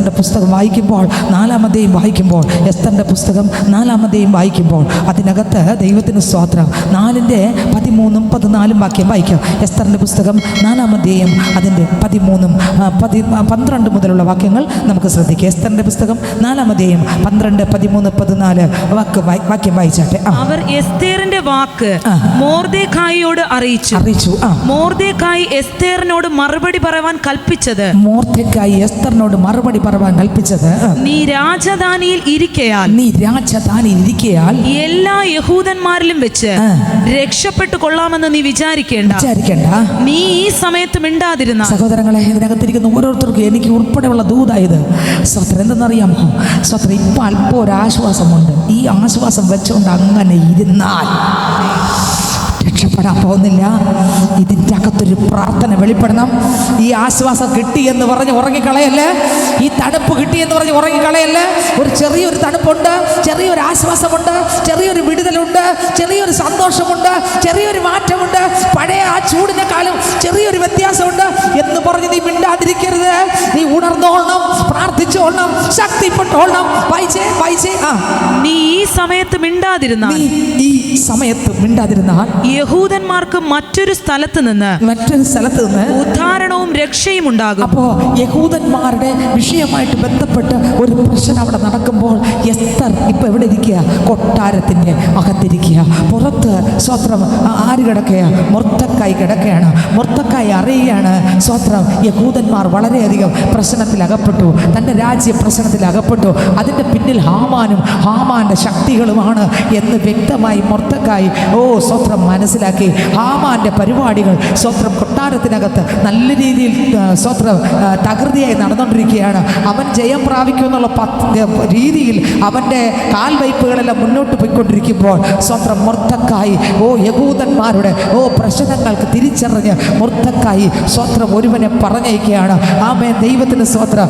എസ്തറിൻ്റെ പുസ്തകം വായിക്കുമ്പോൾ 4-ാം അധ്യായം വായിക്കുമ്പോൾ എസ്തറിൻ്റെ പുസ്തകം 4-ാം അധ്യായം വായിക്കുമ്പോൾ അതിനകത്ത് ദൈവത്തിന് സ്തോത്രം 4-13-14 വാക്യം വായിക്കാം. എസ്തറിൻ്റെ പുസ്തകം 4-ാം അധ്യായം അതിൻ്റെ 13-12 മുതലുള്ള വാക്യങ്ങൾ നമുക്ക് ശ്രദ്ധിക്കാം. എസ്തറിൻ്റെ പുസ്തകം 4-ാം അധ്യായം 12, 13, 14 വാക്യം വായിച്ചാട്ടെ. അവർ എസ്തേറിന്റെ വാക്ക് മൊർദെഖായിയോട് അറിയിച്ചു. മൊർദെഖായി എസ്തേറിനോട് മറുപടി പറയാൻ കൽപ്പിച്ചത് നീ രാജധാനിയിൽ ഇരിക്കയാൽ എല്ലാ യഹൂദന്മാരിലും വെച്ച് രക്ഷപ്പെട്ടു കൊള്ളാമെന്ന് നീ വിചാരിക്കേണ്ട. നീ ഈ സമയത്ത് മിണ്ടാതിരുന്ന. സഹോദരങ്ങളെ, ഇതിനകത്തിരിക്കുന്ന ഓരോരുത്തർക്കും എനിക്ക് ഉൾപ്പെടെയുള്ള ദൂതായത് സ്വത്രം എന്തെന്നറിയാമോ? സ്വത്രം ഇപ്പം അല്പം ഒരാശ്വാസമുണ്ട്. ഈ ആശ്വാസം വെച്ചുകൊണ്ട് അങ്ങനെ ഇരുന്നാൽ രക്ഷപ്പെടാൻ പോകുന്നില്ല. ഇതിൻ്റെ അകത്തൊരു പ്രാർത്ഥന വെളിപ്പെടണം. ഈ ആശ്വാസം കിട്ടിയെന്ന് പറഞ്ഞ് ഉറങ്ങിക്കളയല്ലേ, ഈ തണുപ്പ് കിട്ടിയെന്ന് പറഞ്ഞ് ഉറങ്ങിക്കളയല്ലേ. ഒരു ചെറിയൊരു തണുപ്പുണ്ട്, ചെറിയൊരു ആശ്വാസമുണ്ട്, ചെറിയൊരു വിടുതലുണ്ട്, ചെറിയൊരു സന്തോഷമുണ്ട്, ചെറിയൊരു മാറ്റമുണ്ട്. പഴയ ആ ചൂടിനെക്കാളും ചെറിയൊരു വ്യത്യാസമുണ്ട് എന്ന് പറഞ്ഞ് നീ മിണ്ടാതിരിക്കരുത്. നീ ഉണർന്നോളണം, പ്രാർത്ഥിച്ചോളണം, ശക്തിപ്പെട്ടോളണം. നീ ഈ സമയത്ത് മിണ്ടാതിരുന്നാൽ യഹൂദന്മാർക്ക് മറ്റൊരു സ്ഥലത്ത് നിന്ന് ഉദ്ധാരണവും രക്ഷയും ഉണ്ടാകും. അപ്പോ യഹൂദന്മാരുടെ വിഷയമായിട്ട് ബന്ധപ്പെട്ട് ഒരു പ്രശ്നം അവിടെ നടക്കുമ്പോൾ എസ്തർ ഇപ്പൊ എവിടെ ഇരിക്കുക? കൊട്ടാരത്തിന്റെ അകത്തിരിക്കുക. പുറത്ത് സ്വത്രം ആര് കിടക്കുക? മൊർദെഖായി കിടക്കുകയാണ്. മൊർദെഖായി അറിയുകയാണ് സ്വത്രം യഹൂദന്മാർ വളരെയധികം പ്രശ്നത്തിൽ അകപ്പെട്ടു, തൻ്റെ രാജ്യ പ്രശ്നത്തിൽ അകപ്പെട്ടു. അതിൻ്റെ പിന്നിൽ ഹാമാന്റെ ശക്തികളുമാണ് എന്ന് വ്യക്തമായി മൊർദെഖായി സ്വത്രം മനസ്സിലാക്കി. ഹാമാന്റെ പരിപാടികൾ സ്വത്രം കൊട്ടാരത്തിനകത്ത് നല്ല രീതിയിൽ സ്വത്രം തകൃതിയായി നടന്നുകൊണ്ടിരിക്കുകയാണ്. അവൻ ജയം പ്രാപിക്കും എന്നുള്ള രീതിയിൽ അവൻ്റെ കാൽവയ്പ്പുകളെല്ലാം മുന്നോട്ട് പോയിക്കൊണ്ടിരിക്കുമ്പോൾ സ്വത്രം മൊർദെഖായി യഹൂദന്മാരുടെ പ്രശ്നങ്ങൾക്ക് തിരിച്ചറിഞ്ഞ് മൊർദെഖായി സ്വത്രം ഒരുവനെ പറഞ്ഞയക്കുകയാണ്. ആമേൻ, ദൈവത്തിന് സ്വത്രം.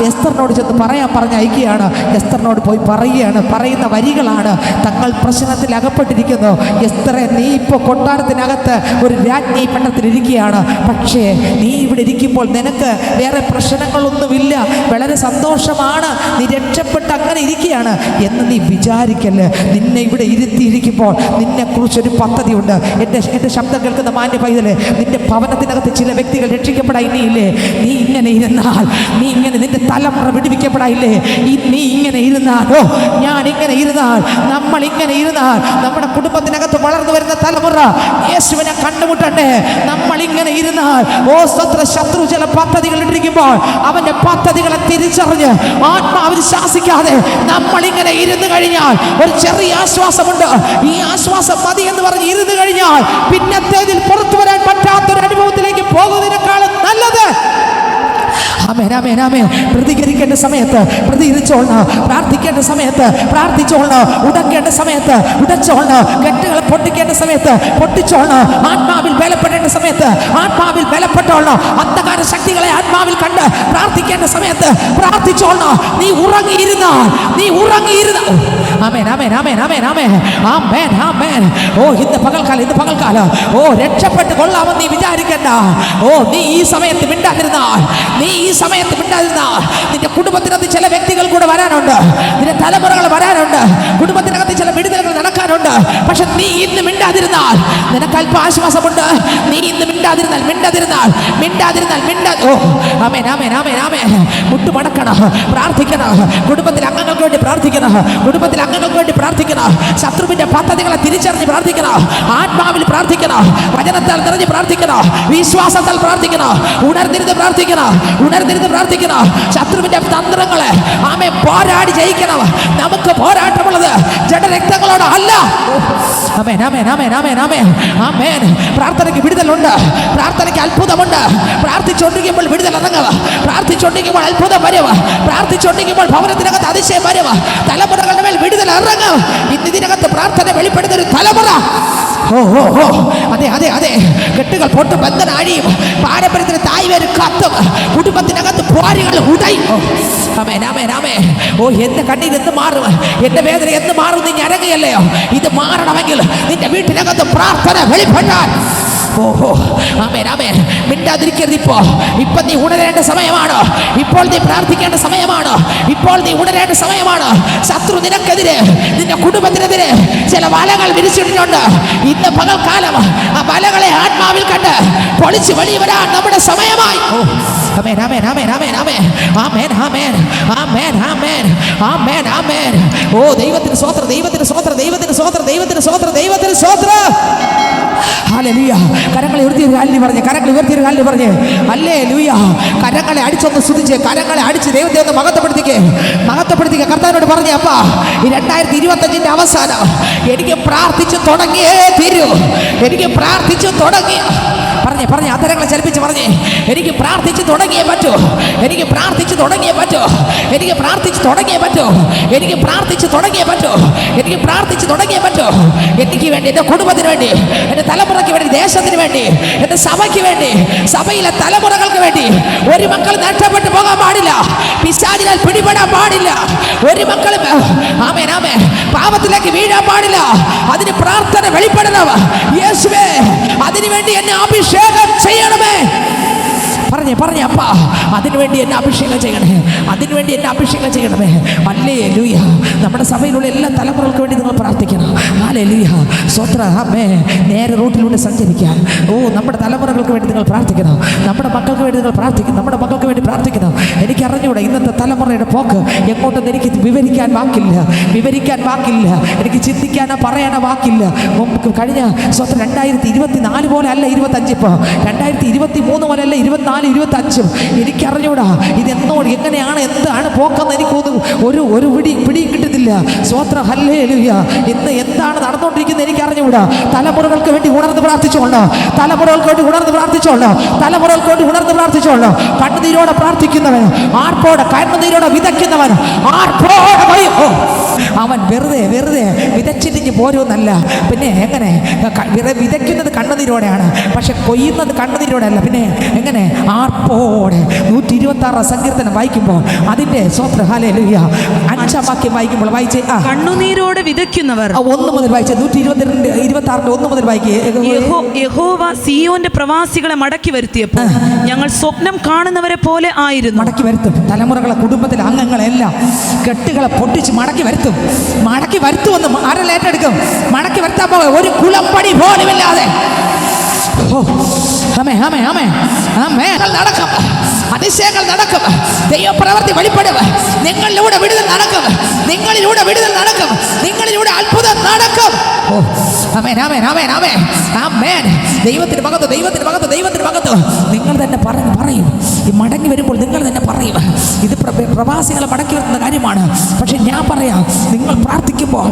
എസ്തറിനോട് ചെന്ന് പറഞ്ഞയക്കുകയാണ്. എസ്തറിനോട് പോയി പറയുന്ന വരികളാണ്. തങ്ങൾ പ്രശ്നത്തിൽ അകപ്പെട്ടിരിക്കുന്നു. എസ്തറെ, നീ ഇപ്പോൾ കൊട്ടാരത്തിനകത്ത് ഒരു രാജ്ഞി പട്ടത്തിലിരിക്കുകയാണ്. പക്ഷേ നീ ഇവിടെ ഇരിക്കുമ്പോൾ നിനക്ക് വേറെ പ്രശ്നങ്ങളൊന്നുമില്ല, വളരെ സന്തോഷമാണ്, നീ രക്ഷപ്പെട്ട് അങ്ങനെ ഇരിക്കുകയാണ് എന്ന് നീ വിചാരിക്കല്ലേ. നിന്നെ ഇവിടെ ഇരുത്തിയിരിക്കുമ്പോൾ നിന്നെക്കുറിച്ചൊരു പദ്ധതിയുണ്ട്. എൻ്റെ ശബ്ദം കേൾക്കുന്ന മാന്യ പൈതലേ, നിന്റെ ഭവനത്തിനകത്ത് ചില വ്യക്തികൾ രക്ഷിക്കപ്പെടാനില്ലേ? നീ ഇങ്ങനെ ഇരുന്നാൽ, നിന്റെ തലമുറ വിടുവിക്കപ്പെടാനില്ലേ? നീ ഇങ്ങനെ ഇരുന്നാലോ, ഞാൻ ഇങ്ങനെ ഇരുന്നാൽ, നമ്മൾ ഇങ്ങനെ ഇരുന്നാൽ നമ്മുടെ കുടുംബത്തിനകത്ത് വളർന്നു വരുന്ന തലമുറ യേശുവിനെ കണ്ടുമുട്ടണ്ടേ? നമ്മൾ ഇങ്ങനെ ഇരുന്നാൽ ശത്രു ചില പദ്ധതികൾ ഇട്ടിരിക്കുമ്പോൾ അവന്റെ പദ്ധതികളെ തിരിച്ചറിഞ്ഞ് ആത്മാവിൽ ശാസിക്കാതെ നമ്മൾ ഇങ്ങനെ ഇരുന്ന് കഴിഞ്ഞാൽ ഒരു ചെറിയ ആശ്വാസമുണ്ട്. ഈ ആശ്വാസം മതി എന്ന് പറഞ്ഞ് ഇരുന്ന് കഴിഞ്ഞാൽ പിന്നത്തേതിൽ പുറത്തു വരാൻ പറ്റാത്തൊരു അനുഭവത്തിലേക്ക് പോകുന്നതിനേക്കാളും നല്ലത്. പ്രതികരിക്കേണ്ട സമയത്ത് പ്രതികരിച്ചോളണം, പ്രാർത്ഥിക്കേണ്ട സമയത്ത് പ്രാർത്ഥിച്ചോളണം, ഉടക്കേണ്ട സമയത്ത് ഉടച്ചോളണം, കെട്ടുകൾ പൊട്ടിക്കേണ്ട സമയത്ത് പൊട്ടിച്ചോളണം, ആത്മാവിൽ ബലപ്പെടേണ്ട സമയത്ത് ആത്മാവിൽ ബലപ്പെട്ടോളണം, അന്ധകാര ശക്തികളെ ആത്മാവിൽ കണ്ട് പ്രാർത്ഥിക്കേണ്ട സമയത്ത് പ്രാർത്ഥിച്ചോളണം. നീ ഉറങ്ങിയിരുന്നാൽ ഇന്ന് പകൽക്കാലം രക്ഷപ്പെട്ട് കൊള്ളാമെന്ന് നീ വിചാരിക്കണ്ട. നീ ഈ സമയത്ത് മിണ്ടാതിരുന്നാൽ നിന്റെ കുടുംബത്തിനകത്ത് ചില വ്യക്തികൾ കൂടെ വരാനുണ്ട്, നിന്റെ തലമുറകൾ വരാനുണ്ട്, കുടുംബത്തിനകത്ത് ചില വിടുതലുകൾ നടക്കാനുണ്ട്. പക്ഷെ നീ ഇന്ന് മിണ്ടാതിരുന്നാൽ നിനക്ക് അല്പ ആശ്വാസമുണ്ട്. നീ ഇന്ന് മിണ്ടാതിരുന്നാൽ മുട്ടുമടക്കണം, പ്രാർത്ഥിക്കണം, കുടുംബത്തിലെ അംഗങ്ങൾക്ക് വേണ്ടി പ്രാർത്ഥിക്കണം, ശത്രുവിന്റെ പദ്ധതികളെ തിരിച്ചറിഞ്ഞ് പ്രാർത്ഥിക്കണം, ആത്മാവിൽ പ്രാർത്ഥിക്കണം, വചനത്താൽ നിറഞ്ഞ് പ്രാർത്ഥിക്കണം, വിശ്വാസത്താൽ പ്രാർത്ഥിക്കണം, ഉണർന്നിരുന്ന് പ്രാർത്ഥിക്കണം, ശത്രുവിന്റെ തന്ത്രങ്ങളെ പോരാടി ജയിക്കണം. നമുക്ക് പോരാട്ടമുള്ളത് ജഡരക്തങ്ങളോട് അല്ല. പ്രാർത്ഥനയ്ക്ക് വിടുതലുണ്ട്, പ്രാർത്ഥനയ്ക്ക് അത്ഭുതമുണ്ട്. പ്രാർത്ഥിച്ചുകൊണ്ടിരിക്കുമ്പോൾ വിടുതൽ ഇറങ്ങുക, പ്രാർത്ഥിച്ചുകൊണ്ടിരിക്കുമ്പോൾ അത്ഭുതം വരിക, പ്രാർത്ഥിച്ചുകൊണ്ടിരിക്കുമ്പോൾ ഭവനത്തിനകത്ത് അതിശയം വരിക, തലമുറകളുടെ മേൽ വിടുതൽ ഇറങ്ങുക. ഇതിനകത്ത് പ്രാർത്ഥന വെളിപ്പെടുന്ന ഒരു തലമുറ. അതെ, കെട്ടുകൾ പൊട്ട്, ബന്ധന അഴിയും, പാരമ്പര്യത്തിന് തായ്വേര് കത്തും, കുടുംബത്തിനകത്ത് പോരുകൾ ഉടയും. എന്റെ കണ്ണീർ എന്ന് മാറും, എന്റെ വേദന എന്ന് മാറും. നീ ഞരങ്ങയല്ലയോ? ഇത് മാറണമെങ്കിൽ നിന്റെ വീട്ടിനകത്ത് പ്രാർത്ഥന വെളിപ്പെട്ടാൽ ഓഹോ, ആമേൻ ആമേൻ. മിണ്ടാതിരിക്കരുത്. ഇപ്പൊ നീ ഉണരേണ്ട സമയമാണ്. ഇപ്പോൾ നീ പ്രാർത്ഥിക്കേണ്ട സമയമാണ്. ഇപ്പോൾ നീ ഉണരേണ്ട സമയമാണ്. ശത്രു നിനക്കെതിരെ, നിന്റെ കുടുംബത്തിനെതിരെ ചില വലകൾ വിരിച്ചിട്ടുണ്ട്. ഇന്ന് പകൽക്കാലം ആ വലകളെ ആത്മാവിൽ കണ്ട് പൊളിച്ച് വെളിയിൽ വരാൻ നമ്മുടെ സമയമായി. ആമേൻ ആമേൻ ആമേൻ ആമേൻ ആമേൻ ആമേൻ ആമേൻ ആമേൻ ആമേൻ ആമേൻ ആമേൻ. ഓ ദൈവത്തിന് സ്വോത്രം, ദൈവത്തിന് സ്വോത്രം, ദൈവത്തിന് സ്വോത്രം, ദൈവത്തിന് സ്വോത്രം, ദൈവത്തിന് സ്വോത്രം. ഹല്ലേലൂയ. കരങ്ങളെ ഉയർത്തിയൊരു കാലിന് പറഞ്ഞേ, കരങ്ങളെ ഉയർത്തിയൊരു കാലിന് പറഞ്ഞേ ഹല്ലേലൂയ. കരങ്ങളെ അടിച്ചൊന്ന് സ്തുതിച്ച്, കരങ്ങളെ അടിച്ച് ദൈവത്തെ ഒന്ന് മഹത്വപ്പെടുത്തിക്കേ. കർത്താവിനോട് പറഞ്ഞേ, അപ്പാ ഈ 2025 അവസാനം എനിക്ക് പ്രാർത്ഥിച്ച് തുടങ്ങിയേ തീരൂ. എനിക്ക് പ്രാർത്ഥിച്ച് തുടങ്ങി പറഞ്ഞേ അതരങ്ങളെ ചലിപ്പിച്ച് പറഞ്ഞേ, എനിക്ക് പ്രാർത്ഥിച്ച് തുടങ്ങിയേ പറ്റൂ. എനിക്ക് പ്രാർത്ഥിച്ച് തുടങ്ങിയേ പറ്റൂ. എനിക്ക് പ്രാർത്ഥിച്ച് തുടങ്ങിയേ പറ്റൂ. എനിക്ക് പ്രാർത്ഥിച്ച് തുടങ്ങിയേ പറ്റൂ. എനിക്ക് പ്രാർത്ഥിച്ച് തുടങ്ങിയേ പറ്റൂ. എനിക്ക് വേണ്ടി, എൻ്റെ കുടുംബത്തിന് വേണ്ടി, എൻ്റെ തലമുറയ്ക്ക് വേണ്ടി, ദേശത്തിന് വേണ്ടി, എൻ്റെ സഭയ്ക്ക് വേണ്ടി, സഭയിലെ തലമുറകൾക്ക് വേണ്ടി. ഒരു മക്കൾ നഷ്ടപ്പെട്ടു പോകാൻ പാടില്ല. പിശാചിനാൽ പിടിപെടാൻ പാടില്ല. ഒരു മക്കളും ആമേൻ ആമേൻ പാപത്തിലേക്ക് വീഴാൻ പാടില്ല. അതിന് പ്രാർത്ഥന വെളിപ്പെടണം. യേശുവേ, അതിനുവേണ്ടി എന്നെ അഭിഷേകം ചെയ്യണമേ. പറഞ്ഞേ അപ്പാ, അതിനുവേണ്ടി എന്നെ അഭിഷേകം ചെയ്യണേ. അതിനുവേണ്ടി എന്നെ അഭിഷേകം ചെയ്യണമേ. ഹല്ലേലൂയ. നമ്മുടെ സഭയിലുള്ള എല്ലാ തലമുറകൾക്ക് വേണ്ടി നിങ്ങൾ പ്രാർത്ഥിക്കണം. ഹല്ലേലൂയ. സ്വോത്ര. ആമേൻ. നേരെ റൂട്ടിലൂടെ സഞ്ചരിക്കാൻ നമ്മുടെ തലമുറകൾക്ക് വേണ്ടി നിങ്ങൾ പ്രാർത്ഥിക്കണം. നമ്മുടെ മക്കൾക്ക് വേണ്ടി നിങ്ങൾ പ്രാർത്ഥിക്കണം. നമ്മുടെ മക്കൾക്ക് വേണ്ടി പ്രാർത്ഥിക്കണം. എനിക്ക് അറിഞ്ഞൂടെ ഇന്നത്തെ തലമുറയുടെ പോക്ക് എങ്ങോട്ടൊന്നും എനിക്ക് വിവരിക്കാൻ വാക്കില്ല. എനിക്ക് ചിന്തിക്കാനോ പറയാനോ വാക്കില്ല. മുമ്പ് കഴിഞ്ഞ സ്വോത്ര 2024 പോലെ അല്ല 25. ഇപ്പോൾ 2023 പോലെ അല്ല 24, 25. എനിക്കറിഞ്ഞൂടാ ഇതെന്നോട് എങ്ങനെയാണ്, എന്താണ് പോക്കെന്ന് എനിക്കൊന്നും ഒരു പിടിയും കിട്ടുന്നില്ല. സ്വോത്രം. ഹല്ലേലൂയ. ഇന്ന് എന്താണ് നടന്നുകൊണ്ടിരിക്കുന്നത് എനിക്കറിഞ്ഞൂടാ. തലമുറകൾക്ക് വേണ്ടി ഉണർന്ന് പ്രാർത്ഥിച്ചോളൂ. കണ്ണുനീരോടെ പ്രാർത്ഥിക്കുന്നവൻ, ആർപ്പോടെ കണ്ണുനീരോടെ വിതയ്ക്കുന്നവൻ, അവൻ വെറുതെ വിതച്ചിട്ട് പോരുമെന്നല്ല. പിന്നെ എങ്ങനെ? വിതയ്ക്കുന്നത് കണ്ണുനീരോടെയാണ്, പക്ഷെ കൊയ്യുന്നത് കണ്ണുനീരോടെ അല്ല. പിന്നെ എങ്ങനെ? ആർപ്പോടെ. 126 സങ്കീർത്തനം വായിക്കുമ്പോൾ അതിന്റെ സ്വോത്ര. ഹല്ലേലൂയ. 5-ാം വാക്യം വായിക്കുമ്പോൾ വായിച്ചേ. കണ്ണുനീരോടെ വിതയ്ക്കുന്നവർ 1 മുതൽ വായിച്ചേ. 126 1 മുതൽ വായിക്കേ. യഹോവ സിയോന്റെ പ്രവാസികളെ മടക്കി വരുത്തിയപ്പോൾ ഞങ്ങൾ സ്വപ്നം കാണുന്നവരെ പോലെ ആയിരുന്നു. മടക്കി വരുത്തും. തലമുറകളെ, കുടുംബത്തിലെ അംഗങ്ങളെല്ലാം കെട്ടുകളെ പൊട്ടിച്ച് മടക്കി വരുത്തുമെന്ന് ആരെല്ലാം മടക്കി വരുത്താൻ പോകെ ഒരു കുളപ്പടി പോലുമില്ലാതെ നടക്കും. അതിശയങ്ങൾ നടക്കും. ദൈവപ്രവൃത്തി വെളിപ്പെടും. നിങ്ങളിലൂടെ വിടുതൽ നടക്കും. നിങ്ങളിലൂടെ അത്ഭുതം നടക്കും. ദൈവത്തിന് മഹത്വം. നിങ്ങൾ തന്നെ പറയും. ഈ മടങ്ങി വരുമ്പോൾ നിങ്ങൾ തന്നെ പറയും. ഇത് പ്രവാസികളെ മടക്കി വരുന്ന കാര്യമാണ്. പക്ഷെ ഞാൻ പറയാം, നിങ്ങൾ പ്രാർത്ഥിക്കുമ്പോൾ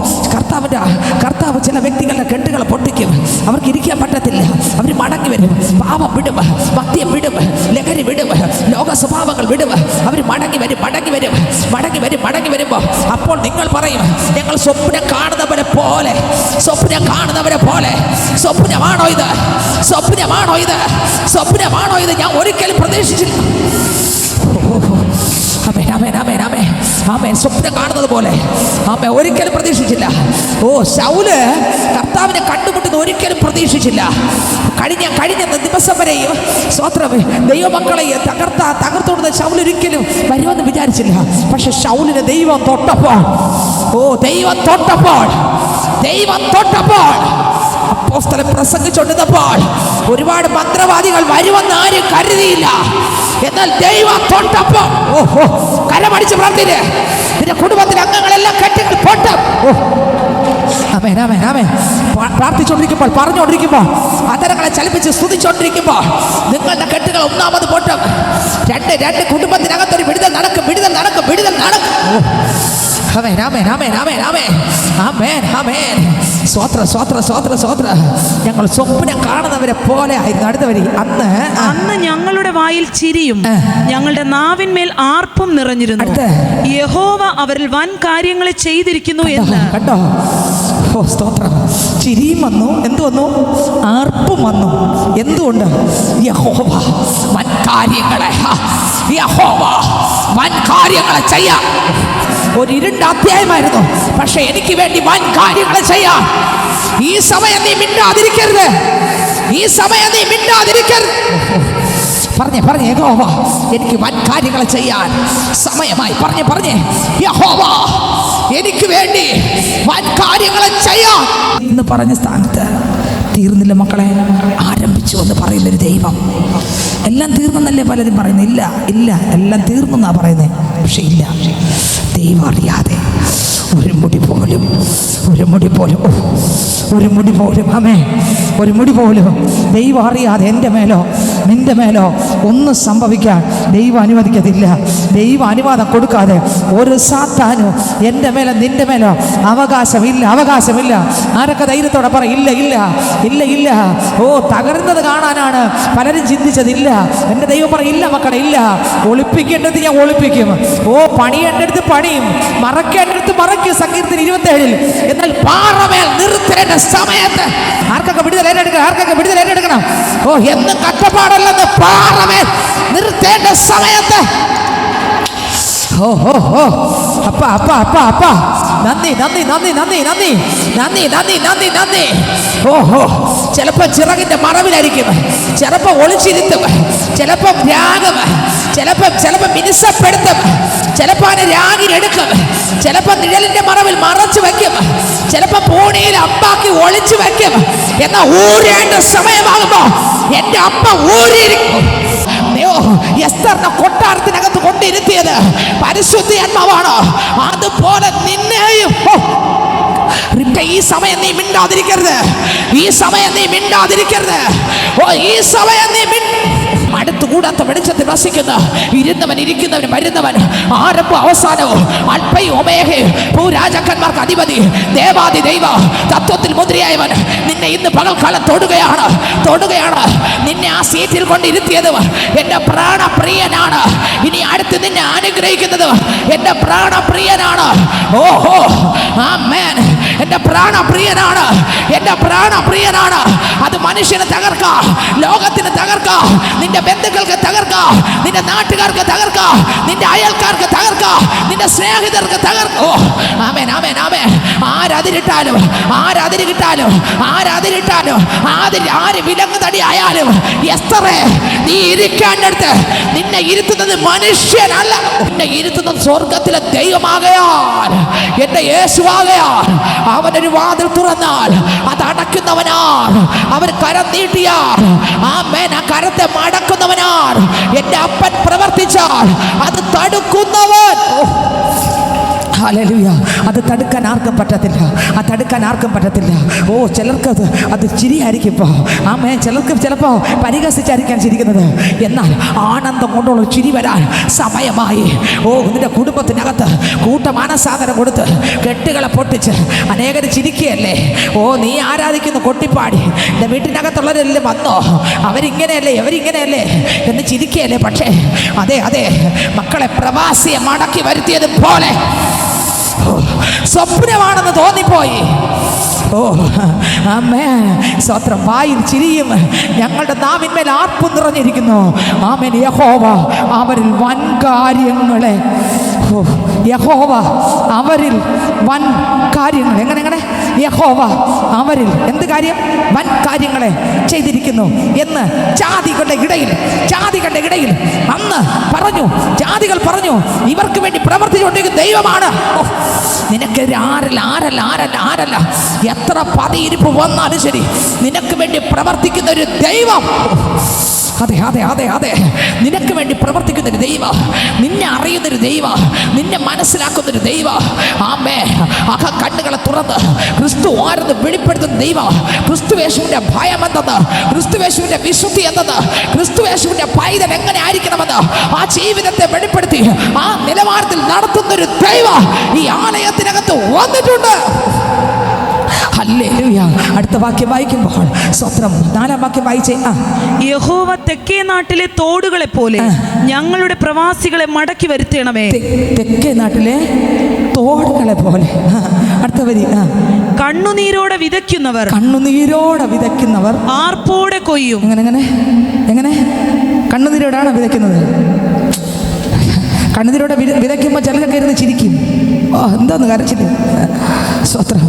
കർത്താവ് ചില വ്യക്തികളുടെ കെട്ടുകളെ പൊട്ടിക്കും. അവർക്ക് ഇരിക്കാൻ പറ്റത്തില്ല. അവർ മടങ്ങി വരും. പാപം വിടും, ഭക്തിയെ വിടും, ലഹരി വിടും, ലോക സ്വഭാവങ്ങൾ വിടും. അവർ മടങ്ങി വരുമ്പോൾ അപ്പോൾ നിങ്ങൾ പറയും, ഞങ്ങൾ സ്വപ്നം കാണുന്നവരെ പോലെ. സ്വപ്നമാണോ ഇത്? ഞാൻ ഒരിക്കലും പ്രതീക്ഷിച്ചില്ല. സ്വപ്നം കാണുന്നത് പോലെ ഒരിക്കലും പ്രതീക്ഷിച്ചില്ല. ശൗല് കർത്താവിനെ കണ്ടുമുട്ടുന്ന ഒരിക്കലും പ്രതീക്ഷിച്ചില്ല. കഴിഞ്ഞ ദിവസം വരെയും സ്വോത്രം ദൈവമക്കളെ തകർത്തോടുന്ന ശൗല് ഒരിക്കലും വരുമെന്ന് വിചാരിച്ചില്ല. പക്ഷെ ശൗലിനെ ദൈവം തൊട്ടപ്പോൾ അപ്പോസ്തലൻ പ്രസംഗിച്ചുകൊണ്ടിരുന്നപ്പോൾ ഒരുപാട് മന്ത്രവാദികൾ വരുമെന്ന് ആരും കരുതിയില്ല. എന്നാൽ ദൈവം തൊട്ടപ്പോൾ കരമടിച്ച് പ്രാർത്ഥിച്ച് നിന്റെ കുടുംബത്തിലെ അംഗങ്ങളെല്ലാം കെട്ടുകൾ പൊട്ടും. പ്രാർത്ഥിച്ചുകൊണ്ടിരിക്കുമ്പോൾ, പറഞ്ഞുകൊണ്ടിരിക്കുമ്പോൾ, അതരങ്ങളെ ചലിപ്പിച്ച് സ്തുതിച്ചുകൊണ്ടിരിക്കുമ്പോൾ നിങ്ങളുടെ കെട്ടുകൾ ഒന്നാമത് പൊട്ടും. രണ്ട് കുടുംബത്തിനകത്തൊരു വിടുതൽ നടക്കും. സ്വോത്ര. ഞങ്ങൾ സ്വപ്നം കാണുന്നവരെ പോലെ ആയിരുന്നു. അടുത്തവരി. അന്ന് ഞങ്ങളുടെ വായിൽ ചിരിയും ഞങ്ങളുടെ നാവിന്മേൽ ആർപ്പും നിറഞ്ഞിരുന്നു. യഹോവ അവരിൽ വൻ കാര്യങ്ങളെ ചെയ്തിരിക്കുന്നു എന്ന്. കണ്ടോ? സ്തോത്രം. ചിരിയും വന്നു, എന്തു വന്നു? ആർപ്പും വന്നു. എന്തുകൊണ്ട്? യഹോവ വൻ കാര്യങ്ങളെ ചെയ്യാം. ഒരു ഇരുണ്ട അധ്യായമായിരുന്നു, പക്ഷെ എനിക്ക് വേണ്ടി വൻ കാര്യങ്ങളെ ചെയ്യാം. ഈ സമയം നീ മിണ്ടാതിരിക്കരുത്. ഈ സമയം നീ മിണ്ടാതിരിക്കരുത്. പറഞ്ഞേ യഹോവ എനിക്ക് വൻ കാര്യങ്ങൾ ചെയ്യാൻ സമയമായി. പറഞ്ഞേ യഹോവ എനിക്ക് വേണ്ടി വൻ കാര്യങ്ങൾ ചെയ്യാൻ എന്ന് പറഞ്ഞ സ്ഥാനത്ത് തീർന്നില്ല മക്കളെ, ആരംഭിച്ചു എന്ന് പറയുന്നൊരു ദൈവം. എല്ലാം തീർന്നെന്നല്ലേ പലരും പറയുന്നത്? ഇല്ല എല്ലാം തീർന്നു എന്നാ പറയുന്നത്. പക്ഷെ ഇല്ല, ദൈവം അറിയാതെ ഒരു മുടി പോലും ആമേ, ഒരു മുടി പോലും ദൈവം അറിയാതെ എൻ്റെ മേലോ നിൻ്റെ മേലോ ഒന്നും സംഭവിക്കാൻ ദൈവം അനുവദിക്കത്തില്ല. ദൈവം അനുവാദം കൊടുക്കാതെ ഒരു സാത്താനും എൻ്റെ മേലോ നിൻ്റെ മേലോ അവകാശമില്ല. ആരൊക്കെ ധൈര്യത്തോടെ പറ ഇല്ല. ഓ, തകർന്നത് കാണാനാണ് പലരും ചിന്തിച്ചതില്ല. എൻ്റെ ദൈവം പറയില്ല മക്കളെ, ഇല്ല. ഒളിപ്പിക്കേണ്ടത് ഞാൻ ഒളിപ്പിക്കും. ഓ, പണിയേണ്ടടുത്ത് പണിയും, മറക്കേണ്ടടുത്ത് മറയ്ക്കും. സങ്കീർത്തനം 27. എന്നാൽ പാറമേൽ നിർത്തേണ്ട സമയത്ത് ആർക്കൊക്കെ വിടുതൽ ഏറ്റെടുക്കണം? ഓ, എന്ന് കഷ്ടപ്പാടല്ലെന്ന് പാറമേൽ നിർത്തേണ്ട സമയത്ത് അപ്പ നന്ദി. ഓഹോ, ചിലപ്പോ ചിറകിന്റെ മറവിലായിരിക്കും, ചിലപ്പോ ഒളിച്ചിരുത്തും, ചിലപ്പോ രാഗം, ചിലപ്പോ മിനുസപ്പെടുത്തും, ചിലപ്പോ അതിനെ രാഗിലെടുക്കും, ചിലപ്പോ നിഴലിന്റെ മറവിൽ മറച്ചു വയ്ക്കും, ചിലപ്പോ പൂണിയിൽ അപ്പാക്കി ഒളിച്ചു വയ്ക്കും. എന്നാ ഊരേണ്ട സമയമാകുമ്പോ എന്റെ അപ്പ ഊരിയിരിക്കും. എസ്തറിനെ കൊട്ടാരത്തിനകത്ത് കൊണ്ടിരുത്തിയത് പരിശുദ്ധാത്മാവാണ്. അതുപോലെ നിന്നെയും ഈ സമയം നീ മിണ്ടാതിരിക്കരുത്. ഓ, ഈ സമയം നീ അടുത്തുകൂടാത്ത വെളിച്ചത്തിൽ വസിക്കുന്ന ഇരുന്നവൻ ഇരിക്കുന്നവൻ വരുന്നവൻ ആരംഭവും അവസാനവും അൽഫയും ഒമേഗയും ഭൂരാജാക്കന്മാർക്ക് അധിപതി ദേവാദി ദൈവ തത്വത്തിൽ മുദ്രയായവൻ നിന്നെ ഇന്ന് പകൽക്കാലം തൊടുകയാണ്. നിന്നെ ആ സീറ്റിൽ കൊണ്ടിരുത്തിയത് എൻ്റെ പ്രാണപ്രിയനാണ്. ഇനി അടുത്ത് നിന്നെ അനുഗ്രഹിക്കുന്നത് എൻ്റെ പ്രാണപ്രിയനാണ്. ഓഹോ, ആമേൻ. എൻ്റെ പ്രാണപ്രിയനാണ്. അത് മനുഷ്യനെ തകർക്കാം, ലോകത്തിന് തകർക്കാം, നിന്റെ ബന്ധുക്കൾക്ക് തകർക്കാം, നിന്റെ നാട്ടുകാർക്ക് തകർക്കാം, നിന്റെ അയൽക്കാർക്ക് തകർക്കാം, നിന്റെ സ്നേഹിതർക്ക് തകർക്കാം. ഓ, ആമേൻ. ആരതിരിട്ടാലും ആര് വിലങ്ങ് തടിയായാലും എസ്തറേ, നീ ഇരിക്കേണ്ടടുത്ത് നിന്നെ ഇരുത്തുന്നത് മനുഷ്യനല്ല, നിന്നെ ഇരുത്തുന്നത് സ്വർഗത്തിലെ ദൈവമാകയാൽ, എന്റെ യേശുവാകയാൽ. അവനൊരു വാതിൽ തുറന്നാൽ അത് അടയ്ക്കുന്നവനാർ, അവൻ കരം നീട്ടിയാൽ ആമേൻ ആ കരത്തെ മടക്കുന്നവനാർ. എന്റെ അപ്പൻ പ്രവർത്തിച്ചാൽ അത് തടുക്കുന്നവൻ. ഹല്ലേലൂയ. അത് തടുക്കാൻ ആർക്കും പറ്റത്തില്ല. ഓ, ചിലർക്ക് അത് ചിരിയായിരിക്കും ഇപ്പോൾ. ആമേ, ചിലർക്ക് ചിലപ്പോൾ പരിഹസിച്ചായിരിക്കാൻ ചിരിക്കുന്നത്. എന്നാൽ ആനന്ദം കൊണ്ടുള്ള ചിരി വരാൻ സമയമായി. ഓ, നിന്റെ കുടുംബത്തിനകത്ത് കൂട്ടമാനസാദരം കൊടുത്ത് കെട്ടുകളെ പൊട്ടിച്ച് അനേകർ ചിരിക്കുകയല്ലേ. ഓ, നീ ആരാധിക്കുന്നു കൊട്ടിപ്പാടി, എൻ്റെ വീട്ടിനകത്തുള്ളവരെല്ലാം വന്നോ, അവരിങ്ങനെയല്ലേ എന്ന് ചിരിക്കുകയല്ലേ. പക്ഷേ അതെ മക്കളെ പ്രവാസിയെ മടക്കി വരുത്തിയത് പോലെ സ്വപ്നമാണെന്ന് തോന്നിപ്പോയി. ഓ, ആമേൻ. സ്വത്രം. വായിൽ ചിരിയും ഞങ്ങളുടെ നാവിന്മേൽ ആർപ്പും നിറഞ്ഞിരിക്കുന്നു. ആമേൻ. യഹോവ അവരിൽ വൻ കാര്യങ്ങളെ എങ്ങനെ യഹോവ അവരിൽ എന്ത് കാര്യം? വൻ കാര്യങ്ങളെ ചെയ്തിരിക്കുന്നു എന്ന് ജാതികളുടെ ഇടയിൽ അന്ന് പറഞ്ഞു. ജാതികൾ പറഞ്ഞു, ഇവർക്ക് വേണ്ടി പ്രവർത്തിച്ചുകൊണ്ടിരിക്കുന്ന ദൈവമാണ്. നിനക്കെതിരെ ആരല്ല എത്ര പതിയിരിപ്പ് വന്നാലും ശരി, നിനക്ക് വേണ്ടി പ്രവർത്തിക്കുന്ന ഒരു ദൈവം. അതെ നിനക്ക് വേണ്ടി പ്രവർത്തിക്കുന്നൊരു ദൈവം, നിന്നെ അറിയുന്നൊരു ദൈവം, നിന്നെ മനസ്സിലാക്കുന്നൊരു ദൈവം. ആമേ, കണ്ണുകളെ തുറന്ന് ക്രിസ്തു ആരെന്ന് വെളിപ്പെടുത്തുന്ന ദൈവം. ക്രിസ്തുയേശുവിന്റെ ഭയം എന്തെന്ന്, ക്രിസ്തുയേശുവിന്റെ വിശുദ്ധി എന്തെന്ന്, ക്രിസ്തുയേശുവിന്റെ പൈതൽ എങ്ങനെ ആയിരിക്കണമെന്ന് ആ ജീവിതത്തെ വെളിപ്പെടുത്തി ആ നിലവാരത്തിൽ നടത്തുന്നൊരു ദൈവം ഈ ആലയത്തിനകത്ത് വന്നിട്ടുണ്ട്. ഹല്ലേലൂയ. അടുത്ത വാക്യം വായിക്കുമ്പോൾ സ്വത്രം 4-ാം വാക്യം വായിച്ചേ. യഹോവ തെക്കേ നാട്ടിലെ തോടുകളെ പോലെ ഞങ്ങളുടെ പ്രവാസികളെ മടക്കി വരുത്തണമേ. തെക്കേ നാട്ടിലെ തോടുകളെ പോലെ. അടുത്ത വരി. കണ്ണുനീരോടെ വിതയ്ക്കുന്നവർ ആർപ്പോടെ കൊയ്യും. എങ്ങനെ കണ്ണുനീരോടാണ് വിതയ്ക്കുന്നത്? കണ്ണുനീരോടെ വിതയ്ക്കുമ്പോൾ ചിലരൊക്കെ ഇരുന്ന് ചിരിക്കും. ഓ, എന്തോന്ന് കരച്ചില്. സ്വത്രം.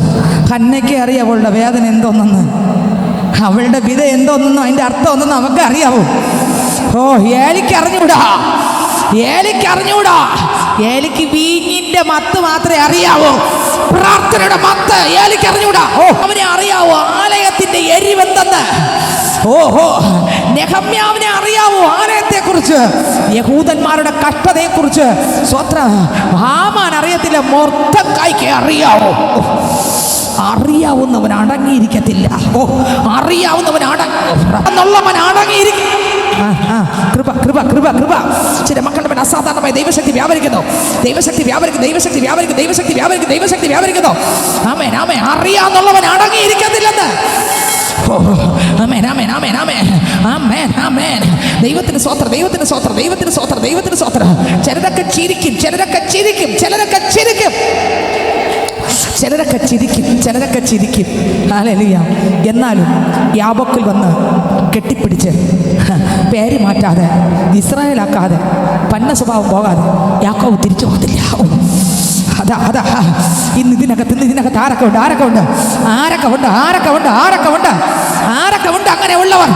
ഹന്നയ്ക്ക് അറിയാം അവളുടെ വേദന എന്തോന്നെന്ന്. അവളുടെ വിധ എന്തോന്നോ അതിൻ്റെ അർത്ഥം ഒന്നും നമുക്ക് അറിയാവോ? ഓ, ഏലിക്കറിഞ്ഞൂടാ, ഏലിക്കറിഞ്ഞൂടാ. ഏലിക്ക് വീഞ്ഞിന്റെ മത്ത് മാത്രമേ അറിയാവൂ, പ്രാർത്ഥനയുടെ മത്ത് ഏലിക്കറിഞ്ഞൂടാ. ഓ, അവനെ അറിയാവോ ആലയത്തിന്റെ എരിവെന്തെന്ന്. ഓഹോ, നെഹമ്യാവിനെ അറിയാവോ ആലയത്തെ കുറിച്ച്, യഹൂദന്മാരുടെ കഷ്ടതയെക്കുറിച്ച്. സ്വത്രം ഹാമാൻ അറിയത്തില്ല, മൊർദെഖായിക്ക് അറിയാവോ? അറിയാവുന്നവൻ അടങ്ങിയിരിക്കത്തില്ല. ഓ, അറിയാവുന്നവൻ അടങ്ങിയിരിക്കും. കൃപ കൃപ കൃപ കൃപ. ചില മക്കളുടെ മേൽ അസാധാരണമായ ദൈവശക്തി വ്യാപരിക്കുന്നു, ദൈവശക്തി വ്യാപരിക്കുന്നു, ദൈവശക്തി വ്യാപരിക്കുന്നു, ദൈവശക്തി വ്യാപരിക്കുന്നു, ദൈവശക്തി വ്യാപരിക്കുന്നു. ആമേൻ ആമേൻ. അറിയാവുന്നവൻ അടങ്ങിയിരിക്കത്തില്ലെന്ന്. ആമേൻ ആമേൻ ആമേൻ ആമേൻ ആമേൻ ആമേൻ. ദൈവത്തിന് സ്വത്രം, ദൈവത്തിന് സ്വത്രം, ദൈവത്തിന് സ്വത്രം, ദൈവത്തിന് സ്വത്രം. ചിലരൊക്കെ ചിരിക്കും, ചിലരൊക്കെ ചിരിക്കും, ചിലരൊക്കെ ചിരിക്കും, ചിലരൊക്കെ ചിരിക്കും, ചിലരൊക്കെ ചിരിക്കും. ഹല്ലേലൂയ. എന്നാലും യാബോക്കിൽ വന്ന് കെട്ടിപ്പിടിച്ച് പേര് മാറ്റാതെ, ഇസ്രായേലാക്കാതെ, പന്ന സ്വഭാവം പോകാതെ യാക്കോബ് തിരിച്ചു പോകത്തില്ല. അതാ അതാ ഇന്ന് ഇതിനകത്ത് ആരൊക്കെ ഉണ്ട്, ആരൊക്കെ ഉണ്ട്, ആരൊക്കെ ഉണ്ട്, ആരൊക്കെ ഉണ്ട്, ആരൊക്കെ ഉണ്ട്, ആരൊക്കെ ഉണ്ട് അങ്ങനെ ഉള്ളവർ,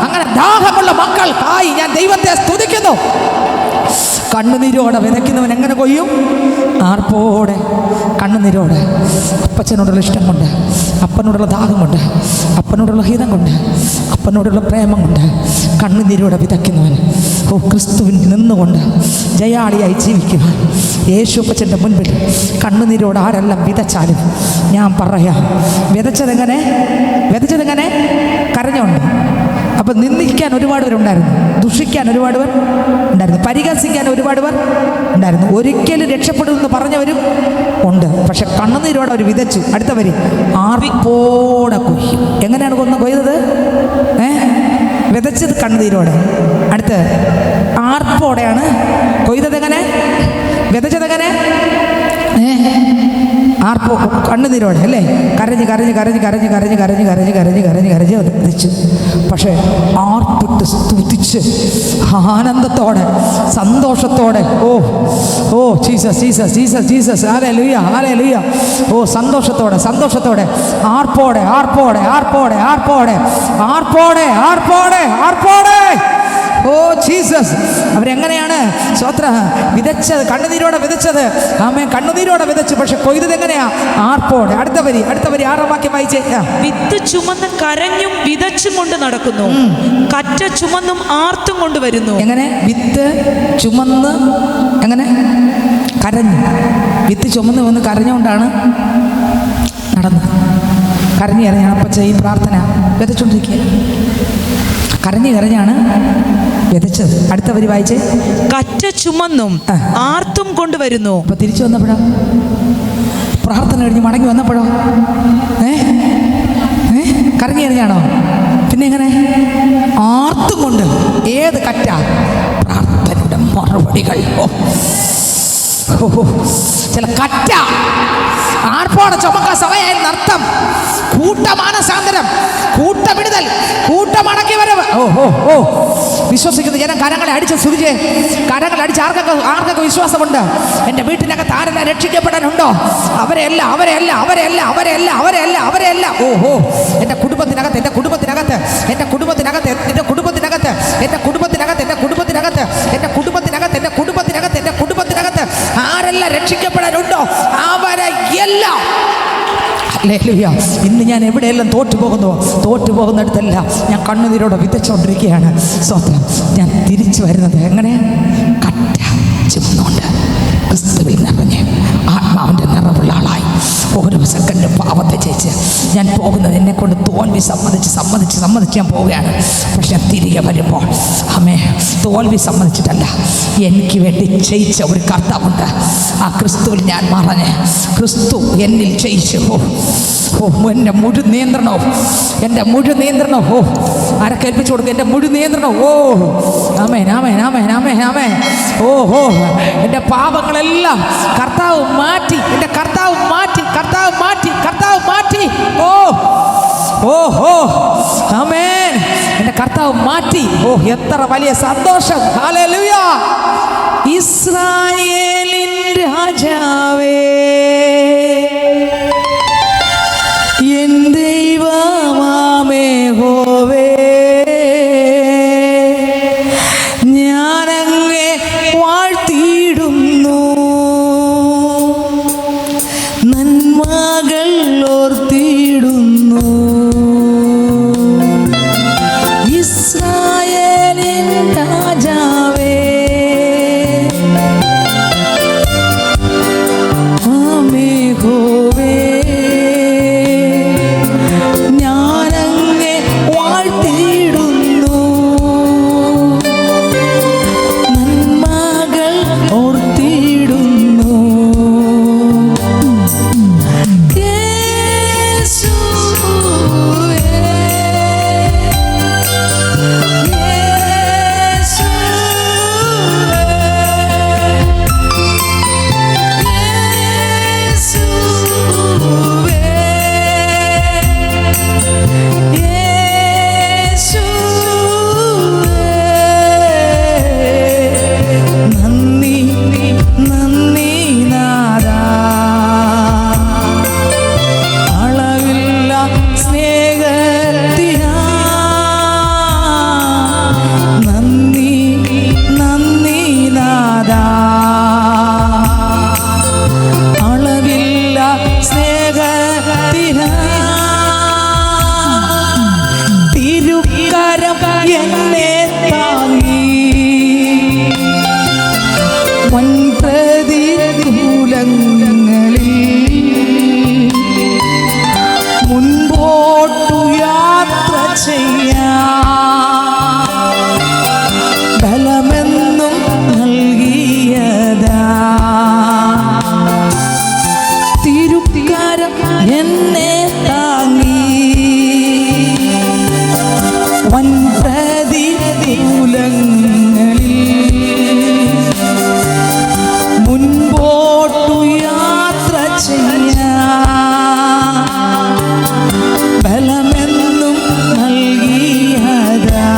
അങ്ങനെ ദാഹമുള്ള മക്കൾ. ആയി ഞാൻ ദൈവത്തെ സ്തുതിക്കുന്നു. കണ്ണുനീരോടെ വിതയ്ക്കുന്നവൻ എങ്ങനെ കൊയ്യും? ആർപ്പോടെ, കണ്ണുനീരോടെ. അപ്പച്ചനോടുള്ള ഇഷ്ടം കൊണ്ട്, അപ്പനോടുള്ള ദാഹം കൊണ്ട്, അപ്പനോടുള്ള ഹിതം കൊണ്ട്, അപ്പനോടുള്ള പ്രേമം കൊണ്ട് കണ്ണുനീരോടെ വിതയ്ക്കുന്നവൻ, ഓ, ക്രിസ്തുവിൽ നിന്നുകൊണ്ട് ജയാളിയായി ജീവിക്കുവാൻ യേശുപ്പച്ചൻ്റെ മുൻപിൽ കണ്ണുനീരോട് ആരെല്ലാം വിതച്ചാലും ഞാൻ പറയാം, വിതച്ചതെങ്ങനെ? വിതച്ചതെങ്ങനെ? കരഞ്ഞുണ്ട്. അപ്പം നിന്ദിക്കാൻ ഒരുപാട് പേരുണ്ടായിരുന്നു, ദുഷിക്കാൻ ഒരുപാട് പേർ ഉണ്ടായിരുന്നു, പരിഹസിക്കാൻ ഒരുപാട് പേർ ഉണ്ടായിരുന്നു, ഒരിക്കലും രക്ഷപ്പെടുമെന്ന് പറഞ്ഞവരും ഉണ്ട്. പക്ഷെ കണ്ണുനീരോടെ അവർ വിതച്ചു. അടുത്ത വരി, ആർപ്പോടെ കൊയ്യും. എങ്ങനെയാണ് കൊയ്തത്? വിതച്ചത് കണ്ണുനീരോടെ. അടുത്ത് ആർപ്പോടെയാണ് കൊയ്തത്. എങ്ങനെ? വിതച്ചതെങ്ങനെ? ആർപ്പോ, കണ്ണുനീരോടെ അല്ലേ? കരഞ്ഞ് കരഞ്ഞ് കരഞ്ഞ് കരഞ്ഞ് കരഞ്ഞ് കരഞ്ഞ് കരഞ്ഞ് കരഞ്ഞ് കരഞ്ഞ് കരഞ്ഞ് വിതച്ചു. പക്ഷേ ആർപ്പിട്ട് സ്തുതിച്ച് ആനന്ദത്തോടെ, സന്തോഷത്തോടെ, ഓ ഓ Jesus Jesus Jesus Jesus, hallelujah hallelujah. ഓ, സന്തോഷത്തോടെ, സന്തോഷത്തോടെ, ആർപ്പോടെ ആർപ്പോടെ ആർപ്പോടെ ആർപ്പോടെ ആർപ്പോടെ ആർപ്പോടെ ആർപ്പോടെ. Oh Jesus. അവരെങ്ങനെയാണ് സ്വത്ര വിതച്ചത്? കണ്ണുനീരോടെ വിതച്ചത്. ആമേൻ, കണ്ണുനീരോടെ വിതച്ചു. പക്ഷെ കൊയ്തത് എങ്ങനെയാ? ആർപ്പോടെ. അടുത്ത വരി, അടുത്ത വരി, 6-ാം വാക്യം വായിച്ചേ. വിത്ത് ചുമന്ന് കരഞ്ഞും വിതച്ചും കൊണ്ട് നടക്കുന്നു, കറ്റ ചുമന്നും ആർത്തും കൊണ്ട് വരുന്നു. എങ്ങനെ? വിത്ത് ചുമന്ന്, എങ്ങനെ? കരഞ്ഞു. വിത്ത് ചുമന്ന് വന്ന് കരഞ്ഞുകൊണ്ടാണ് നടന്നത്. കരഞ്ഞ് കരഞ്ഞാണ് അപ്പച്ച ഈ പ്രാർത്ഥന വിതച്ചുകൊണ്ടിരിക്കുക. കരഞ്ഞ് കരഞ്ഞാണ് വിതച്ചത്. അടുത്ത വരി വായിച്ചേ. കറ്റ ചുമന്നും ആർത്തും കൊണ്ടുവരുന്നു. അപ്പൊ തിരിച്ചു വന്നപ്പോഴോ? പ്രാർത്ഥന കഴിഞ്ഞ് മടങ്ങി വന്നപ്പോഴോ? കരഞ്ഞ് കരഞ്ഞാണോ? പിന്നെ എങ്ങനെ? ആർത്തും കൊണ്ട്. ഏത് കറ്റ? പ്രാർത്ഥനയുടെ മറുപടികൾ. ചില കറ്റ ആർപ്പോടെ ചുമക്കാൻ സമയമായിരുന്നു അർത്ഥം. കൂട്ടമാനസാന്തരം, കൂട്ടവിടുതൽ, കൂട്ടമടക്കി വരവ്. ഓ ഓ ഓ. വിശ്വസിക്കുന്ന ജനം കരങ്ങളെ അടിച്ച് സ്തുതിച്ച്, കരങ്ങളെ അടിച്ച്. ആർക്കൊക്കെ വിശ്വാസമുണ്ട്? എൻ്റെ വീട്ടിനകത്ത് ആരെല്ലാം രക്ഷിക്കപ്പെടാനുണ്ടോ? അവരെയല്ല, അവരെയല്ല, അവരെയല്ല, അവരെയല്ല, അവരെയല്ല, അവരെയല്ല. ഓ ഓ. എൻ്റെ കുടുംബത്തിനകത്ത്, എൻ്റെ കുടുംബത്തിനകത്ത്, എൻ്റെ കുടുംബത്തിനകത്ത്, എൻ്റെ കുടുംബത്തിനകത്ത്, എൻ്റെ കുടുംബത്തിനകത്ത്, എൻ്റെ കുടുംബത്തിനകത്ത്, എൻ്റെ കുടുംബത്തിനകത്ത്, എൻ്റെ കുടുംബത്തിനകത്ത്, എൻ്റെ കുടുംബത്തിനകത്ത് ആരെല്ലാം രക്ഷിക്കപ്പെടാനുണ്ടോ അവരെ എല്ലാം. ഹല്ലേലൂയ. ഇന്ന് ഞാൻ എവിടെയെല്ലാം തോറ്റുപോകുന്നിടത്തെല്ലാം ഞാൻ കണ്ണുനീരോടെ വിതച്ചുകൊണ്ടിരിക്കുകയാണ്. സ്വന്തം ഞാൻ തിരിച്ചു വരുന്നത് എങ്ങനെ? കറ്റ ചുമന്നുകൊണ്ട് ക്രിസ്തുവിൽ നിറഞ്ഞ് ആത്മാവിൻ്റെ നിറവുള്ള ആളായി ഓരോ സെക്കൻഡും പാപത്തെ ജയിച്ച് ഞാൻ പോകുന്നത് എന്നെ കൊണ്ട് തോൽവി സമ്മതിച്ച് ഞാൻ പോവുകയാണ്. പക്ഷെ തിരികെ വരുമ്പോൾ അമ്മേ തോൽവി സമ്മതിച്ചിട്ടല്ല, എനിക്ക് വേണ്ടി ജയിച്ച ഒരു കർത്താവുണ്ട്. ആ ക്രിസ്തുവിൽ ഞാൻ മറഞ്ഞ് ക്രിസ്തു എന്നിൽ ജയിച്ചു. എൻ്റെ മുഴു നിയന്ത്രണവും, എൻ്റെ മുഴു നിയന്ത്രണവും. ആരൊക്കെ ഏൽപ്പിച്ചു കൊടുക്കും? എൻ്റെ മുഴു നിയന്ത്രണവും. ആമേൻ ആമേൻ ആമേൻ ആമേൻ ആമേൻ. എൻ്റെ പാപങ്ങളെല്ലാം കർത്താവ് മാറ്റി, എൻ്റെ കർത്താവ് മാറ്റി, കർത്താവ് മാറ്റി, കർത്താവ് മാറ്റി. ആമേൻ. എൻ്റെ കർത്താവ് മാറ്റി. എത്ര വലിയ സന്തോഷം. ഹല്ലേലൂയ. ഇസ്രായേലിൻ രാജാവേ, എൻ ദൈവമാമേ ഹോ പ്രതികൂലങ്ങളിൽ മുൻപോട്ടു യാത്ര ചെയ്യാൻ ബലമെന്നും നൽകിയതാ തിരുക്കരം എന്നെ താങ്ങി വൻ പ്രതികൂലങ്ങളിൽ മുൻപോട്ടു യാത്ര ചെയ്യാൻ ബലമെന്നും നൽകിയതാ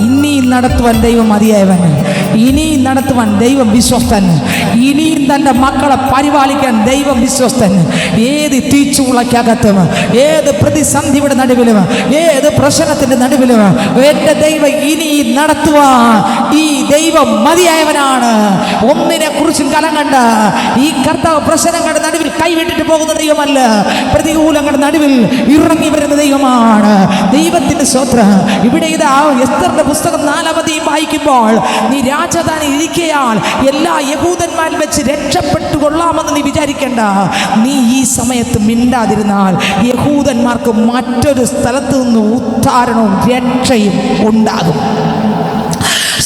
ഇനി നടത്തുവാൻ ദൈവം മതിയായവൻ, ഇനി നടത്തുവാൻ ദൈവം വിശ്വസ്തൻ, ഇനിയും തൻ്റെ മക്കളെ പരിപാലിക്കാൻ ദൈവം വിശ്വസ്തൻ. ഏത് തീച്ചുളയ്ക്കകത്തും, ഏത് പ്രതിസന്ധിയുടെ നടുവിലും, ഏത് പ്രശ്നത്തിൻ്റെ നടുവിലും എൻ്റെ ദൈവം ഇനി നടത്തുവാൻ ഈ ദൈവം മതിയായവനാണ്. ഒന്നിനെ കുറിച്ചും കലങ്ങണ്ട. ഈ കർത്താവ് പ്രശ്നങ്ങളുടെ നടുവിൽ കൈവിട്ടിട്ട് പോകുന്ന ദൈവമല്ല, പ്രതികൂലങ്ങളുടെ നടുവിൽ ഇറങ്ങി വരുന്ന ദൈവമാണ്. ദൈവത്തിന്റെ സ്തോത്രം. ഇവിടെ ഇതാ എസ്തറിന്റെ പുസ്തകം 4-ാം അധ്യായം വായിക്കുമ്പോൾ, നീ രാജധാനി ഇരിക്കയാൽ എല്ലാ യഹൂദന്മാരിൽ വെച്ച് രക്ഷപ്പെട്ടു കൊള്ളാമെന്ന് നീ വിചാരിക്കേണ്ട. നീ ഈ സമയത്ത് മിണ്ടാതിരുന്നാൽ യഹൂദന്മാർക്ക് മറ്റൊരു സ്ഥലത്ത് നിന്ന് ഉദ്ധാരണവും രക്ഷയും ഉണ്ടാകും.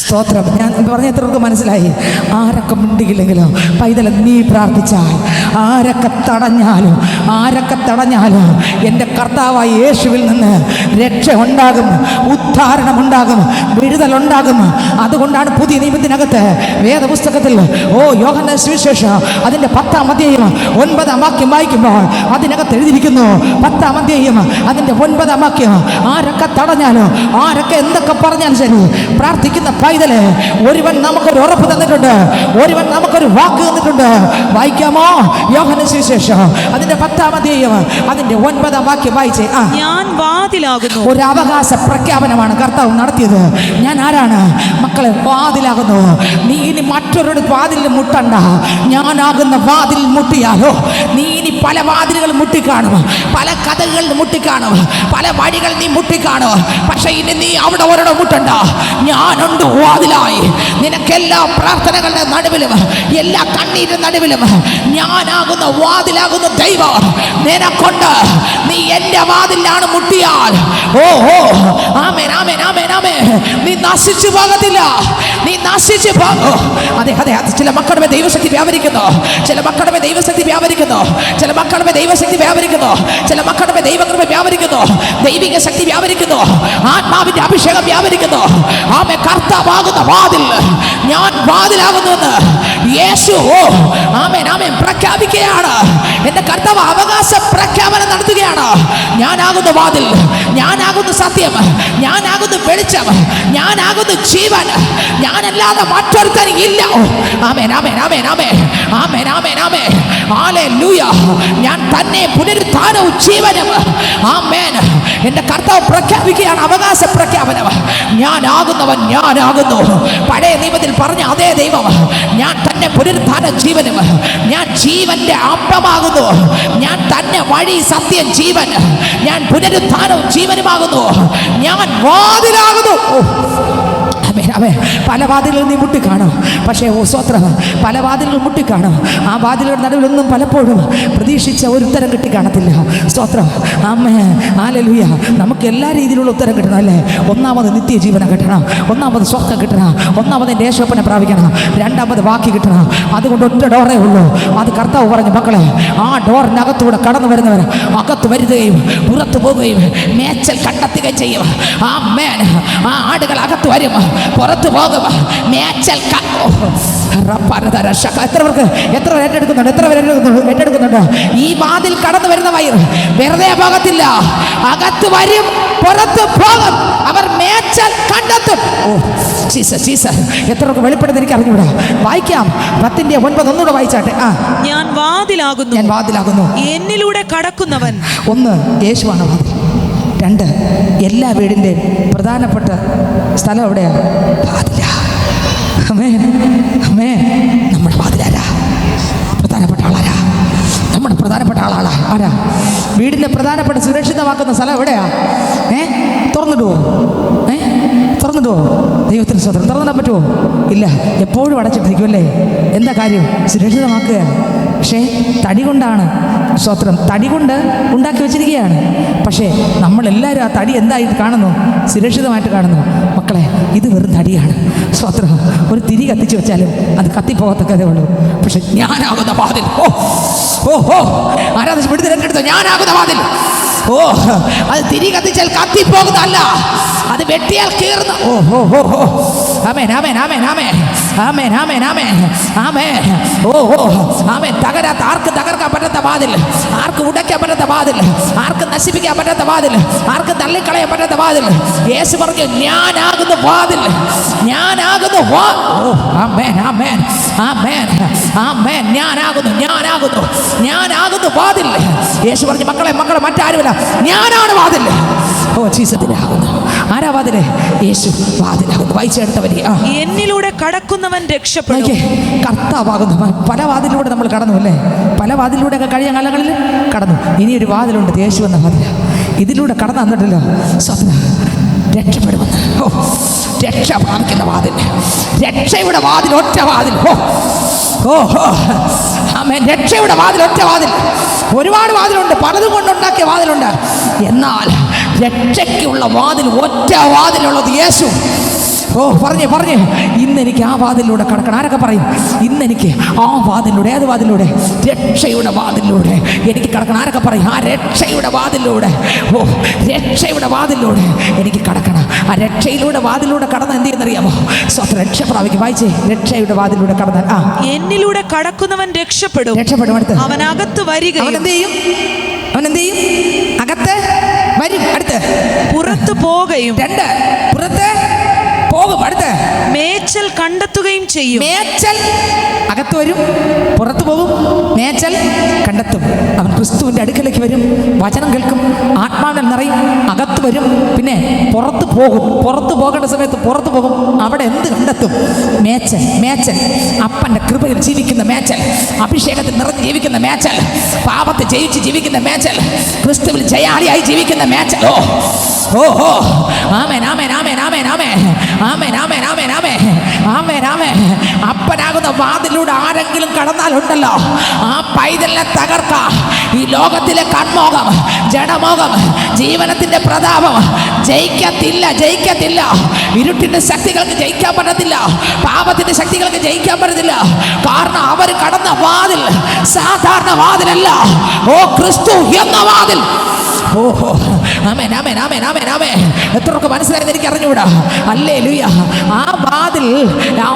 സ്തോത്രം. ഞാൻ പറഞ്ഞത്രക്ക് മനസ്സിലായി. ആരൊക്കെ മിണ്ടിയില്ലെങ്കിലും പൈതലെ നീ പ്രാർത്ഥിച്ചാൽ, ആരൊക്കെ തടഞ്ഞാലും എൻ്റെ കർത്താവായ യേശുവിൽ നിന്ന് രക്ഷ ഉണ്ടാകും, ഉദ്ധാരണമുണ്ടാകും, വിടുതലുണ്ടാകും. അതുകൊണ്ടാണ് പുതിയ നിയമത്തിനകത്ത് വേദപുസ്തകത്തിൽ യോഹന്നാൻ സുവിശേഷം അതിൻ്റെ 10-ാം അധ്യായം 9-ാം വാക്യം വായിക്കുമ്പോൾ അതിനകത്ത് എഴുതിയിരിക്കുന്നു. 10-ാം അധ്യായം അതിൻ്റെ 9-ാം വാക്യം, ആരൊക്കെ തടഞ്ഞാലോ, ആരൊക്കെ എന്തൊക്കെ പറഞ്ഞാലും ശരി, പ്രാർത്ഥിക്കുന്ന പൈതല് ഒരുവൻ നമുക്കൊരു ഉറപ്പ് തന്നിട്ടുണ്ട്, ഒരുവൻ നമുക്കൊരു വാക്ക് തന്നിട്ടുണ്ട്. വായിക്കാമോ? യോഹന്നാൻ സുവിശേഷം അതിൻ്റെ 10-ാം അധ്യായം അതിൻ്റെ 9-ാം വാക്യം വായിച്ചേ. ഞാൻ വാതിലാകുന്നു. ഒരു അവകാശ പ്രഖ്യാപനമാണ് കർത്താവ് നടത്തിയത്. ഞാൻ ആരാണ് മക്കളെ? വാതിലാകുന്നു. നീ ഇനി മറ്റൊരു വാതിൽ മുട്ടണ്ട. ഞാനാകുന്ന വാതിൽ മുട്ടിയാലോ നീ ഇനി പല വാതിലുകൾ മുട്ടിക്കാണും, പല കഥകൾ മുട്ടിക്കാണും, പല വഴികൾ നീ മുട്ടിക്കാണും. പക്ഷെ ഇനി നീ അവിടെ ഒരിടം മുട്ടണ്ട. ഞാനുണ്ട് വാതിലായി. നിനക്കെല്ലാ പ്രാർത്ഥനകളുടെ നടുവിലും എല്ലാ കണ്ണീരിന്റെ നടുവിലും ഞാനാകുന്ന വാതിലാകുന്ന ദൈവം നിനക്കൊണ്ട്. നീ എന്റെ വാതിലാണ് മുട്ടിയാൽ ആമേൻ ആമേൻ ആമേൻ ആമേൻ, നീ നശിച്ചു പോകത്തില്ല, നീ നശിച്ചു പോകും. അതെ അതെ, ചില മക്കളുടെ ദൈവശക്തി വ്യാപരിക്കുന്നു, ചില മക്കളുടെ ദൈവശക്തി വ്യാപരിക്കുന്നു, ചില മക്കളുടെ ദൈവശക്തി വ്യാപരിക്കുന്നു, ചില മക്കളുടെ ദൈവകൃപ വ്യാപരിക്കുന്നു, ദൈവിക ശക്തി വ്യാപരിക്കുന്നു, ആത്മാവിന്റെ അഭിഷേകം വ്യാപരിക്കുന്നു. ആമേ, കർത്താവാകുന്ന വാതിൽ, ഞാൻ വാതിലാകുന്നുവെന്ന് യേശു ആമേൻ ആമേൻ പ്രഖ്യാപിക്കുകയാണ്. എന്റെ കർത്താവ് അവകാശ പ്രഖ്യാപനം നടത്തുകയാണ്. ഞാനാകുന്ന വാതിൽ, ഞാനാകുന്ന സത്യം, ഞാനാകുന്ന വെളിച്ചം, ഞാനാകുന്ന ജീവൻ, ഞാനല്ലാതെ മറ്റൊരുത്തരും ഇല്ല. ആമേൻ ആമേൻ ആമേൻ ആമേൻ ആമേൻ ആമേൻ ആമേൻ, ഹല്ലേലൂയ. ഞാൻ തന്നെ പുനരുത്ഥാനവും ജീവനും. ആമേൻ. എന്റെ കർത്താവ് പ്രഖ്യാപിക്കുകയാണ് അവകാശ പ്രഖ്യാപനം. ഞാനാകുന്നവൻ ഞാനാകുന്നു. പഴയ നിയമത്തിൽ പറഞ്ഞ അതേ ദൈവം ഞാൻ തന്നെ പുനരുത്ഥാന ജീവനും, ഞാൻ ജീവന്റെ അപ്പമാകുന്നു, ഞാൻ തന്നെ വഴി സത്യം ജീവൻ, ഞാൻ പുനരുത്ഥാനവും ജീവനുമാകുന്നു, ഞാൻ വാതിലാകുന്നു. പല വാതിലുകൾ നീ മുട്ടിക്കാണും. പക്ഷേ സ്വത്രം പല വാതിലുകൾ മുട്ടിക്കാണും. ആ വാതിലുകളുടെ നടുവിലൊന്നും പലപ്പോഴും പ്രതീക്ഷിച്ച ഒരു ഉത്തരം കിട്ടിക്കാണത്തില്ല. സ്തോത്രം. ആമേ, ഹല്ലേലൂയ. നമുക്ക് എല്ലാ രീതിയിലുള്ള ഉത്തരം കിട്ടണം അല്ലേ? ഒന്നാമത് നിത്യജീവനം കിട്ടണം, ഒന്നാമത് സ്വർഗ്ഗം കിട്ടണം, ഒന്നാമത് ദേശോപ്പനെ പ്രാപിക്കണം, രണ്ടാമത് വാക്ക് കിട്ടണം. അതുകൊണ്ട് ഒറ്റ ഡോറേ ഉള്ളൂ. അത് കർത്താവ് പറഞ്ഞു, മക്കളെ, ആ ഡോറിനകത്തൂടെ കടന്നു വരുന്നവർ അകത്ത് വരുകയും പുറത്തു പോവുകയും മേച്ചൽ കണ്ടെത്തുകയും ചെയ്യും. ആമേൻ. ആ ആടുകൾ അകത്ത് വരും, പുറത്തു പോകും. മേച്ചൽ എത്ര ഏറ്റെടുക്കുന്നുണ്ട്? ഈ വാതിൽ കടന്നു വരുന്ന വയർ വെറുതെ പോകത്തില്ല, അകത്ത് വരും, പുറത്തു പോകും. അവർ മേച്ചൽ കണ്ടെത്തും. എത്രയൊക്കെ വെളിപ്പെടുത്തി എനിക്ക് അറിഞ്ഞൂടാ. വായിക്കാം. 10:9 ഒന്നുകൂടെ വായിച്ചാട്ടെ. ഞാൻ വാതിലാകുന്നു, ഞാൻ വാതിലാകുന്നു. എന്നിലൂടെ കടക്കുന്നവൻ. 1, യേശുവാണ് വാതിൽ. 2, എല്ലാ വീടിൻ്റെ പ്രധാനപ്പെട്ട സ്ഥലം എവിടെയാണ്? വാതില. ആമേൻ ആമേൻ. നമ്മുടെ വാതിലാരാ? പ്രധാനപ്പെട്ട ആളാരാ? നമ്മുടെ പ്രധാനപ്പെട്ട ആരാ? വീടിൻ്റെ പ്രധാനപ്പെട്ട സുരക്ഷിതമാക്കുന്ന സ്ഥലം എവിടെയാ? തുറന്നിടുവോ? തുറന്നിടുവോ? ദൈവത്തിന് സ്വതന്ത്രം. തുറന്നിടാൻ പറ്റുമോ? ഇല്ല, എപ്പോഴും അടച്ചിട്ടിരിക്കും അല്ലേ? എന്താ കാര്യം? സുരക്ഷിതമാക്കുക. പക്ഷേ തടി കൊണ്ടാണ്. സ്വത്രം. തടി കൊണ്ട് ഉണ്ടാക്കി വെച്ചിരിക്കുകയാണ്. പക്ഷേ നമ്മളെല്ലാവരും ആ തടി എന്തായിട്ട് കാണുന്നു? സുരക്ഷിതമായിട്ട് കാണുന്നു. മക്കളെ, ഇത് വെറും തടിയാണ്. സ്വത്രം. ഒരു തിരി കത്തിച്ച് വെച്ചാലും അത് കത്തിപ്പോകത്തക്കതേ ഉള്ളൂ. പക്ഷെ ഞാനാകുന്ന വാതിൽ, ആരാധന പിടിച്ചെടുത്തോ, ഞാനാകുന്ന വാതിൽ. അത് തിരി കത്തിച്ചാൽ കത്തിപ്പോകുന്നതല്ല, അത് വെട്ടിയാൽ കീറുന്ന. ആമേൻ ആമേൻ ആമേൻ ആമേൻ ആമേൻ ആമേൻ ആമേൻ ആമേൻ. ആമേൻ. തകരാത്ത, ആർക്ക് തകർക്കാൻ പറ്റാത്ത വാതിൽ, ആർക്ക് ഉടയ്ക്കാൻ പറ്റാത്ത വാതിൽ, ആർക്ക് നശിപ്പിക്കാൻ പറ്റാത്ത വാതിൽ, ആർക്ക് തള്ളിക്കളയാൻ പറ്റാത്ത വാതിൽ. യേശു പറഞ്ഞു, ഞാനാകുന്ന വാതിൽ, ഞാനാകുന്നു. ആമേൻ ആമേൻ ആമേൻ ആമേൻ. ഞാനാകുന്നു, ഞാനാകുന്നു, ഞാനാകുന്നു വാതിൽ. യേശു പറഞ്ഞു, മക്കളെ മറ്റാരുമില്ല, ഞാനാണ് വാതിൽ. ജീസസിലാകുന്നു. ആരാ വാതില്? യേശു വാതിലാകുന്നു. വായിച്ചെടുത്തവരെ എന്നിലൂടെ കടക്കുന്നവൻ രക്ഷപ്പെടും. കർത്താവാകുന്നു. പല വാതിലൂടെ നമ്മൾ കടന്നു അല്ലേ? പല വാതിലൂടെ ഒക്കെ കഴിഞ്ഞ കാലങ്ങളിൽ കടന്നു. ഇനിയൊരു വാതിലുണ്ട്, യേശു എന്ന വാതില. ഇതിലൂടെ കടന്നു വന്നിട്ടല്ലോ സ്വപ്ന രക്ഷപ്പെടുമെന്ന്. രക്ഷ പ്രാപിക്കുന്ന വാതിൽ, രക്ഷയുടെ വാതിൽ, ഒറ്റ വാതിൽ. ആമേൻ. രക്ഷയുടെ വാതിൽ, ഒറ്റ വാതിൽ. ഒരുപാട് വാതിലുണ്ട്, പലതും കൊണ്ടുണ്ടാക്കിയ വാതിലുണ്ട്. എന്നാൽ രക്ഷയ്ക്കുള്ള വാതിൽ, ഒറ്റ വാതിലുള്ളത് യേശു. ഓ പറഞ്ഞേ ഇന്നെനിക്ക് ആ വാതിലൂടെ കടക്കണം. ആരൊക്കെ പറയും ഇന്നെനിക്ക് ആ വാതിലൂടെ? ഏത് വാതിലൂടെ? രക്ഷയുടെ വാതിലൂടെ എനിക്ക് കടക്കണം. ആരൊക്കെ പറയും ആ രക്ഷയുടെ വാതിലൂടെ? ഓ രക്ഷയുടെ വാതിലൂടെ എനിക്ക് കടക്കണം. ആ രക്ഷയിലൂടെ വാതിലൂടെ കടന്ന് എന്ത് ചെയ്യുന്നറിയാമോ? രക്ഷ പ്രാപിക്കും. വായിച്ചേ, രക്ഷയുടെ വാതിലൂടെ കടന്നാൽ എന്നിലൂടെ കടക്കുന്നവൻ രക്ഷപ്പെടും. അടുത്ത് അവനകത്ത് വരികയും അവൻ എന്ത് ചെയ്യും? അകത്ത് വരും. അടുത്ത് പുറത്തു പോകുകയും. രണ്ട്, പുറത്ത് പോകും. അടുത്ത് മേച്ചൽ കണ്ടെത്തുകയും ചെയ്യും. മേച്ചൽ അകത്ത് വരും, പുറത്തു പോകും, മേച്ചൽ കണ്ടെത്തും. അവൻ ക്രിസ്തുവിൻ്റെ അടുക്കലേക്ക് വരും, വചനം കേൾക്കും, ആത്മാവിൽ നിറയും, അകത്ത് വരും, പിന്നെ പുറത്ത് പോകും. പുറത്ത് പോകേണ്ട സമയത്ത് പുറത്ത് പോകും. അവിടെ എന്ത് കണ്ടെത്തും? മേച്ചൽ. അപ്പൻ്റെ കൃപയിൽ ജീവിക്കുന്ന മേച്ചൽ, അഭിഷേകത്തിൽ നിറഞ്ഞ് ജീവിക്കുന്ന മേച്ചൽ, പാപത്തെ ജയിച്ച് ജീവിക്കുന്ന മേച്ചൽ, ക്രിസ്തുവിൽ ജയാളിയായി ജീവിക്കുന്ന മേച്ചൽ. ഓ ആമേൻ ആമേൻ ആമേൻ ആമേൻ ആമേൻ ആമേൻ ആമേൻ ആമേൻ ആമേൻ ആമേൻ ആമേൻ. അപ്പനാകുന്ന വാതിലൂടെ ആരെങ്കിലും കടന്നാലുണ്ടല്ലോ, ആ പൈതലിനെ തകർക്ക. ഈ ലോകത്തിലെ കൺമോഹം, ജഡമോഹം, ജീവനത്തിന്റെ പ്രതാപം ജയിക്കത്തില്ല. ഇരുട്ടിന്റെ ശക്തികൾക്ക് ജയിക്കാൻ പറ്റത്തില്ല, പാപത്തിന്റെ ശക്തികൾക്ക് ജയിക്കാൻ പറ്റത്തില്ല. കാരണം അവർ കടന്ന വാതിൽ സാധാരണ വാതിലല്ല. ഓ ക്രിസ്തു എന്ന വാതിൽ. ഓഹോ ആമേൻ ആമേൻ ആമേൻ ആമേൻ ആമേൻ. എത്രയൊക്കെ മനസ്സിലായെന്ന് എനിക്ക് അറിഞ്ഞുകൂടാ. ഹല്ലേലൂയ. ആ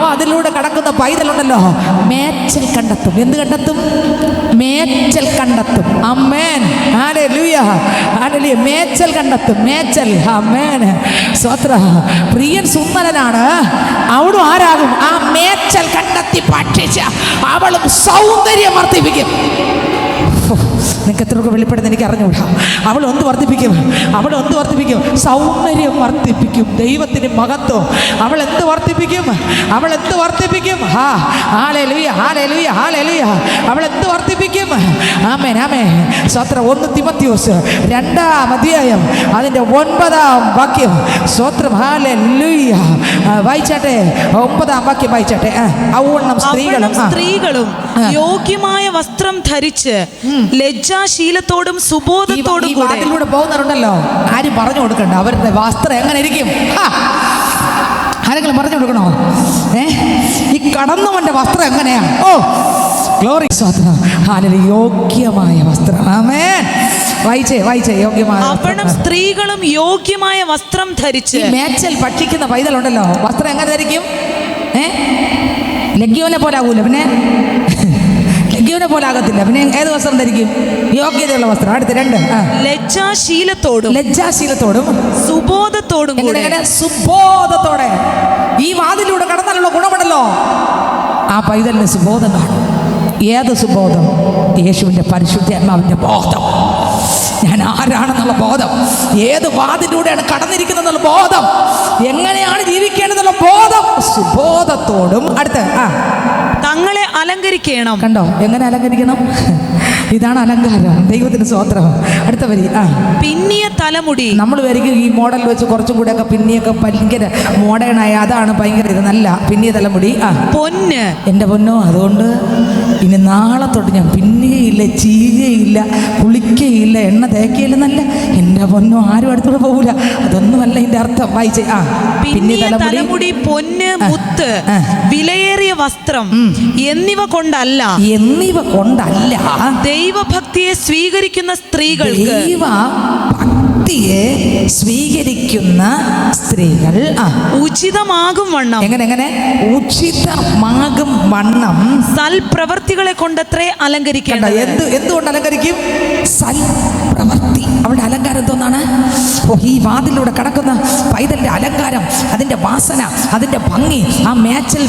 വാതിലൂടെ കടക്കുന്ന പൈതലുണ്ടല്ലോ, മേച്ചൽ കണ്ടെത്തും. എന്ത് കണ്ടെത്തും? മേച്ചൽ കണ്ടെത്തും. Amen hallelujah hallelujah. മേച്ചൽ കണ്ടെത്തും. മേച്ചൽ. ആമേൻ സ്തോത്രം. പ്രിയൻ സുന്ദരനാണ്, അവളും ആരാകും? ആ മേച്ചൽ കണ്ടെത്തി ഭക്ഷിച്ച അവളും സൗന്ദര്യം വർദ്ധിപ്പിക്കും. നിങ്ങൾക്ക് എത്രയൊക്കെ വെളിപ്പെടുന്ന എനിക്ക് അറിഞ്ഞുകൂടാ. അവൾ ഒന്ന് വർദ്ധിപ്പിക്കും. സൗന്ദര്യം വർദ്ധിപ്പിക്കും. ദൈവത്തിന് മഹത്വം. അവൾ എന്ത് വർദ്ധിപ്പിക്കും? Hallelujah hallelujah hallelujah. അവൾ എന്ത് വർദ്ധിപ്പിക്കും? ആമേൻ ആമേൻ സ്തോത്രം. 1 തിമോത്തിയോസ് 2-ാം അധ്യായം അതിൻ്റെ 9-ാം വാക്യം. സ്തോത്രം. ഹല്ലേലൂയ. വായിച്ചാട്ടെ, 9-ാം വാക്യം വായിച്ചാട്ടെ. ഔവണ്ണം സ്ത്രീകളും യോഗ്യമായ വസ്ത്രം ധരിച്ച് ലജ്ജാശീലത്തോടും സുബോധത്തോടും വാതിലൂടെ പോകുന്നവരുണ്ടല്ലോ, ആരും പറഞ്ഞു കൊടുക്കണ്ട അവരുടെ വസ്ത്രം എങ്ങനെ ഇരിക്കും. ആരെങ്കിലും പറഞ്ഞു കൊടുക്കണോ? ഈ കടന്നവന്റെ വസ്ത്രം എങ്ങനെയാ? O glory. യോഗ്യമായ വസ്ത്രം. ആമേൻ. വായിച്ചേ യോഗ്യമായ. അവനും സ്ത്രീകളും യോഗ്യമായ വസ്ത്രം ധരിച്ച്. മേച്ചൽ ഭക്ഷിക്കുന്ന പൈതലുണ്ടല്ലോ, വസ്ത്രം എങ്ങനെ ധരിക്കും? ലഗ്യോനെ പോലാകൂല, പിന്നെ ലഗ്യോനെ പോലാകത്തില്ല, പിന്നെ ഏത് വസ്ത്രം ധരിക്കും? യോഗ്യതയുള്ള വസ്ത്രം. അടുത്ത് 2, ലജ്ജാശീലത്തോടും സുബോധത്തോടും. സുബോധത്തോടെ ഈ വാതിലൂടെ കടന്നാലുള്ള ഗുണമുണ്ടല്ലോ, ആ പൈതലിന് സുബോധം കാണും. ഏത് സുബോധം? യേശുവിൻ്റെ പരിശുദ്ധാത്മാവിൻ്റെ ബോധം. ഞാൻ ആരാണെന്നുള്ള ബോധം, ഏത് വാതിലൂടെയാണ് കടന്നിരിക്കുന്നതെന്നുള്ള ബോധം, എങ്ങനെയാണ് ജീവിക്കേണ്ടതെന്നുള്ള ബോധം, സുബോധത്തോടും. അടുത്ത് തങ്ങളെ അലങ്കരിക്കണം. കണ്ടോ എങ്ങനെ അലങ്കരിക്കണം? ഇതാണ് അലങ്കാരം. ദൈവത്തിന് സ്തോത്രം. അടുത്ത വരി. പിന്നിയ തലമുടി. നമ്മൾ വരിക്കും ഈ മോഡൽ വെച്ച് കുറച്ചും കൂടെ ഒക്കെ പിന്നിയൊക്കെ ഭയങ്കര മോഡേണായ, അതാണ് ഭയങ്കര ഇത്. നല്ല പിന്നിയ തലമുടി. പൊന്ന്. എൻ്റെ പൊന്നോ, അതുകൊണ്ട് ഇനി നാളെ തൊട്ട് ഞാൻ പിന്നുകയില്ല, ചീകയില്ല, കുളിക്കയില്ല, എണ്ണ തേക്കയില്ല. നല്ല എൻ്റെ പൊന്നോ, ആരും അടുത്തോടെ പോകൂല. അതൊന്നുമല്ല ഇതിൻ്റെ അർത്ഥം. വായിച്ചേ. പിന്നിയ തലമുടി, പൊന്ന്, മുത്ത്, വിലയേറിയ വസ്ത്രം എന്നിവ കൊണ്ടല്ല ദൈവഭക്തിയെ സ്വീകരിക്കുന്ന സ്ത്രീകൾക്ക്. ഉചിതമാകും വണ്ണം. എങ്ങനെ ഉചിതമാകും വണ്ണം സൽപ്രവർത്തികളെ കൊണ്ടത്രേ അലങ്കരിക്കേണ്ടത്. എന്തുകൊണ്ട് അലങ്കരിക്കും? സൽപ്രവർത്തി. അവളുടെ അലങ്കാരം എന്തോന്നാണ്? ഈ വാതിലൂടെ കടക്കുന്ന പൈതലിന്റെ അലങ്കാരം, അതിന്റെ വാസന, അതിന്റെ ഭംഗി. ആ മേച്ചൽ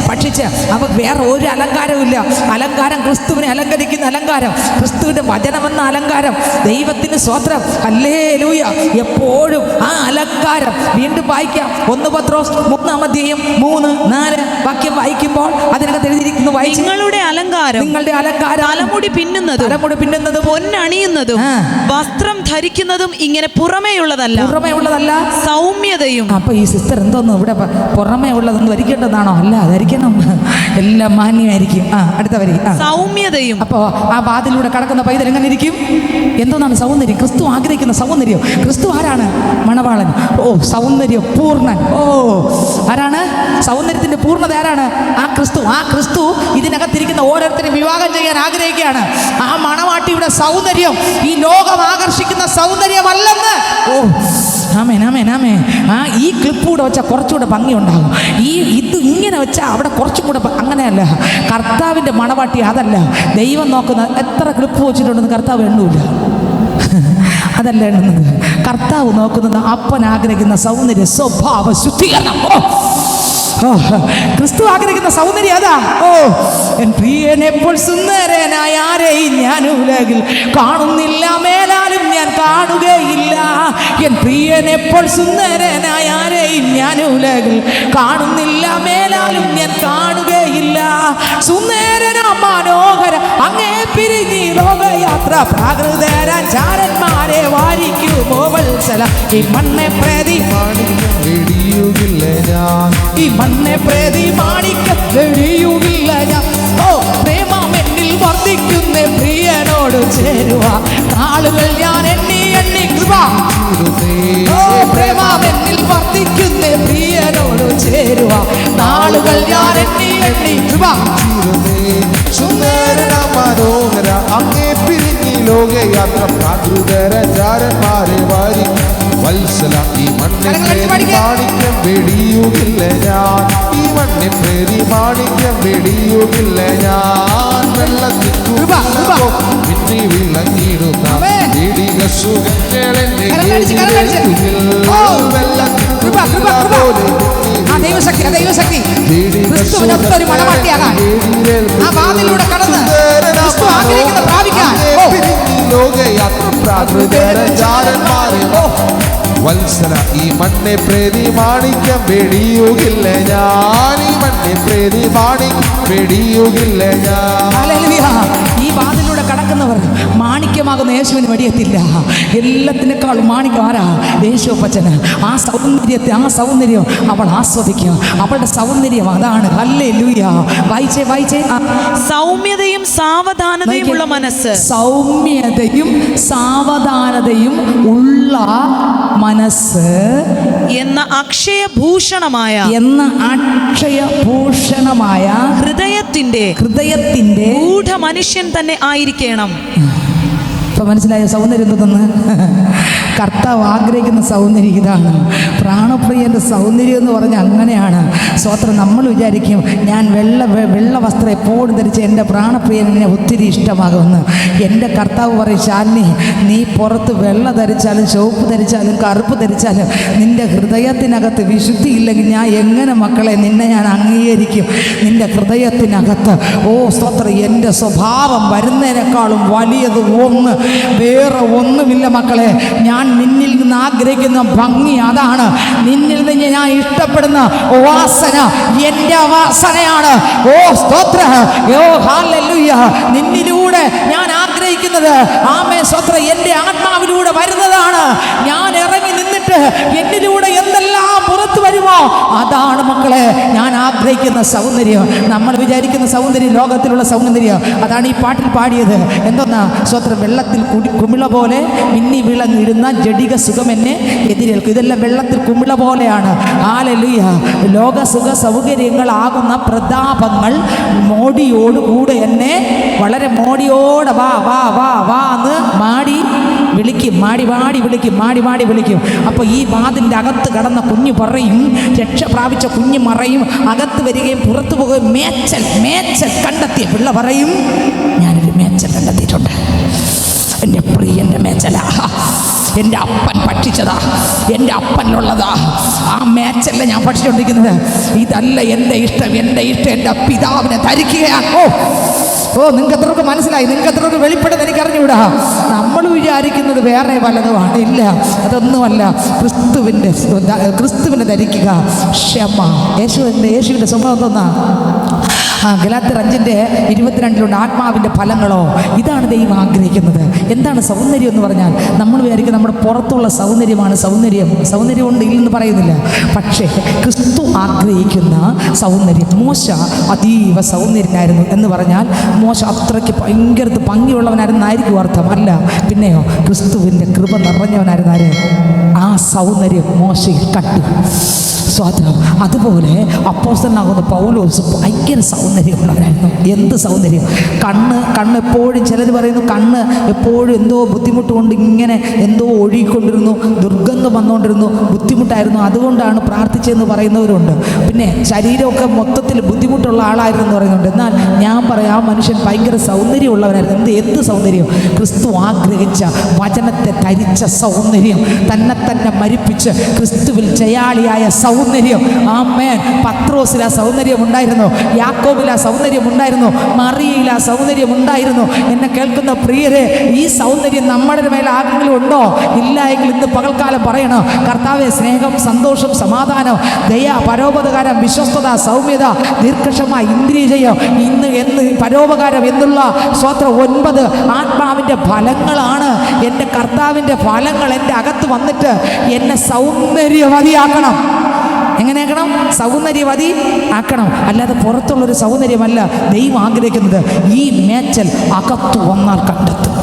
ഭക്ഷിച്ച് അവ വേറെ ഒരു അലങ്കാരവും ഇല്ല. അലങ്കാരം ക്രിസ്തുവിനെ അലങ്കരിക്കുന്ന അലങ്കാരം, ക്രിസ്തുവിന്റെ വചനമെന്ന അലങ്കാരം. ദൈവത്തിന് സ്തോത്രം. ഹല്ലേലൂയ. എപ്പോഴും ആ അലങ്കാരം. വീണ്ടും വായിക്കാം. 1 പത്രോസ് 3-ാം അധ്യായം 3-4 വാക്യം വായിക്കുമ്പോൾ അതിനകത്ത് എഴുതിയിരിക്കുന്നു. നിങ്ങളുടെ അലങ്കാരം തലമുടി പിന്നുന്നതും പൊന്നണിയുന്നതും വസ്ത്രം ധരിക്കുന്നതും ഇങ്ങനെ പുറമേ ഉള്ളതല്ല, സൗമ്യതയും. അപ്പൊ ഈ സിസ്റ്റർ എന്തോന്നു ഇവിടെ പുറമേ ഉള്ളതൊന്നും ധരിക്കേണ്ടതാണോ? അല്ല, ധരിക്കണം. എല്ലാം മാന്യമായിരിക്കും. അടുത്ത വരി. സൗമ്യതയും. അപ്പോ ആ വാതിലൂടെ കടക്കുന്ന പൈതൽ എങ്ങനെ ഇരിക്കും? എന്തോന്നാണ് സൗന്ദര്യം? ക്രിസ്തു ആഗ്രഹിക്കുന്ന സൗന്ദര്യം. ക്രിസ്തു ആരാണ്? മണവാളൻ. സൗന്ദര്യം പൂർണ്ണൻ. ആരാണ്? സൗന്ദര്യത്തിന്റെ പൂർണ്ണത ആരാണ്? ആ ക്രിസ്തു. ആ ക്രിസ്തു ഇതിനകത്തിരിക്കുന്ന ഓരോരുത്തരും വിവാഹം ചെയ്യാൻ ആഗ്രഹിക്കുകയാണ്. ആ മണവാട്ടിയുടെ സൗന്ദര്യം ഈ ലോകം ആകർഷിക്കുന്ന സൗന്ദര്യമല്ലെന്ന്. ആമേൻ ആമേൻ ആമേൻ. ഈ ക്ലിപ്പ് കൂടെ വെച്ചാൽ കുറച്ചുകൂടെ ഭംഗി ഉണ്ടാകും. ഇത് ഇങ്ങനെ വെച്ചാൽ അവിടെ കുറച്ചും കൂടെ അങ്ങനെയല്ല. കർത്താവിൻ്റെ മണവാട്ടി അതല്ല. ദൈവം നോക്കുന്ന എത്ര ക്ലിപ്പ് വെച്ചിട്ടുണ്ടെന്ന് കർത്താവ് എണ്ണൂല. അതല്ല എണ്ണുന്നത്. കർത്താവ് നോക്കുന്നത് അപ്പൻ ആഗ്രഹിക്കുന്ന സൗന്ദര്യ സ്വഭാവ ശുദ്ധീകരണം. ക്രിസ്തു ആഗ്രഹിക്കുന്ന സൗന്ദര്യം അതാ. എൻ പ്രിയൻ എപ്പോൾ സുന്ദരനായ ആരെയും ഞാൻ ഉലകിൽ കാണുന്നില്ല, മേലാലും ഞാൻ കാണുകയില്ല. എൻ പ്രിയൻ എപ്പോൾ സുന്ദരനായ ആരെയും ഞാൻ ഉലകിൽ കാണുന്നില്ല, മേലാലും ഞാൻ കാണുകയില്ല. സുന്ദരന മനോഹര അങ്ങേ പിരിഞ്ഞി ലോകയാത്ര പ്രാകൃതരാൻ ചാരന്മാരെ വാരിക്കുമോ വത്സല. ഈ മണ്ണെ പ്രതി വെടിയുകില്ല ഞാൻ, ഈ മണ്ണെ പ്രതി മാണിക്ക വെടിയുകില്ല ഞാൻ. പ്രേമം എന്നിൽ വർദ്ധിക്കുന്ന പ്രിയനോട് ചേരുക നാളുകൾ ഞാൻ എണ്ണി എണ്ണി കൃപ. പ്രേമം എന്നിൽ വർദ്ധിക്കുന്ന പ്രിയനോട് ചേരുക നാളുകൾ ഞാൻ എണ്ണി എണ്ണി കൃപ. സുന്ദര മനോഹര അങ്ങേ പിരിഞ്ഞി ലോകയാത്ര പ്രാകൃതര ചാരന്മാരെ വാരി വത്സല. ഈ മണ്ണെ പ്രേതി മാണിക്യം വെടിയുകില്ല ഞാൻ, ഈ മണ്ണെ പ്രേതി മാണിക്യം വെടിയുകില്ല ഞാൻ. വെള്ളത്തിൽ പിന്നെ വിളങ്ങിടുന്ന ഇടിക സുഖങ്ങളെന്നെ ലോകയാത്ര പ്രാകൃതര ചാരന്മാരെ വത്സല. ഈ മണ്ണെ പ്രേതി മാണിക്യം വെടിയുകില്ല ഞാൻ, ഈ മണ്ണെ പ്രേതി മാണിക്യം വെടിയുകില്ല ഞാൻ. ഈ വാതിലൂടെ കടക്കുന്നവർ മാണിക്യമാകുന്ന യേശുവിന് വെടിയെത്തില്ല. എല്ലാത്തിനേക്കാളും മാണിക്യം ആരാ? യേശുപ്പച്ചന്. ആ സൗന്ദര്യം അവൾ ആസ്വദിക്കും. അവളുടെ സൗന്ദര്യം അതാണ്. ഹല്ലേലൂയ. വായിച്ചേ വായിച്ചേ. സൗമ്യതയും സാവധാനതയും ഉള്ള മനസ്സ്. സൗമ്യതയും സാവധാനതയും ഉള്ള മനസ്സ് എന്ന അക്ഷയഭൂഷണമായ ഹൃദയത്തിന്റെ ഗൂഢ മനുഷ്യൻ തന്നെ ആയിരിക്കണം. ഇപ്പൊ മനസ്സിലായ സൗന്ദര്യം എന്തെന്ന്? കർത്താവ് ആഗ്രഹിക്കുന്ന സൗന്ദര്യം ഇതാണ്. പ്രാണപ്രിയൻ്റെ സൗന്ദര്യം എന്ന് പറഞ്ഞാൽ അങ്ങനെയാണ്. സ്വത്രം നമ്മൾ വിചാരിക്കും ഞാൻ വെള്ള വസ്ത്രം എപ്പോഴും ധരിച്ച് എൻ്റെ പ്രാണപ്രിയൻ എന്നെ ഒത്തിരി ഇഷ്ടമാകുമെന്ന്. എൻ്റെ കർത്താവ് പറയും, ശാലിനി നീ പുറത്ത് വെള്ള ധരിച്ചാലും ചുവപ്പ് ധരിച്ചാലും കറുപ്പ് ധരിച്ചാലും നിൻ്റെ ഹൃദയത്തിനകത്ത് വിശുദ്ധി ഇല്ലെങ്കിൽ ഞാൻ എങ്ങനെ മക്കളെ നിന്നെ ഞാൻ അംഗീകരിക്കും? നിൻ്റെ ഹൃദയത്തിനകത്ത് സ്തോത്രം എൻ്റെ സ്വഭാവം വരുന്നതിനേക്കാളും വലിയത് വേറെ ഒന്നുമില്ല മക്കളെ. ഞാൻ നിന്നിൽ നിന്ന് ആഗ്രഹിക്കുന്ന ഭംഗി അതാണ്. നിന്നിൽ നിന്ന് ഞാൻ ഇഷ്ടപ്പെടുന്ന വാസന എൻ്റെ വാസനയാണ്. സ്തോത്രം. ഹല്ലേലൂയ. നിന്നിലൂടെ ഞാൻ ആഗ്രഹിക്കുന്നത് സ്തോത്രം എൻ്റെ ആത്മാവിലൂടെ വരുന്നതാണ്. ഞാൻ ഇറങ്ങി നിന്നിട്ട് എന്നിലൂടെ എന്തെല്ലാം പുറത്തു വരുമോ അതാണ് മക്കളെ ഞാൻ ആഗ്രഹിക്കുന്ന സൗന്ദര്യം. നമ്മൾ വിചാരിക്കുന്ന സൗന്ദര്യം ലോകത്തിലുള്ള സൗന്ദര്യം അതാണ് ഈ പാട്ടിൽ പാടിയത്. എന്തെന്നാ? സ്വത്രം വെള്ളത്തിൽ കുമിള പോലെ മിന്നി വിളങ്ങിടുന്ന ജഡിക സുഖം എന്നെ എതിരേൽക്കും. ഇതെല്ലാം വെള്ളത്തിൽ കുമിള പോലെയാണ്. ഹല്ലേലൂയ. ലോക സുഖ സൗകര്യങ്ങളാകുന്ന പ്രതാപങ്ങൾ മോടിയോടുകൂടെ എന്നെ വളരെ മോടിയോടെ വാ വാ വാ വാ എന്ന് മാടി വിളിക്കും. മാടി വിളിക്കും. അപ്പോൾ ഈ വാതിൻ്റെ അകത്ത് കടന്ന കുഞ്ഞ് പറയും, രക്ഷ പ്രാപിച്ച കുഞ്ഞ് മറയും, അകത്ത് വരികയും പുറത്തു പോകുകയും മേച്ചൽ കണ്ടെത്തിയ പിള്ള പറയും, ഞാനൊരു മേച്ചൽ കണ്ടെത്തിയിട്ടുണ്ട്. എൻ്റെ പ്രിയൻ്റെ മേച്ചല, എൻ്റെ അപ്പൻ ഭക്ഷിച്ചതാ, എൻ്റെ അപ്പനിലുള്ളതാ. ആ മേച്ചല്ല ഞാൻ ഭക്ഷിച്ചുകൊണ്ടിരിക്കുന്നത്. ഇതല്ല എൻ്റെ ഇഷ്ടം. എൻ്റെ പിതാവിനെ ധരിക്കുകയാണ്. നിങ്ങൾക്ക് എത്രയൊക്കെ മനസ്സിലായി? നിങ്ങൾക്ക് എത്രയൊക്കെ വെളിപ്പെടുന്നത് എനിക്ക് അറിഞ്ഞുകൂടാ. നമ്മൾ വിചാരിക്കുന്നത് വേറെ പലതുമാണ്. ഇല്ല, അതൊന്നുമല്ല. ക്രിസ്തുവിനെ ധരിക്കുക. ക്ഷമ. യേശുവിൻ്റെ സ്വഭാവം തോന്നാ ഗലാത്യർ 5:22 ആത്മാവിൻ്റെ ഫലങ്ങളോ, ഇതാണ് ദൈവം ആഗ്രഹിക്കുന്നത്. എന്താണ് സൗന്ദര്യം എന്ന് പറഞ്ഞാൽ? നമ്മൾ വിചാരിക്കും നമ്മുടെ പുറത്തുള്ള സൗന്ദര്യമാണ് സൗന്ദര്യം. സൗന്ദര്യം ഉണ്ട്, ഇല്ലെന്ന് പറയുന്നില്ല. പക്ഷേ ക്രിസ്തു ആഗ്രഹിക്കുന്ന സൗന്ദര്യം. മോശ അതീവ സൗന്ദര്യനായിരുന്നു എന്ന് പറഞ്ഞാൽ മോശ അത്രയ്ക്ക് ഭയങ്കര ഭംഗിയുള്ളവനായിരുന്നായിരിക്കും അർത്ഥം. അല്ല, പിന്നെയോ ക്രിസ്തുവിൻ്റെ കൃപ നിറഞ്ഞവനായിരുന്നു ആര്? ആ സൗന്ദര്യം മോശയിൽ കണ്ടു. സ്വാതന്ത്ര്യം. അതുപോലെ അപ്പോസ്തലനാകുന്ന പൗലോസ് ഭയങ്കര സൗന്ദര്യമുള്ളവരായിരുന്നു. എന്ത് സൗന്ദര്യം! കണ്ണ് എപ്പോഴും, ചിലർ പറയുന്നു കണ്ണ് എപ്പോഴും എന്തോ ബുദ്ധിമുട്ട് കൊണ്ട് ഇങ്ങനെ എന്തോ ഒഴുകിക്കൊണ്ടിരുന്നു, ദുർഗന്ധം വന്നുകൊണ്ടിരുന്നു, ബുദ്ധിമുട്ടായിരുന്നു, അതുകൊണ്ടാണ് പ്രാർത്ഥിച്ചതെന്ന് പറയുന്നവരുണ്ട്. പിന്നെ ശരീരമൊക്കെ മൊത്തത്തിൽ ബുദ്ധിമുട്ടുള്ള ആളായിരുന്നു എന്ന് പറയുന്നുണ്ട്. എന്നാൽ ഞാൻ പറയാം, ആ മനുഷ്യൻ ഭയങ്കര സൗന്ദര്യമുള്ളവനായിരുന്നു. എന്ത് സൗന്ദര്യം! ക്രിസ്തു ആഗ്രഹിച്ച വചനത്തെ ധരിച്ച സൗന്ദര്യം, തന്നെ മരിപ്പിച്ച് ക്രിസ്തുവിൽ ജയാളിയായ സൗന്ദര്യം. ആമേൻ. പത്രോസിൽ ആ സൗന്ദര്യം ഉണ്ടായിരുന്നു, യാക്കോബിൽ ആ സൗന്ദര്യം ഉണ്ടായിരുന്നു, മറിയയിൽ ആ സൗന്ദര്യം ഉണ്ടായിരുന്നു. എന്നെ കേൾക്കുന്ന പ്രിയരെ, ഈ സൗന്ദര്യം നമ്മുടെ മേലെ ആരെങ്കിലും ഉണ്ടോ? ഇല്ല എങ്കിൽ ഇന്ന് പകൽക്കാലം പറയണം, കർത്താവെ, സ്നേഹം, സന്തോഷം, സമാധാനം, ദയ, പരോപകാരം, വിശ്വസ്തത, സൗമ്യത, ദീർഘക്ഷമ, ഇന്ദ്രിയജയം, എന്ന് പരോപകാരം എന്നുള്ള സ്വത്രം 9 ആത്മാവിൻ്റെ ഫലങ്ങളാണ്. എൻ്റെ കർത്താവിൻ്റെ ഫലങ്ങൾ എൻ്റെ അകത്ത് വന്നിട്ട് എന്നെ സൗന്ദര്യവതിയാക്കണം. എങ്ങനെയാക്കണം? സൗന്ദര്യവതി ആക്കണം. അല്ലാതെ പുറത്തുള്ളൊരു സൗന്ദര്യമല്ല ദൈവം ആഗ്രഹിക്കുന്നത്. ഈ മേച്ചൽ അകത്ത് വന്നാൽ കണ്ടെത്തും.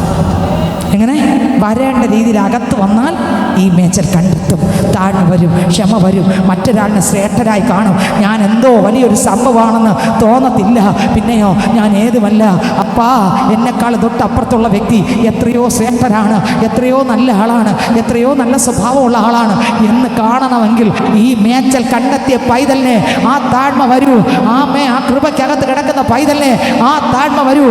എങ്ങനെ? വരേണ്ട രീതിയിൽ അകത്ത് വന്നാൽ ഈ മേച്ചൽ കണ്ടെത്തും. താഴ്മ വരും, ക്ഷമ വരും, മറ്റൊരാളിനെ ശ്രേഷ്ഠരായി കാണും. ഞാൻ എന്തോ വലിയൊരു സംഭവമാണെന്ന് തോന്നത്തില്ല. പിന്നെയോ ഞാൻ ഏതുമല്ല, അപ്പാ എന്നെക്കാൾ തൊട്ടപ്പുറത്തുള്ള വ്യക്തി എത്രയോ ശ്രേഷ്ഠരാണ്, എത്രയോ നല്ല ആളാണ്, എത്രയോ നല്ല സ്വഭാവമുള്ള ആളാണ് എന്ന് കാണണമെങ്കിൽ ഈ മേച്ചൽ കണ്ടെത്തിയ പൈതലിനെ ആ താഴ്മ വരൂ. ആ കൃപയ്ക്കകത്ത് കിടക്കുന്ന പൈതലിനെ ആ താഴ്മ വരൂ.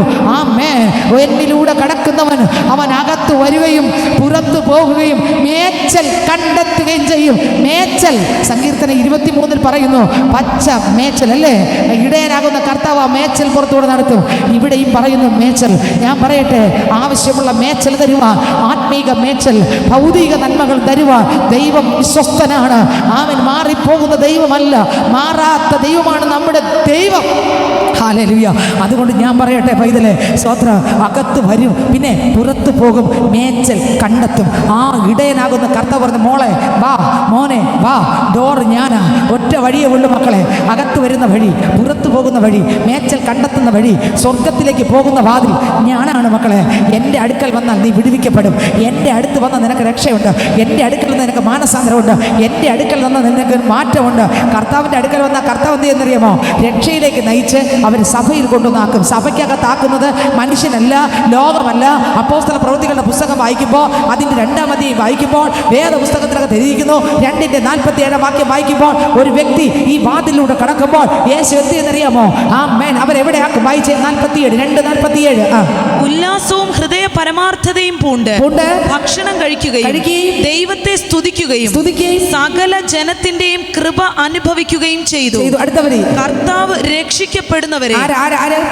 എന്നിലൂടെ കിടക്കുന്നവൻ അവൻ അകത്ത് വരികയും പുറത്തു പോകുകയും മേച്ചൽ കണ്ടെത്തുകയും ചെയ്യും. മേച്ചൽ സങ്കീർത്തനം 23 പറയുന്നു, പച്ച മേച്ചൽ അല്ലേ, ഇടയനാകുന്ന കർത്താവ് ആ മേച്ചൽ പുറത്തുകൂടെ നടത്തും. ഇവിടെയും പറയുന്നു മേച്ചൽ. ഞാൻ പറയട്ടെ, ആവശ്യമുള്ള മേച്ചൽ തരുവാൻ, ആത്മീക മേച്ചൽ, ഭൗതിക നന്മകൾ തരുവാൻ ദൈവം വിശ്വസ്തനാണ്. അവൻ മാറിപ്പോകുന്ന ദൈവമല്ല, മാറാത്ത ദൈവമാണ് നമ്മുടെ ദൈവം. ഹല്ലേലൂയ. അതുകൊണ്ട് ഞാൻ പറയട്ടെ പൈതലേ, സ്തോത്രം, അകത്ത് വരും, പിന്നെ പുറത്തു പോകും, മേച്ചൽ കണ്ടെത്തും. ആ ഇടയനാകുന്ന കർത്താവ് പറഞ്ഞു, മോളെ വാ, മോനെ വാ, ഡോർ ഞാനാ, ഒറ്റ വഴിയേ ഉള്ളൂ മക്കളെ. അകത്ത് വരുന്ന വഴി, പുറത്തു പോകുന്ന വഴി, മേച്ചൽ കണ്ടെത്തുന്ന വഴി, സ്വർഗത്തിലേക്ക് പോകുന്ന വാതിൽ ഞാനാണ് മക്കളെ. എൻ്റെ അടുക്കൽ വന്നാൽ നീ വിടുവിക്കപ്പെടും. എൻ്റെ അടുത്ത് വന്നാൽ നിനക്ക് രക്ഷയുണ്ട്. എൻ്റെ അടുക്കൽ നിന്ന് നിനക്ക് മാനസാന്തരമുണ്ട്. എൻ്റെ അടുക്കൽ നിന്ന് നിനക്ക് മാറ്റമുണ്ട്. കർത്താവിൻ്റെ അടുക്കൽ വന്നാൽ കർത്താവ് എന്ത് ചെയ്യുന്നറിയാമോ? രക്ഷയിലേക്ക് നയിച്ച് അവർ സഭയിൽ കൊണ്ടുവന്നാക്കും. സഭയ്ക്കകത്താക്കുന്നത് മനുഷ്യനല്ല, ലോകമല്ല. അപ്പോസ്തല പ്രവൃത്തികളുടെ പുസ്തകം വായിക്കുമ്പോൾ അതിൻ്റെ 2-ാം അധ്യായം വായിക്കുമ്പോൾ വേദപുസ്തകത്തിനകത്ത് എഴുതിയിരിക്കുന്നു, 2:47 വാക്യം വായിക്കുമ്പോൾ ഒരു വ്യക്തി ഈ വാതിലൂടെ കടക്കുമ്പോൾ യേശു എത്തിയെന്നറിയാമോ? അവരെവിടെയാക്കും? വായിച്ചേ, 2:47. ഉല്ലാസവും ഹൃദയ പരമാർത്ഥതയും പൂണ്ട് ഭക്ഷണം കഴിക്കുകയും ദൈവത്തെ സ്തുതിക്കുകയും സകല ജനത്തിന്റെയും കൃപ അനുഭവിക്കുകയും ചെയ്തു. അടുത്തവര് കർത്താവ് രക്ഷിക്കപ്പെടുന്നവരെ,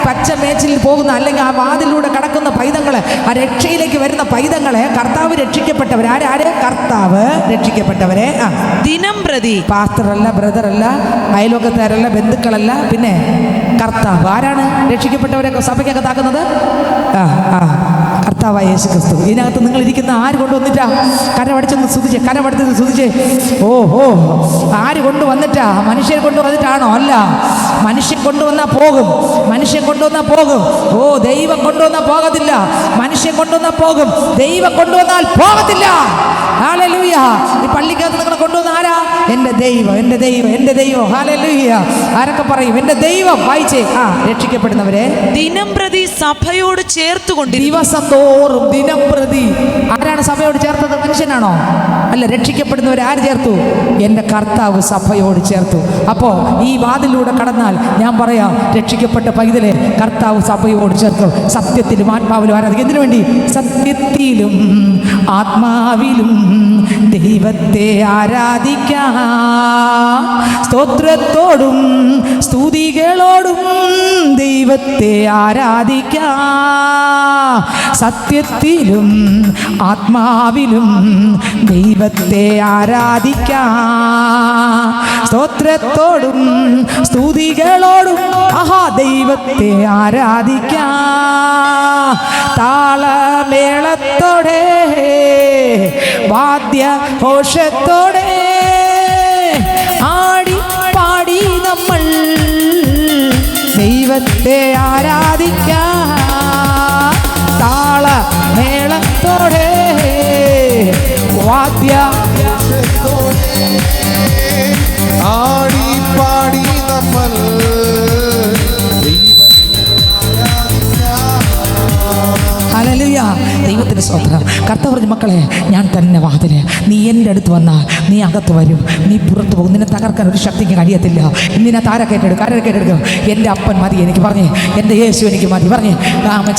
പച്ച മേച്ചിൽ പോകുന്ന അല്ലെങ്കിൽ ആ വാതിലൂടെ കടക്കുന്ന പൈതങ്ങളെ, ആ രക്ഷയിലേക്ക് വരുന്ന പൈതങ്ങളെ കർത്താവ് രക്ഷിക്കപ്പെട്ടവരെ. ആര്? കർത്താവ് രക്ഷിക്കപ്പെട്ടവരെ. ദിനം പ്രതി, പാസ്റ്ററല്ല, ബ്രദറല്ല, അയൽവക്കക്കാരല്ല, ബന്ധുക്കളല്ല, പിന്നെ കർത്താവ്. ആരാണ് രക്ഷിക്കപ്പെട്ടവരെ സഭയ്ക്കകത്താക്കുന്നത്? കർത്താവായ യേശു ക്രിസ്തു. ഇതിനകത്ത് നിങ്ങൾ ഇരിക്കുന്ന ആര് കൊണ്ടുവന്നിട്ടാ? കരമടിച്ചൊന്ന് സ്തുതിച്ചേ, കരമടുത്ത് സ്തുതിച്ചേ. ഓഹോ, ആര് കൊണ്ടുവന്നിട്ടാ? മനുഷ്യൻ കൊണ്ടുവന്നിട്ടാണോ? അല്ല, മനുഷ്യൻ കൊണ്ടുവന്നാൽ പോകും, മനുഷ്യൻ കൊണ്ടുവന്നാൽ പോകും. ഓ, ദൈവം കൊണ്ടുവന്നാൽ പോകത്തില്ല. മനുഷ്യൻ കൊണ്ടുവന്നാൽ പോകും, ദൈവം കൊണ്ടുവന്നാൽ പോകത്തില്ല. ഹല്ലേലൂയ. ഈ പള്ളിക്കകത്ത് നിങ്ങളെ കൊണ്ടുവന്ന ആരാ? എൻ്റെ ദൈവം, എൻ്റെ ദൈവം, എൻ്റെ ദൈവം. ഹല്ലേലൂയ. ആരൊക്കെ പറയും എൻ്റെ ദൈവം? വായിച്ചേ. രക്ഷിക്കപ്പെടുന്നവരെ ദിനം പ്രതി സഭയോട് ചേർത്തുകൊണ്ട്, ദിവസം തോറും, ദിനം പ്രതി. ആരാണ് സഭയോട് ചേർത്തത്? മനുഷ്യനാണോ? അല്ല, രക്ഷിക്കപ്പെടുന്നവരെ ആര് ചേർത്തു? എൻ്റെ കർത്താവ് സഭയോട് ചേർത്തു. അപ്പോൾ ഈ വാതിലൂടെ കടന്നാൽ ഞാൻ പറയാം, രക്ഷിക്കപ്പെട്ട പൈതലെ കർത്താവ് സഭയോട് ചേർത്തു. സത്യത്തിലും ആത്മാവിലും ആരാധിക്കും. എന്തിനു വേണ്ടി? സത്യത്തിലും ആത്മാവിലും ദൈവത്തെ ആരാധിക്കാം. സ്തോത്രത്തോടും സ്തുതികളോടും ദൈവത്തെ ആരാധിക്കാം. സത്യത്തിലും ആത്മാവിലും ദൈവത്തെ ആരാധിക്കാം. സ്തോത്രത്തോടും സ്തുതികളോടും ദൈവത്തെ ആരാധിക്കാം. താളമേളത്തോടെ വാദ്യഘോഷത്തോടെ ആടി പാടി നമ്മൾ ദൈവത്തെ ആരാധിക്കാം. താളമേളത്തോടെ ആടി പാടി നമ്മൾ ഹല്ലേലൂയ. ദൈവത്തിന് സ്തോത്രം. കർത്താവ് പറഞ്ഞു, മക്കളെ ഞാൻ തന്നെ വാതില്. നീ എൻ്റെ അടുത്ത് വന്നാൽ നീ അകത്ത് വരും, നീ പുറത്ത് പോകും. നിന്നെ തകർക്കാൻ ഒരു ശക്തിക്ക് കഴിയത്തില്ല. ഇന്നിനകത്ത് ആരെ കേട്ടെടുക്കും? എൻ്റെ അപ്പൻ മതി എനിക്ക് പറഞ്ഞേ, എൻ്റെ യേശു എനിക്ക് മതി പറഞ്ഞേ.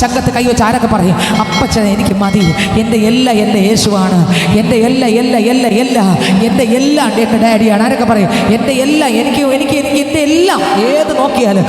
ചങ്കത്ത് കൈവച്ച് ആരൊക്കെ പറയും, അപ്പച്ചൻ എനിക്ക് മതി, എൻ്റെ എൻ്റെ യേശുവാണ്, എൻ്റെ എൻ്റെ എൻ്റെ ഡാഡിയാണ്. ആരൊക്കെ പറയും എൻ്റെ എനിക്ക് എൻ്റെ എല്ലാം ഏത് നോക്കിയാലും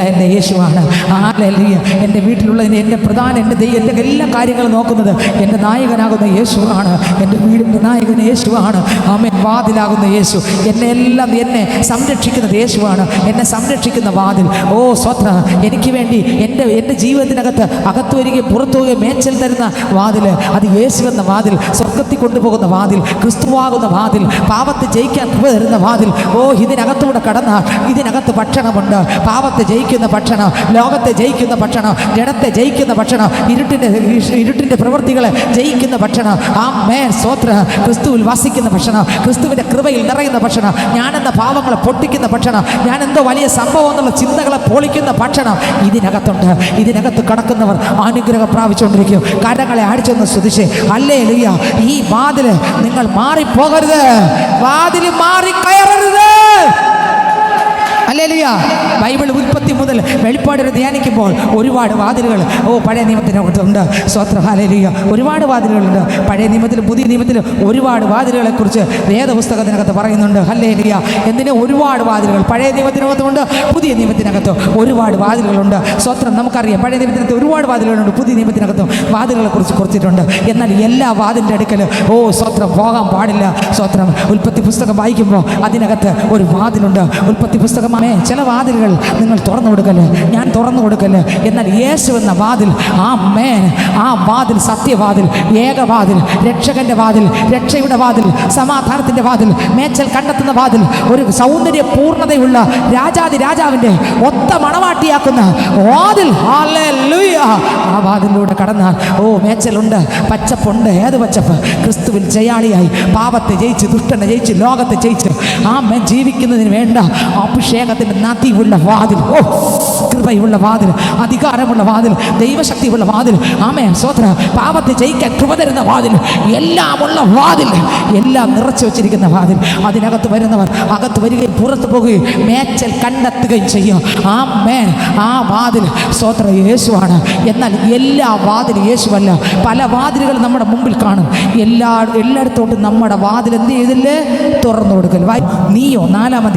എൻ്റെ യേശുവാണ്. ഹല്ലേലൂയ. എൻ്റെ വീട്ടിലുള്ളതിന് എൻ്റെ പ്രധാന എൻ്റെ എല്ലാ കാര്യങ്ങളും നോക്കുന്നത് എൻ്റെ നായകനാകുന്ന യേശുവാണ്. എൻ്റെ വീടിൻ്റെ നായകൻ യേശുവാണ്. ആമേൻ. വാതിലാകുന്ന യേശു എന്നെ സംരക്ഷിക്കുന്നത് യേശുവാണ്. എന്നെ സംരക്ഷിക്കുന്ന വാതിൽ. ഓ സ്വത്ര എനിക്ക് വേണ്ടി എൻ്റെ ജീവിതത്തിനകത്ത് അകത്ത് വരികയും പുറത്തു പോവുകയും മേച്ചൽ തരുന്ന വാതിൽ, അത് യേശു എന്ന വാതിൽ. സ്വർഗത്തിൽ കൊണ്ടുപോകുന്ന വാതിൽ, ക്രിസ്തുവാകുന്ന വാതിൽ, പാപത്തെ ജയിക്കാൻ കൃപ തരുന്ന വാതിൽ. ഓ ഇതിനകത്തൂടെ കടന്നാൽ ഇതിനകത്ത് ഭക്ഷണമുണ്ട്. പാപത്തെ ജയിക്കുന്ന ഭക്ഷണം, ലോകത്തെ ജയിക്കുന്ന ഭക്ഷണം, ജഡത്തെ ജയിക്കുന്ന ഭക്ഷണം, ഇരുട്ടിൻ്റെ പ്രവൃത്തികളെ ജയിക്കുന്ന ഭക്ഷണം. ആമേൻ. സ്തോത്ര. ക്രിസ്തുവിൽ വസിക്കുന്ന ഭക്ഷണം, ക്രിസ്തുവിൻ്റെ കൃപയിൽ നിറയുന്ന ഭക്ഷണം, ഞാനെന്ന പാവങ്ങളെ പൊട്ടിക്കുന്ന ഭക്ഷണം, ഞാൻ എന്തോ വലിയ സംഭവം എന്നുള്ള ചിന്തകളെ പൊളിക്കുന്ന ഭക്ഷണം ഇതിനകത്തുണ്ട്. ഇതിനകത്ത് കടക്കുന്നവർ അനുഗ്രഹം പ്രാപിച്ചുകൊണ്ടിരിക്കും. കരങ്ങളെ അടിച്ചൊന്ന് സ്തുതിച്ച് ഹല്ലേലൂയ. ഈ വാതില് നിങ്ങൾ മാറിപ്പോകരുത്, വാതിൽ മാറി കയറരുത്. ഹല്ലേലൂയ. ബൈബിൾ ഉൽപ്പത്തി മുതൽ വെളിപ്പാട് വരെ ധ്യാനിക്കുമ്പോൾ ഒരുപാട് വാതിലുകൾ പഴയ നിയമത്തിനകത്തുണ്ട്. സ്തോത്രം. ഹല്ലേലൂയ. ഒരുപാട് വാതിലുകളുണ്ട്. പഴയ നിയമത്തിലും പുതിയ നിയമത്തിലും ഒരുപാട് വാതിലുകളെക്കുറിച്ച് വേദപുസ്തകത്തിനകത്ത് പറയുന്നുണ്ട്. ഹല്ലേലൂയ. എന്തിന് ഒരുപാട് വാതിലുകൾ പഴയ നിയമത്തിനകത്തുമുണ്ട്, പുതിയ നിയമത്തിനകത്ത് ഒരുപാട് വാതിലുകളുണ്ട്. സ്തോത്രം. നമുക്കറിയാം പഴയ നിയമത്തിനകത്ത് ഒരുപാട് വാതിലുകളുണ്ട്, പുതിയ നിയമത്തിനകത്തും വാതിലുകളെ കുറിച്ച് കുറിച്ചിട്ടുണ്ട്. എന്നാൽ എല്ലാ വാതിലിൻ്റെ അടുക്കൽ സ്തോത്രം പോകാൻ പാടില്ല. സ്തോത്രം. ഉൽപ്പത്തി പുസ്തകം വായിക്കുമ്പോൾ അതിനകത്ത് ഒരു വാതിലുണ്ട്. ഉൽപ്പത്തി പുസ്തകം ചില വാതിലുകൾ നിങ്ങൾ തുറന്നു കൊടുക്കല്ലേ, ഞാൻ തുറന്നു കൊടുക്കല്ലേ. എന്നാൽ യേശു എന്ന വാതിൽ, ആ വാതിൽ സത്യവാതിൽ, ഏകവാതിൽ, രക്ഷകന്റെ വാതിൽ, രക്ഷയുടെ വാതിൽ, സമാധാനത്തിന്റെ വാതിൽ, മേച്ചൽ കണ്ടെത്തുന്ന വാതിൽ, ഒരു സൗന്ദര്യ പൂർണ്ണതയുള്ള രാജാവിന്റെ ഒത്ത മണവാട്ടിയാക്കുന്ന വാതിൽ. ഹല്ലേലൂയ. ആ വാതിലൂടെ കടന്നാൽ മേച്ചലുണ്ട്, പച്ചപ്പുണ്ട്. ഏത് പച്ചപ്പ്? ക്രിസ്തുവിൽ ജയാളിയായി പാപത്തെ ജയിച്ച്, ദുഷ്ടനെ ജയിച്ച്, ലോകത്തെ ജയിച്ച് ജീവിക്കുന്നതിന് വേണ്ട അഭിഷേകത്തിന്റെ നദിയുള്ള വാതിൽ, കൃപയുള്ള വാതിൽ, അധികാരമുള്ള വാതിൽ, ദൈവശക്തിയുള്ള വാതിൽ. ആമേൻ. സ്തോത്രം. പാപത്തെ ജയിക്കാൻ കൃപ തരുന്ന വാതിൽ, എല്ലാമുള്ള വാതിൽ, എല്ലാം നിറച്ചു വെച്ചിരിക്കുന്ന വാതിൽ. അതിനകത്ത് വരുന്നവർ അകത്ത് വരികയും പുറത്തു പോവുകയും മേച്ചൽ കണ്ടെത്തുകയും ചെയ്യും. ആമേൻ. ആ വാതിൽ സ്തോത്രം യേശുവാണ്. എന്നാൽ എല്ലാ വാതിലും യേശുവല്ല. പല വാതിലുകൾ നമ്മുടെ മുമ്പിൽ കാണും. എല്ലായിടത്തോട്ടും നമ്മുടെ വാതിൽ എന്ത് ചെയ്തില്ലേ? തുറന്നു കൊടുക്കൽ. നീയോ 4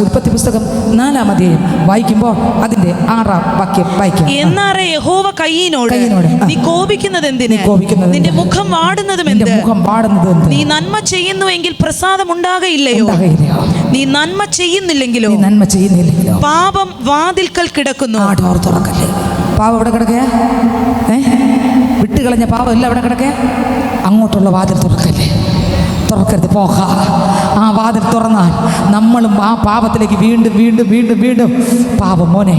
ഉൽപ്പത്തി പുസ്തകം 4 വായിക്കുമ്പോൾ അതിന്റെ 6 വാക്യം വായിക്കാം. എന്നാറെ യഹോവ കയീനോട് നീ കോപിക്കുന്നത് എന്തിന്? നിന്റെ മുഖം വാടുന്നതും എന്ത്? നീ നന്മ ചെയ്യുന്നുവെങ്കിൽ പ്രസാദം ഉണ്ടാകയില്ലയോ? നീ നന്മ ചെയ്യുന്നില്ലെങ്കിലോ? പാപം വാതിൽക്കൽ കിടക്കുന്നു. പാവം എവിടെ കിടക്കുക? വിട്ടുകളഞ്ഞ പാവം എല്ലാം എവിടെ കിടക്കുക? അങ്ങോട്ടുള്ള വാതിൽ തുറക്കല്ലേ, തുറക്കരുത്. പോക. ആ വാതിൽ തുറന്നാൽ നമ്മളും ആ പാപത്തിലേക്ക് വീണ്ടും വീണ്ടും വീണ്ടും വീണ്ടും പാപം മോനെ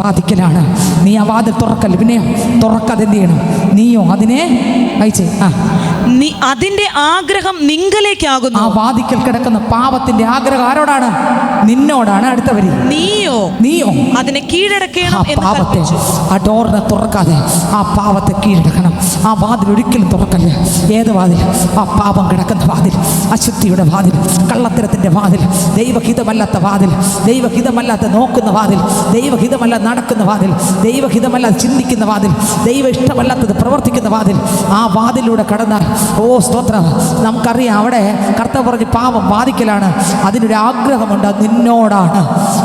ബാധിക്കലാണ്. നീ ആ വാതിൽ തുറക്കല്ലേ. പിന്നെ തുറക്കാതെ എന്ത് ചെയ്യണം? നീയോ അതിനെ അയച്ചേ. നീ അതിന്റെ ആഗ്രഹം നിങ്കലേക്കാകുന്നു. ആ വാതിക്കൽ കിടക്കുന്ന പാപത്തിന്റെ ആഗ്രഹം ആരോടാണ്? നിന്നോടാണ്. അടുത്തവരി നീയോ അതിനെ കീഴടക്കണം. പാപത്തെ ആ ഡോറിനെ തുറക്കാതെ ആ പാപത്തെ കീഴടക്കണം. ആ വാതിൽ ഒരിക്കലും തുറക്കല്ല. ഏത് വാതിൽ? ആ പാപം കിടക്കുന്ന വാതിൽ, അശുദ്ധിയുടെ വാതിൽ, കള്ളത്തരത്തിന്റെ വാതിൽ, ദൈവഹിതമല്ലാത്ത വാതിൽ, ദൈവഹിതമല്ലാത്ത നോക്കുന്ന വാതിൽ, ദൈവഹിതമല്ല നടക്കുന്ന വാതിൽ, ദൈവഹിതമല്ലാതെ ചിന്തിക്കുന്ന വാതിൽ, ദൈവ ഇഷ്ടമല്ലാത്തത് പ്രവർത്തിക്കുന്ന വാതിൽ. ആ വാതിലൂടെ കടന്നാൽ ഓ സ്തോത്രം. നമുക്കറിയാം അവിടെ കർത്താവ് പറഞ്ഞ് പാപം ബാധിക്കലാണ്. അതിനൊരു ആഗ്രഹമുണ്ട്, അത് നിന്നോടാണ്,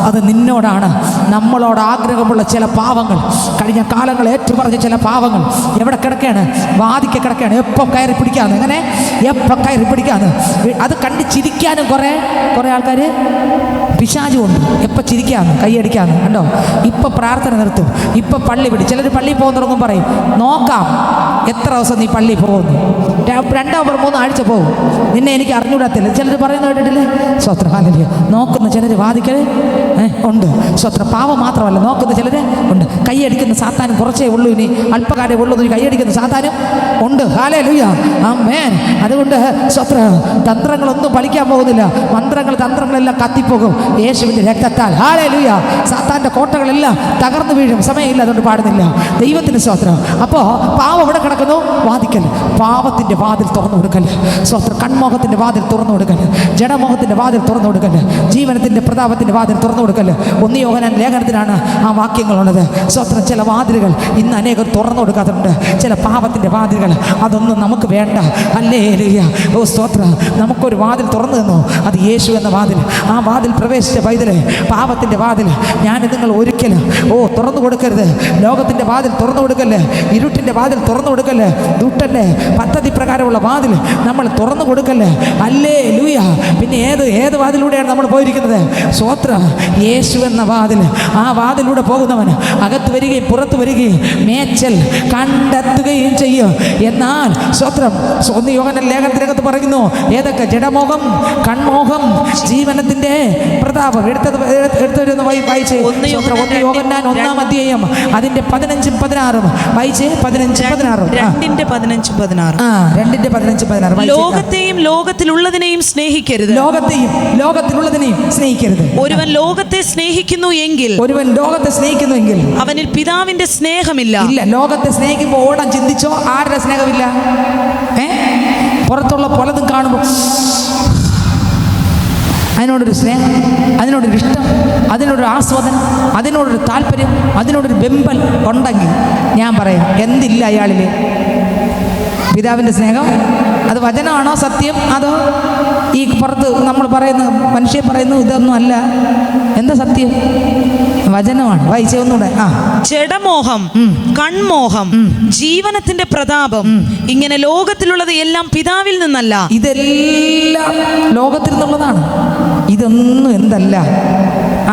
അത് നിന്നോടാണ്. നമ്മളോട് ആഗ്രഹമുള്ള ചില പാവങ്ങൾ, കഴിഞ്ഞ കാലങ്ങൾ ഏറ്റുപറഞ്ഞ ചില പാവങ്ങൾ എവിടെ കിടക്കുകയാണ്? വാദിക്ക കിടക്കുകയാണ്. എപ്പം കയറി പിടിക്കാന്ന്, എങ്ങനെ എപ്പം കയറി പിടിക്കാന്ന്. അത് കണ്ട് ചിരിക്കാനും കുറേ ആൾക്കാർ പിശാചുണ്ട്. എപ്പം ചിരിക്കാന്ന്, കൈയടിക്കാന്ന്. കണ്ടോ, ഇപ്പം പ്രാർത്ഥന നിർത്തും, ഇപ്പം പള്ളി വിടും. ചിലർ പള്ളിയിൽ പോകുന്ന തുടങ്ങും, പറയും നോക്കാം എത്ര ദിവസം നീ പള്ളിയിൽ പോകുന്നു, 2-3 ആഴ്ച പോകും, നിന്നെ എനിക്ക് അറിഞ്ഞുകൂടാത്തില്ല. ചിലർ പറയുന്ന കേട്ടിട്ടില്ലേ? സ്വത്രം ഹാലലിയ. നോക്കുന്ന ചിലർ വാദിക്കൽ ഉണ്ട്. സ്വത്രം പാവം മാത്രമല്ല, നോക്കുന്ന ചിലർ ഉണ്ട്. കൈയടിക്കുന്ന സാത്താനും കുറച്ചേ ഉള്ളൂ, ഇനി അല്പകാലേ ഉള്ളൂ. കൈയടിക്കുന്ന സാത്താനും ഉണ്ട്. ഹാലലിയ, ആമേൻ. അതുകൊണ്ട് സ്വത്രം തന്ത്രങ്ങളൊന്നും ഫലിക്കാൻ പോകുന്നില്ല. തന്ത്രങ്ങളെല്ലാം കത്തിപ്പോകും യേശുവിൻ്റെ രക്തത്താൽ. ഹാലലിയ. സാത്താൻ്റെ കോട്ടകളെല്ലാം തകർന്നു വീഴും. സമയമില്ല, അതുകൊണ്ട് പാടുന്നില്ല. ദൈവത്തിന് സ്വത്രം. അപ്പോൾ പാവം ഇവിടെ കിടക്കുന്നു, വാദിക്കൽ. പാവത്തിൻ്റെ വാതിൽ തുറന്നു കൊടുക്കല്. സ്വത്രം. കൺമോഹത്തിൻ്റെ വാതിൽ തുറന്നു കൊടുക്കല്. ജഡമോഹത്തിൻ്റെ വാതിൽ തുറന്നു കൊടുക്കല്. ജീവനത്തിൻ്റെ പ്രതാപത്തിൻ്റെ വാതിൽ തുറന്നു കൊടുക്കല്. 1 യോഹന്നാൻ ലേഖനത്തിലാണ് ആ വാക്യങ്ങളുള്ളത്. സ്വത്രം. ചില വാതിലുകൾ ഇന്ന് അനേകം തുറന്നു കൊടുക്കാറുണ്ട്. ചില പാപത്തിൻ്റെ വാതിലുകൾ, അതൊന്നും നമുക്ക് വേണ്ട. ഹല്ലേലൂയ. ഓ സ്തോത്രം. നമുക്കൊരു വാതിൽ തുറന്നു തന്നു, അത് യേശു എന്ന വാതിൽ. ആ വാതിൽ പ്രവേശിച്ച പൈതല്, പാപത്തിൻ്റെ വാതിൽ ഞാൻ നിങ്ങൾ ഒരിക്കലും തുറന്നു കൊടുക്കരുത്. ലോകത്തിൻ്റെ വാതിൽ തുറന്നു കൊടുക്കല്ലേ, ഇരുട്ടിൻ്റെ വാതിൽ തുറന്നു കൊടുക്കല്ലേ, ദുഷ്ടൻ്റെ പദ്ധതി പ്രകാരമുള്ള വാതിൽ നമ്മൾ തുറന്നു കൊടുക്കല്ലേ. ഹല്ലേലൂയ. പിന്നെ ഏത് വാതിലൂടെയാണ് നമ്മൾ പോയിരിക്കുന്നത്? സ്വത്രം. യേശു എന്ന വാതിൽ. ആ വാതിലൂടെ പോകുന്നവൻ അകത്ത് വരികയും പുറത്ത് വരികയും മേച്ചൽ കണ്ടെത്തുകയും ചെയ്യും. എന്നാൽ സ്വത്രം. 1 യോഹന്നാൻ ലേഖനത്തിനകത്ത് പറയുന്നു, ഏതൊക്കെ? ജഡമോഹം, കൺമോഹം, ജീവനത്തിൻ്റെ പ്രതാപം. എടുത്തൊരു വായിച്ച് 1 യോഹന്നാൻ 1-ാം അധ്യായം അതിൻ്റെ 15-16 വായിച്ച്. 15-16. 2:15-16. ലോകത്തെയും ലോകത്തിലുള്ളതിനെയും സ്നേഹിക്കരുത്. ലോകത്തിലുള്ളതിനെയും സ്നേഹിക്കരുത്. ഒരുവൻ ലോകത്തെ സ്നേഹിക്കുന്നു എങ്കിൽ അവനിൽ പിതാവിന്റെ സ്നേഹമില്ല. ഇല്ല. ലോകത്തെ സ്നേഹിക്കുമ്പോൾ ഓടാൻ ചിന്തിച്ചോ? ആരുടെ സ്നേഹമില്ല? പുറത്തുള്ള പലതും കാണുമ്പോൾ അതിനോടൊരു സ്നേഹം, അതിനോടൊരു ഇഷ്ടം, അതിനോടൊരു ആസ്വാദനം, അതിനോടൊരു താല്പര്യം, അതിനോടൊരു വെമ്പൽ ഉണ്ടെങ്കിൽ ഞാൻ പറയാം, എന്തില്ല അയാളിൽ? പിതാവിൻ്റെ സ്നേഹം. അത് വചനമാണോ സത്യം, അതോ ഈ പുറത്ത് നമ്മൾ പറയുന്ന മനുഷ്യൻ പറയുന്നു ഇതൊന്നും അല്ല? എന്താ സത്യം? വചനമാണ്. വായിച്ചേ ഒന്നുകൂടെ. ജഡമോഹം, കൺമോഹം, ജീവനത്തിന്റെ പ്രതാപം, ഇങ്ങനെ ലോകത്തിലുള്ളത് എല്ലാം പിതാവിൽ നിന്നല്ല. ഇതെല്ലാം ലോകത്തിൽ നിന്നുള്ളതാണ്. ഇതൊന്നും എന്തല്ല?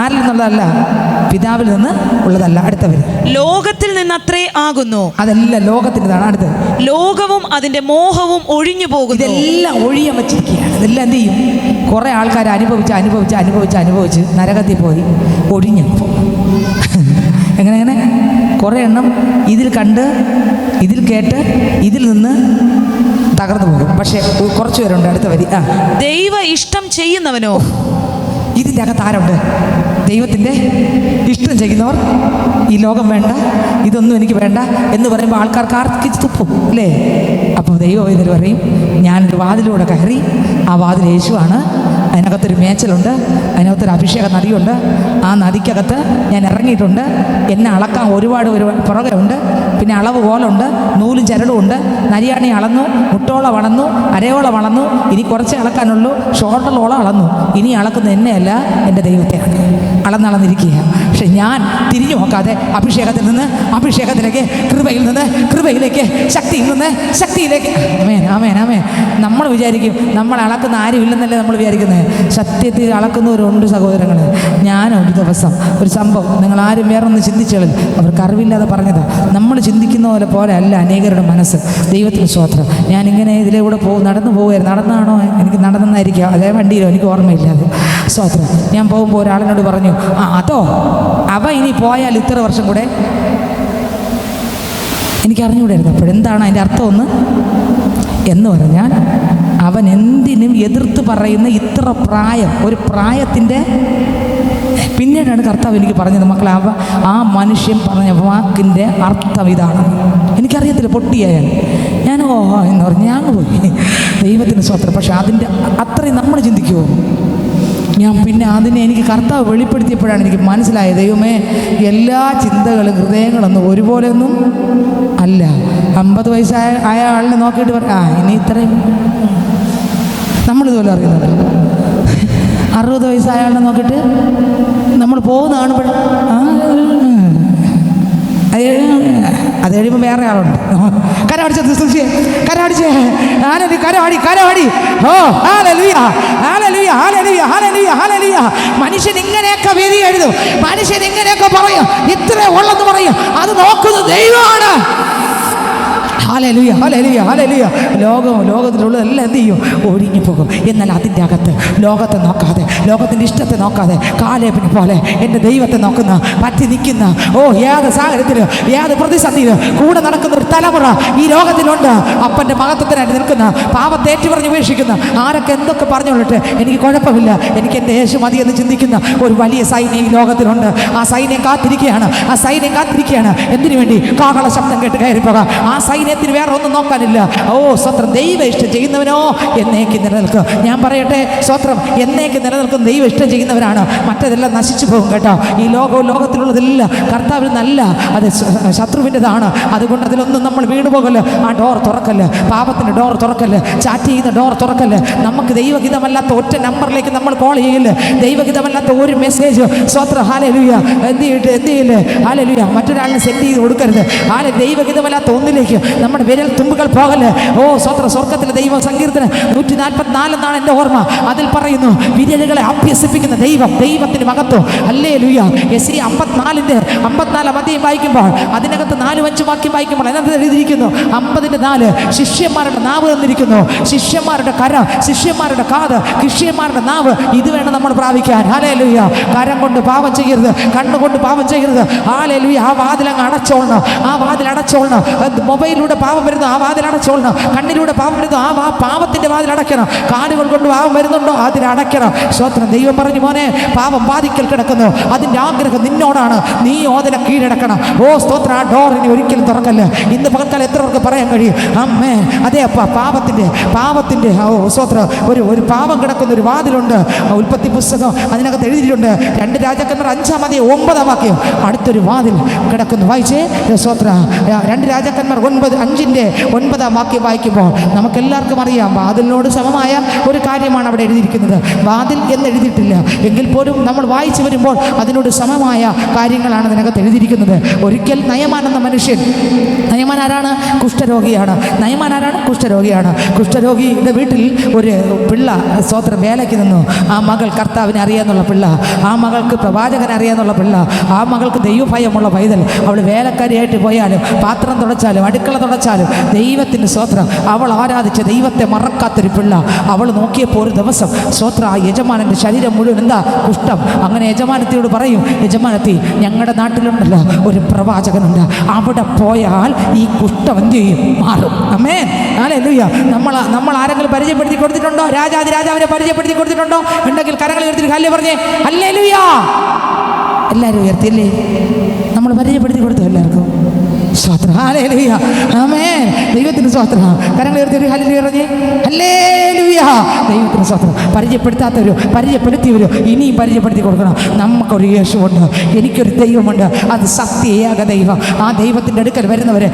ആരിൽ നിന്നുള്ളതല്ല? പിതാവിൽ നിന്ന് ഉള്ളതല്ല. അടുത്തവർ ലോകത്തിൽ നിന്നത്രേ ആകുന്നു. അതെല്ലാം ലോകത്തിൻ്റെതാണ്. അടുത്ത് ലോകവും അതിന്റെ മോഹവും ഒഴിഞ്ഞു പോകുന്നു. ഇതെല്ലാം ഒഴിയാൻ വെച്ചിരിക്കുകയാണ്. ഇതെല്ലാം എന്ത് ചെയ്യും? കുറേ ആൾക്കാർ അനുഭവിച്ച് നരകത്തിൽ പോയി ഒഴിഞ്ഞപ്പോൾ എങ്ങനെ കുറേ എണ്ണം ഇതിൽ കണ്ട്, ഇതിൽ കേട്ട്, ഇതിൽ നിന്ന് തകർന്നു പോകും. പക്ഷേ കുറച്ച് പേരുണ്ട്. അടുത്ത വരി. ദൈവ ഇഷ്ടം ചെയ്യുന്നവനോ? ഇതിൻ്റെ അകത്ത് ആരുണ്ട്? ദൈവത്തിൻ്റെ ഇഷ്ടം ചെയ്യുന്നവർ. ഈ ലോകം വേണ്ട, ഇതൊന്നും എനിക്ക് വേണ്ട എന്ന് പറയുമ്പോൾ ആൾക്കാർക്ക് ആർക്കിച്ച് തുപ്പും അല്ലേ? അപ്പോൾ ദൈവം ഇതിൽ പറയും, ഞാനൊരു വാതിലൂടെ കയറി, ആ വാതിൽ യേശുവാണ്. അതിനകത്തൊരു മേച്ചലുണ്ട്, അതിനകത്തൊരു അഭിഷേക നദിയുണ്ട്. ആ നദിക്കകത്ത് ഞാൻ ഇറങ്ങിയിട്ടുണ്ട്. എന്നെ അളക്കാൻ ഒരുപാട് പുറകെ ഉണ്ട്. പിന്നെ അളവ് കോലുണ്ട്, നൂലും ചരടും ഉണ്ട്. നരിയാണി അളന്നു, മുട്ടോളം അളന്നു, അരയോളം അളന്നു. ഇനി കുറച്ച് അളക്കാനുള്ളൂ. ഷോൾഡറോളം അളന്നു. ഇനി അളക്കുന്ന എന്നെയല്ല, എൻ്റെ ദൈവത്തെയാണ് അളന്നളന്നിരിക്കുക. പക്ഷെ ഞാൻ തിരിഞ്ഞു നോക്കാതെ അഭിഷേകത്തിൽ നിന്ന് അഭിഷേകത്തിലേക്ക്, കൃപയിൽ നിന്ന് കൃപയിലേക്ക്, ശക്തിയിൽ നിന്ന് ശക്തിയിലേക്ക്. ആമേൻ. നമ്മൾ വിചാരിക്കും നമ്മൾ അളക്കുന്ന ആരും ഇല്ലെന്നല്ലേ നമ്മൾ വിചാരിക്കുന്നത്. സത്യത്തിൽ അളക്കുന്നവരുണ്ട് സഹോദരങ്ങൾ. ഞാനൊരു ദിവസം ഒരു സംഭവം, നിങ്ങൾ ആരും വേറെ ഒന്ന് ചിന്തിച്ചോളൂ, അവർക്ക് അറിവില്ലാതെ പറഞ്ഞതാണ്. നമ്മൾ ചിന്തിക്കുന്ന പോലെ അല്ല അനേകരുടെ മനസ്സ്. ദൈവത്തിന് സ്തോത്രം. ഞാനിങ്ങനെ ഇതിലൂടെ നടന്നു പോവുകയായിരുന്നു. നടന്നാണോ? എനിക്ക് നടന്നായിരിക്കാം, അതേ വണ്ടിയിലോ, എനിക്ക് ഓർമ്മയില്ലാതെ. സ്തോത്രം. ഞാൻ പോകുമ്പോൾ ഒരാളിനോട് പറഞ്ഞു, അതോ അവ ഇനി പോയാൽ ഇത്ര വർഷം കൂടെ. എനിക്കറിഞ്ഞുകൂടായിരുന്നു അപ്പോഴെന്താണ് അതിൻ്റെ അർത്ഥം എന്ന് പറഞ്ഞാൽ, അവൻ എന്തിനും എതിർത്ത് പറയുന്ന ഇത്ര പ്രായം, ഒരു പ്രായത്തിൻ്റെ പിന്നീടാണ് കർത്താവ് എനിക്ക് പറഞ്ഞത്, മക്കളെ ആ മനുഷ്യൻ പറഞ്ഞ വാക്കിൻ്റെ അർത്ഥം ഇതാണ്. എനിക്കറിയത്തില്ല, പൊട്ടിയായാൽ ഞാൻ എന്ന് പറഞ്ഞ് ഞാൻ പോയി. ദൈവത്തിന് സ്വത്രം. പക്ഷെ അതിൻ്റെ അത്രയും നമ്മൾ ചിന്തിക്കുമോ? ഞാൻ പിന്നെ അതിനെ എനിക്ക് കർത്താവ് വെളിപ്പെടുത്തിയപ്പോഴാണ് എനിക്ക് മനസ്സിലായത്, ദൈവമേ എല്ലാ ചിന്തകളും ഹൃദയങ്ങളൊന്നും ഒരുപോലെയൊന്നും അല്ല. 50 വയസ്സായ ആളിനെ നോക്കിയിട്ട് പറയാം ഇനി ഇത്രയും നമ്മളിതുപോലെ അറിയുന്നുണ്ട്. 60 വയസ്സായ ആളിനെ നോക്കിയിട്ട് നമ്മൾ പോകുന്ന കാണുമ്പോൾ അത് കഴിയുമ്പോൾ വേറെ ആളുണ്ട്. കരമടിച്ചേ കരമടിച്ചേ കരവാടി. ഓ hallelujah hallelujah hallelujah hallelujah hallelujah. മനുഷ്യൻ ഇങ്ങനെയൊക്കെ വിധി എഴുതും, മനുഷ്യൻ ഇങ്ങനെയൊക്കെ പറയും, ഇത്രേ ഉള്ളെന്ന് പറയും. അത് നോക്കുന്നത് ദൈവമാണ്. Hallelujah hallelujah hallelujah. ലോകത്തിലുള്ളതെല്ലാം എന്ത് ചെയ്യും? ഒഴിഞ്ഞു പോകും. എന്നാൽ അതിൻ്റെ അകത്ത് ലോകത്തെ നോക്കാതെ, ലോകത്തിൻ്റെ ഇഷ്ടത്തെ നോക്കാതെ, കാലേബിനെ പോലെ എൻ്റെ ദൈവത്തെ നോക്കുന്ന, പറ്റി നിൽക്കുന്ന, ഏത് സാഹചര്യത്തിലും ഏത് പ്രതിസന്ധിയിലും കൂടെ നടക്കുന്ന ഒരു തലമുറ ഈ ലോകത്തിലുണ്ട്. അപ്പൻ്റെ മഹത്വത്തിനായിട്ട് നിൽക്കുന്ന, പാപത്തെ ഏറ്റുപറഞ്ഞ് ഉപേക്ഷിക്കുന്ന, ആരൊക്കെ എന്തൊക്കെ പറഞ്ഞുകൊള്ളിട്ട് എനിക്ക് കുഴപ്പമില്ല, എനിക്ക് എൻ്റെ യേശു മതി എന്ന് ചിന്തിക്കുന്ന ഒരു വലിയ സൈന്യം ഈ ലോകത്തിലുണ്ട്. ആ സൈന്യം കാത്തിരിക്കുകയാണ്. എന്തിനു വേണ്ടി? കാഹള ശബ്ദം കേട്ട് കയറിപ്പോകാം. ആ സൈന്യത്തിന് വേറെ ഒന്നും നോക്കാനില്ല. സ്വത്രം. ദൈവ ഇഷ്ടം ചെയ്യുന്നവനോ എന്നേക്ക് നിലനിൽക്കുക. ഞാൻ പറയട്ടെ, സ്വത്രം, എന്നേക്ക് നിലനിൽക്കുന്ന ദൈവ ഇഷ്ടം ചെയ്യുന്നവരാണ്. മറ്റതെല്ലാം നശിച്ചു പോകും കേട്ടോ. ഈ ലോകത്തിലുള്ളതെല്ലാം കർത്താവിന് നല്ല, അത് ശത്രുവിൻ്റെതാണ്. അതുകൊണ്ട് അതിലൊന്നും നമ്മൾ വീണു പോകല്ല. ആ ഡോർ തുറക്കല്ല്, പാപത്തിൻ്റെ ഡോർ തുറക്കല്ല്, ചാറ്റ് ചെയ്യുന്ന ഡോർ തുറക്കല്ല്. നമുക്ക് ദൈവഹിതമല്ലാത്ത ഒറ്റ നമ്പറിലേക്ക് നമ്മൾ കോൾ ചെയ്യില്ല. ദൈവഹിതമല്ലാത്ത ഒരു മെസ്സേജ് സ്വത്രം ഹല്ലേലൂയ എന്ത് ചെയ്യില്ലേ ഹല്ലേലൂയ മറ്റൊരാളിനെ സെൻഡ് ചെയ്ത് കൊടുക്കരുത്. ദൈവഹിതമല്ലാത്ത ഒന്നിലേക്ക് നമ്മുടെ വിരൽ തുമ്പുകൾ പോകല്ലേ. സ്വത്രം. സ്വർഗത്തിലെ ദൈവ സങ്കീർത്തനം 144 എന്നാണ് എൻ്റെ ഓർമ്മ. അതിൽ പറയുന്നു, വിരലുകളെ അഭ്യസിപ്പിക്കുന്ന ദൈവത്തിന് മഹത്വം. ഹല്ലേലൂയ. യെശയ്യാ 54 അധ്യായം വായിക്കുമ്പോൾ അതിനകത്ത് 4-5 വാക്യം വായിക്കുമ്പോൾ അതിനകത്ത് എഴുതിയിരിക്കുന്നു 50-4 ശിഷ്യന്മാരുടെ നാവ് തന്നിരിക്കുന്നു. ശിഷ്യന്മാരുടെ കര, ശിഷ്യന്മാരുടെ കാത്, ശിഷ്യന്മാരുടെ നാവ്. ഇത് വേണം നമ്മൾ പ്രാപിക്കാൻ. ഹല്ലേലൂയ. കരം കൊണ്ട് പാപം ചെയ്യരുത്, കണ്ണുകൊണ്ട് പാപം ചെയ്യരുത്. ഹല്ലേലൂയ. ആ വാതിലങ്ങ് അടച്ചോളണം. മൊബൈലിലൂടെ പാപം വരുന്നു, ആ വാതിൽ അടച്ചോളണം. കണ്ണിലൂടെ പാപം വരുന്നു, ആ പാപത്തിന്റെ വാതിൽ അടയ്ക്കണം. കാലുകൾ കൊണ്ട് പാപം വരുന്നുണ്ടോ, അതിലടയ്ക്കണം. സ്വത്രം. ദൈവം പറഞ്ഞു, മോനെ, പാപം വാതിക്കൽ കിടക്കുന്നു, അതിൻ്റെ ആഗ്രഹം നിന്നോടാണ്, നീ ഓതല കീഴടക്കണം. സ്തോത്ര. ആ ഡോർ ഇനി ഒരിക്കലും തുറക്കല്ലേ. ഇന്ന് പകൽക്കാലം എത്ര പേർക്ക് പറയാൻ കഴിയും? അമ്മേ, അതെ അപ്പ, പാപത്തിന്റെ സ്വത്ര ഒരു പാപം കിടക്കുന്ന ഒരു വാതിലുണ്ട്. ഉൽപ്പത്തി പുസ്തകം അതിനകത്ത് എഴുതിയിട്ടുണ്ട്. 2 രാജാക്കന്മാർ 5-ാം അധ്യായം 9-ാം വാക്യം. അടുത്തൊരു വാതിൽ കിടക്കുന്നു. വായിച്ചേ സ്വത്ര. 2 രാജാക്കന്മാർ 5-ന്റെ 9-ാം വാക്യം വായിക്കുമ്പോൾ നമുക്കെല്ലാവർക്കും അറിയാം, വാതിലിനോട് സമമായ ഒരു കാര്യമാണ് അവിടെ എഴുതിയിരിക്കുന്നത്. വാതിൽ എന്ന് എഴുതിയിട്ടില്ല എങ്കിൽ പോലും നമ്മൾ വായിച്ചു വരുമ്പോൾ അതിനോട് സമമായ കാര്യങ്ങളാണ് അതിനകത്ത് എഴുതിയിരിക്കുന്നത്. ഒരിക്കൽ നയമാൻ എന്ന മനുഷ്യൻ, നയമാൻ ആരാണ്? കുഷ്ഠരോഗിയാണ്. കുഷ്ഠരോഗിയുടെ വീട്ടിൽ ഒരു പിള്ള സ്വത്രം വേലയ്ക്ക് നിന്നു. ആ മകൾ കർത്താവിനെ അറിയാന്നുള്ള പിള്ള, ആ മകൾക്ക് പ്രവാചകനെ അറിയാന്നുള്ള പിള്ള, ആ മകൾക്ക് ദൈവഭയമുള്ള പൈതൽ. അവൾ വേലക്കാരിയായിട്ട് പോയാലും, പാത്രം തുടച്ചാലും, അടുക്കള തുടച്ചാലും ദൈവത്തിൻ്റെ സ്വത്രം, അവൾ ആരാധിച്ച ദൈവത്തെ മറക്കാത്തൊരു പിള്ള. അവൾ നോക്കിയപ്പോൾ ഒരു ദിവസം സ്വത്രം, ആ യജമാനൻ്റെ ശരീരം മുഴുവൻ എന്താ? കുഷ്ഠം. അങ്ങനെ യജമാനത്തിയോട് പറയും, യജമാനത്തി, ഞങ്ങളുടെ നാട്ടിലുണ്ടല്ലോ ഒരു പ്രവാചകനുണ്ട്, അവിടെ പോയാൽ ഈ കുഷ്ഠം എന്ത് ചെയ്യും? മാറും. ആമേൻ. ഹല്ലേലൂയ. നമ്മൾ ആരെങ്കിലും പരിചയപ്പെടുത്തി കൊടുത്തിട്ടുണ്ടോ? രാജാവിനെ പരിചയപ്പെടുത്തി കൊടുത്തിട്ടുണ്ടോ? ഉണ്ടെങ്കിൽ കരങ്ങൾ ഉയർത്തി ഹല്ലേലൂയ പറഞ്ഞേ. ഹല്ലേലൂയ. എല്ലാവരും ഉയർത്തിയല്ലേ? നമ്മൾ പരിചയപ്പെടുത്തി കൊടുത്തു എല്ലാവർക്കും. സ്തോത്രം. ഹല്ലേലൂയ. ആമേൻ. ദൈവത്തിന് സ്തോത്രം. കരങ്ങൾ ഉയർത്തി ഒരു ഹല്ലേലൂയ പറഞ്ഞേ. ഹല്ലേലൂയ. ദൈവത്തിന് സ്തോത്രം. പരിചയപ്പെടുത്തിയവരും ഇനിയും പരിചയപ്പെടുത്തി കൊടുക്കണം. നമുക്കൊരു യേശുവുണ്ട്, എനിക്കൊരു ദൈവമുണ്ട്, അത് സത്യേക ദൈവം. ആ ദൈവത്തിൻ്റെ അടുക്കൽ വരുന്നവരെ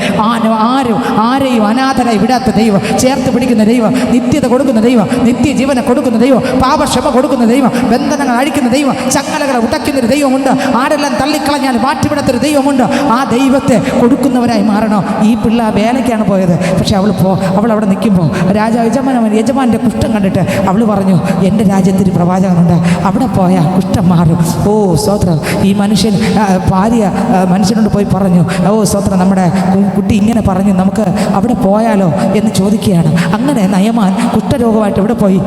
ആരെയും അനാഥരായി വിടാത്ത ദൈവം, ചേർത്ത് പിടിക്കുന്ന ദൈവം, നിത്യത കൊടുക്കുന്ന ദൈവം, നിത്യജീവനെ കൊടുക്കുന്ന ദൈവം, പാപക്ഷമ കൊടുക്കുന്ന ദൈവം, ബന്ധനങ്ങൾ അഴിക്കുന്ന ദൈവം, ചങ്ങലകളെ ഉടയ്ക്കുന്നൊരു ദൈവമുണ്ട്. ആരെല്ലാം തള്ളിക്കളഞ്ഞാൽ മാറ്റിവിടത്തൊരു ദൈവമുണ്ട്. ആ ദൈവത്തെ കൊടുക്കുന്നവരായി മാറണം. ഈ പിള്ള വേലയ്ക്കാണ് പോയത്. പക്ഷെ അവൾ അവിടെ നിൽക്കുമ്പോൾ യജമാൻ്റെ കുഷ്ഠം കണ്ടിട്ട് അവൾ പറഞ്ഞു, എൻ്റെ രാജ്യത്തിന് പ്രവാചകനുണ്ട്, അവിടെ പോയാൽ കുഷ്ഠം മാറും. സ്തോത്രം. ഈ ഭാര്യ മനുഷ്യനോട് പോയി പറഞ്ഞു, സ്തോത്രം, നമ്മുടെ കുട്ടി ഇങ്ങനെ പറഞ്ഞു, നമുക്ക് അവിടെ പോയാലോ എന്ന് ചോദിക്കുകയാണ്. അങ്ങനെ നയമാൻ കുഷ്ഠരോഗമായിട്ട് ഇവിടെ പോയി.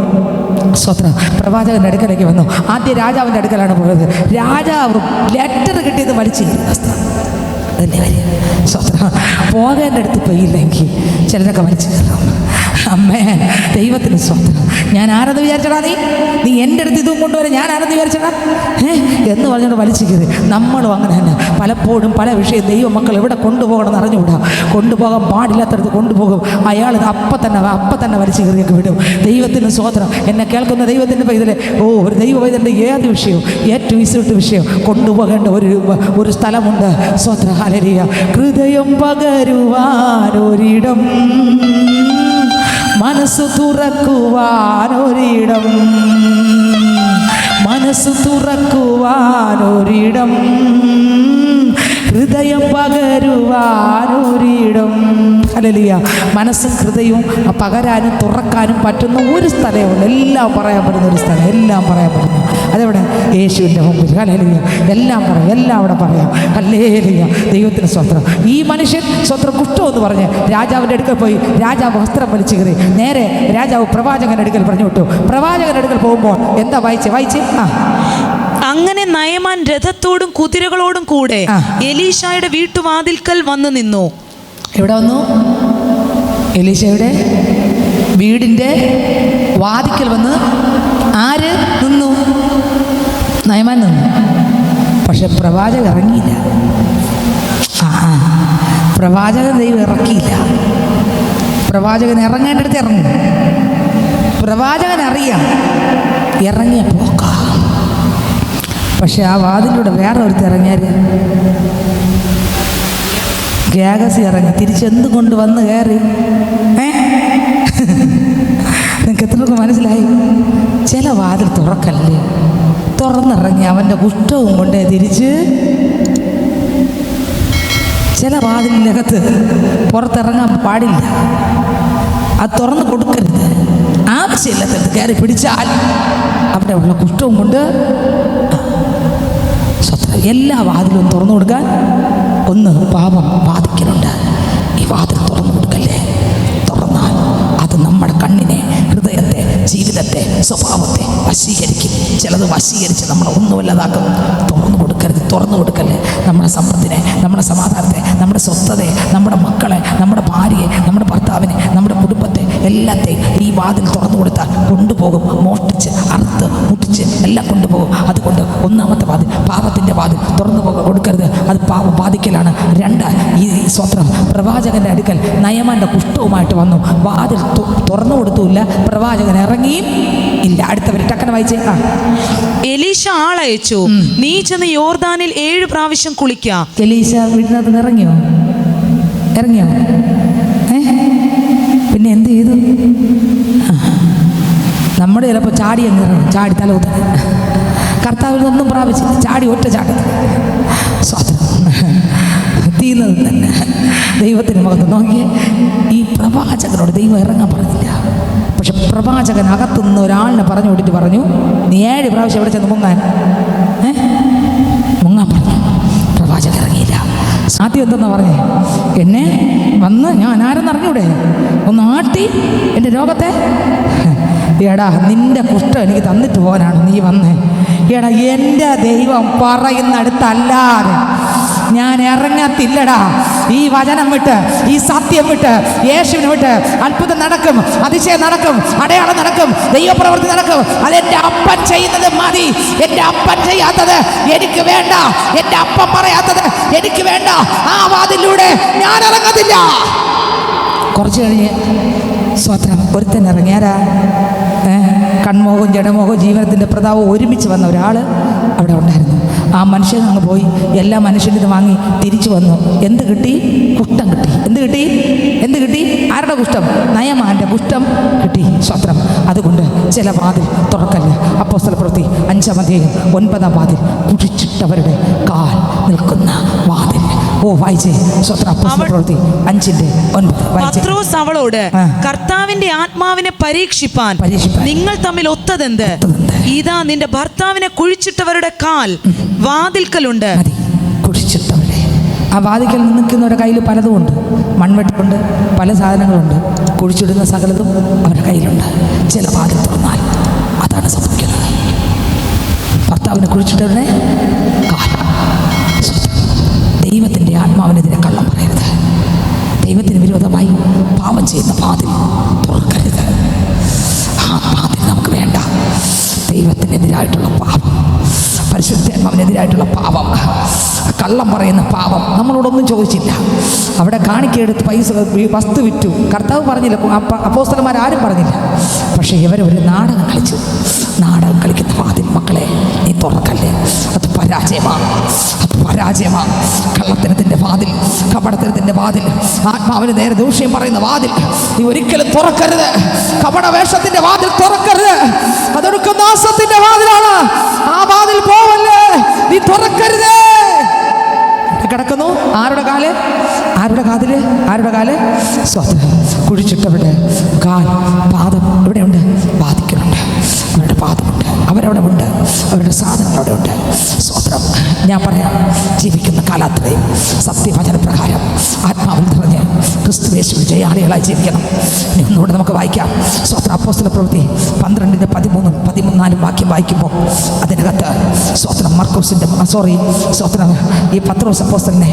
സ്തോത്രം. പ്രവാചകൻ്റെ അടുക്കലേക്ക് വന്നു. ആദ്യം രാജാവിൻ്റെ അടുക്കലാണ് പോയത്. രാജാവ് ലെറ്റർ കിട്ടിയത് വലിച്ചു. അതല്ലേ കാര്യം. സ്വത്രം. പോകേണ്ട അടുത്ത് പോയില്ലെങ്കിൽ ചിലരൊക്കെ വലിച്ചു കയറും. അമ്മേ, ദൈവത്തിന് സ്വത്രം. ഞാൻ ആരെന്ന് വിചാരിച്ചടാ? നീ എൻ്റെ അടുത്ത് ഇതും കൊണ്ടുവരാൻ ഞാൻ ആരെന്ന് വിചാരിച്ചടാ എന്ന് പറഞ്ഞുകൊണ്ട് വലിച്ചു കയറി. നമ്മളും അങ്ങനെ തന്നെ പലപ്പോഴും പല വിഷയം ദൈവമക്കൾ എവിടെ കൊണ്ടുപോകണമെന്ന് അറിഞ്ഞുകൂടാ. കൊണ്ടുപോകാൻ പാടില്ലാത്തടത്ത് കൊണ്ടുപോകും. അയാൾ അപ്പം തന്നെ വലിച്ചു കയറിയൊക്കെ വിടും. ദൈവത്തിന് സ്വത്രം. എന്നെ കേൾക്കുന്ന ദൈവത്തിൻ്റെ പൈതലെ, ഒരു ദൈവ പൈതലിൻ്റെ ഏത് വിഷയവും, ഏറ്റവും വിശേഷ വിഷയം കൊണ്ടുപോകേണ്ട ഒരു സ്ഥലമുണ്ട്. സ്വത്രം. ഹല്ലേലൂയ. ഹൃദയം പകരുവാനൊരിടം, മനസ്സ് തുറക്കുവാനൊരിടം, മനസ്സ് തുറക്കുവാനൊരിടം, ഹൃദയം പകരുവാനൊരിടം. ഹല്ലേലൂയ. മനസ്സും ഹൃദയവും പകരാനും തുറക്കാനും പറ്റുന്ന ഒരു സ്ഥലമേ ഉള്ളൂ. എല്ലാം പറയാൻ പറ്റുന്ന ഒരു സ്ഥലം, എല്ലാം പറയാൻ പറ്റുന്നു. അതെവിടെ? യേശുവിൻ്റെ മുമ്പിൽ. ഹല്ലേലൂയ. എല്ലാം പറയാം, എല്ലാം അവിടെ പറയാം. ഹല്ലേലൂയ. ദൈവത്തിന് സ്വത്രം. ഈ മനുഷ്യൻ സ്വത്രം കുഷ്ഠമെന്ന് പറഞ്ഞ് രാജാവിൻ്റെ അടുക്കൽ പോയി. രാജാവ് വസ്ത്രം വലിച്ചു കയറി. നേരെ രാജാവ് പ്രവാചകൻ്റെ അടുക്കൽ പറഞ്ഞു വിട്ടു. പ്രവാചകൻ്റെ അടുക്കൽ പോകുമ്പോൾ എന്താ വായിച്ച് അങ്ങനെ നയമാൻ രഥത്തോടും കുതിരകളോടും കൂടെ എലീശായുടെ വീട്ടുവാതിൽക്കൽ വന്നു നിന്നു. എവിടെ വന്നു? എലീശയുടെ വീടിൻ്റെ വാതിക്കൽ വന്ന് ആര് നിന്നു? നയമാൻ നിന്നു. പക്ഷെ പ്രവാചകൻ ഇറങ്ങിയില്ല. പ്രവാചകൻ ദൈവം ഇറക്കിയില്ല. പ്രവാചകൻ ഇറങ്ങേണ്ടടുത്ത് ഇറങ്ങും. പ്രവാചകൻ അറിയാം ഇറങ്ങിയ പോക്ക. പക്ഷെ ആ വാതിലൂടെ വേറെ ഒരുത്ത് ഇറങ്ങിയാൽ ഗേഹസി ഇറങ്ങി തിരിച്ചെന്ത് കൊണ്ട് വന്ന് കയറി? നിങ്ങൾക്ക് എത്രയൊക്കെ മനസ്സിലായി? ചില വാതിൽ തുറക്കല്ലേ, തുറന്നിറങ്ങി അവൻ്റെ കുഷ്ഠവും കൊണ്ട് തിരിച്ച് ചില വാതിലിനകത്ത് പുറത്തിറങ്ങാൻ പാടില്ല. അത് തുറന്ന് കൊടുക്കരുത്. ആവശ്യമില്ലാത്തത് കയറി പിടിച്ചാൽ അവിടെ ഉള്ള കുഷ്ഠവും കൊണ്ട് എല്ലാ വാതിലും തുറന്നു കൊടുക്കാൻ ഒന്ന് പാപം ബാധിക്കുന്നുണ്ട്. ഈ വാതിൽ തുറന്നു കൊടുക്കല്ലേ. തുറന്നാൽ അത് നമ്മുടെ കണ്ണിനെ, ഹൃദയത്തെ, ജീവിതത്തെ, സ്വഭാവത്തെ വശീകരിക്കും. ചിലത് വശീകരിച്ച് നമ്മളെ ഒന്നുമല്ലാതാക്കും. തുറന്നു കൊടുക്കരുത്, തുറന്നു കൊടുക്കല്ലേ. നമ്മുടെ സമ്പത്തിനെ, നമ്മുടെ സമാധാനത്തെ, നമ്മുടെ സ്വസ്ഥതയെ, നമ്മുടെ മക്കളെ, നമ്മുടെ ഭാര്യയെ, നമ്മുടെ ഭർത്താവിനെ, നമ്മുടെ കുടുംബത്തെ എല്ലാത്തെയും ഈ വാതിൽ തുറന്നു കൊടുത്താൽ കൊണ്ടുപോകും. മോഷ്ടിച്ച്, അറുത്ത്, മുട്ടിച്ച് എല്ലാം കൊണ്ടുപോകും. അതുകൊണ്ട് ഒന്നാമത്തെ വാതിൽ, പാപത്തിൻ്റെ വാതിൽ തുറന്നു കൊടുക്കരുത്. അത് പാപം ബാധിക്കലാണ്. രണ്ട്, ഈ സ്വത്രം പ്രവാചകൻ്റെ അടുക്കൽ നയമാൻ്റെ കുഷ്ഠവുമായിട്ട് വന്നു. വാതിൽ തുറന്നു കൊടുത്തുമില്ല, പ്രവാചകൻ ഇറങ്ങിയും ഇല്ല. അടുത്തവർ ടക്കനെ വായിച്ചേ. എലീശ ആളയച്ചു, നീ ചെന്ന് യോർദാനിൽ 7 പ്രാവശ്യം കുളിക്കാം. എലീശ വീട്ടിനകത്ത് ഇറങ്ങിയോ? പിന്നെ എന്ത് ചെയ്തു? നമ്മുടെ ചിലപ്പോൾ ചാടി അങ്ങ് ഇറങ്ങും. ചാടി തല കുത്തി കർത്താവിൽ നിന്നൊന്നും പ്രാപിച്ചില്ല. ചാടി ഒറ്റ ചാട്ടം തീർന്നത് തന്നെ. ദൈവത്തിന് മുഖത്ത് നോക്കിയേ. ഈ പ്രവാചകനോട് ദൈവം ഇറങ്ങാൻ പറഞ്ഞില്ല. പക്ഷെ പ്രവാചകൻ അകത്തുനിന്ന് ഒരാളിനെ പറഞ്ഞു വിട്ടിട്ട് പറഞ്ഞു, നീ 7 പ്രാവശ്യം എവിടെ ചെന്ന് മുങ്ങാൻ പറഞ്ഞു. പ്രവാചകൻ ഇറങ്ങിയില്ല. ആദ്യം എന്തെന്നാ പറഞ്ഞേ? എന്നെ വന്ന് ഞാൻ ആരെന്ന് അറിഞ്ഞൂടെ? ഒന്ന് ആട്ടി എൻ്റെ രോഗത്തെ. എടാ, നിന്റെ കുഷ്ഠം എനിക്ക് തന്നിട്ട് പോകാനാണ് നീ വന്നേ. എടാ, എൻ്റെ ദൈവം പറയുന്നടുത്തല്ലാതെ ഞാൻ ഇറങ്ങത്തില്ലടാ. ഈ വചനം വിട്ട്, ഈ സത്യം വിട്ട്, യേശുവിനെ വിട്ട് അത്ഭുതം നടക്കും, അതിശയം നടക്കും, അടയാളം നടക്കും, ദൈവപ്രവൃത്തി നടക്കും. അതെൻ്റെ അപ്പൻ ചെയ്യുന്നത് മതി. എൻ്റെ അപ്പൻ ചെയ്യാത്തത് എനിക്ക് വേണ്ട. എൻ്റെ അപ്പൻ പറയാത്തത് എനിക്ക് വേണ്ട. ആ വാതിലൂടെ ഞാൻ ഇറങ്ങത്തില്ല. കുറച്ച് കഴിഞ്ഞ് സ്വത്രം ഒരുത്തൻ ഇറങ്ങിയാരാ? കൺമോഹവും ജഡമോഹവും ജീവനത്തിൻ്റെ പ്രതാപവും ഒരുമിച്ച് വന്ന ഒരാൾ അവിടെ ഉണ്ടായിരുന്നു. ആ മനുഷ്യൻ അങ്ങ് പോയി എല്ലാ മനുഷ്യൻ്റെ ഇത് വാങ്ങി തിരിച്ചു വന്നു. എന്ത് കിട്ടി? കുഷ്ഠം കിട്ടി. എന്ത് കിട്ടി? ആരുടെ കുഷ്ഠം? നയമാൻ്റെ കുഷ്ഠം കിട്ടി. സ്വത്രം. അതുകൊണ്ട് ചില വാതിൽ തുറക്കല്ല. അപ്പോസ്തലപ്രവൃത്തി 5-ാം അധ്യായം 9-ാം വാതിൽ, കുഴിച്ചിട്ടവരുടെ കാൽ നിൽക്കുന്ന വാതിൽ. വായിച്ചേ. സ്വത്രം. അപ്പോസ്തലപ്രവൃത്തി 5:9 പത്രോസ് അവളോട്, കർത്താവിന്റെ ആത്മാവിനെ പരീക്ഷിപ്പാൻ നിങ്ങൾ തമ്മിൽ ഒത്തതെന്ത്? ഇതാ നിന്റെ ഭർത്താവിനെ കുഴിച്ചിട്ടവരുടെ കാൽ വാതിൽക്കലുണ്ട്. കുഴിച്ചിട്ടവരുടെ ആ വാതിൽക്കൽ നിൽക്കുന്നവരുടെ കയ്യിൽ പലതുമുണ്ട്. മൺവെട്ടുകൊണ്ട് പല സാധനങ്ങളുണ്ട്. കുഴിച്ചിടുന്ന സകലതും അവരുടെ കയ്യിലുണ്ട്. ചില വാതിൽ തുറന്നാൽ അതാണ് സംഭവിക്കുന്നത്. ഭർത്താവിനെ കുഴിച്ചിട്ടവരുടെ കാൽ. ദൈവത്തിൻ്റെ ആത്മാവിനെതിരെ കള്ളം പറയരുത്. ദൈവത്തിന് വിരോധമായി പാപം ചെയ്യുന്ന വാതിൽ തുറക്കരുത്. ആ വാതിൽ നമുക്ക് വേണ്ട. ദൈവത്തിനെതിരായിട്ടുള്ള പാപം, പരിശുദ്ധാത്മാവിനെതിരായിട്ടുള്ള പാപം, കള്ളം പറയുന്ന പാപം. നമ്മളോടൊന്നും ചോദിച്ചില്ല. അവിടെ കാണിക്കെടുത്ത് പൈസ വസ്തു വിറ്റു. കർത്താവ് പറഞ്ഞില്ല, അപ്പോസ്തലന്മാരാരും പറഞ്ഞില്ല. പക്ഷേ ഇവരൊരു നാടകം കളിച്ചു. നാടകം കളിക്കുന്ന വാതിൽ മക്കളെ നീ തുറക്കല്ലേ. അത് പരാജയമാണ്. അത് പരാജയമാണ്. കള്ളത്തരത്തിൻ്റെ വാതിൽ, കപടത്തരത്തിൻ്റെ വാതിൽ, ആത്മാവിന് നേരെ ദൂഷ്യം പറയുന്ന വാതിൽ നീ ഒരിക്കലും തുറക്കരുത്. കപടവേഷത്തിൻ്റെ വാതിൽ തുറക്കരുത്. അതൊരു നാശത്തിൻ്റെ വാതിലാണ്. ആ വാതിൽ പോവല്ലേ, നീ തുറക്കരുത്. കിടക്കുന്നു ആരുടെ കാല്, ആരുടെ കാതില്, ആരുടെ കാല്? സ്വതന്ത്രം കുഴിച്ചിട്ടവിടെ കാൽ, പാദം എവിടെയുണ്ട്? ബാധിക്കുന്നുണ്ട്. അവരുടെ പാദമുണ്ട്, അവരവിടെ ഉണ്ട്, അവരുടെ സാധനങ്ങൾ അവിടെ ഉണ്ട്. സ്വതന്ത്രം. ഞാൻ പറയാം, ജീവിക്കുന്ന കാലാത്രയും സത്യവചന പ്രകാരം ആത്മാവിൽ നിറഞ്ഞ് ക്രിസ്തുയേശുവിൽ ജയാളികളായി ജീവിക്കണം. ഒന്നുകൂടെ നമുക്ക് വായിക്കാം. സ്വതന്ത്രം അപ്പോസ്തല പ്രവൃത്തി 12-13-14 വാക്യം വായിക്കുമ്പോൾ അതിനകത്ത് സ്വതന്ത്രം മർക്കോസിൻ്റെ സ്വതന്ത്രം ഈ പത്രോസ് അപ്പോസ്തലനെ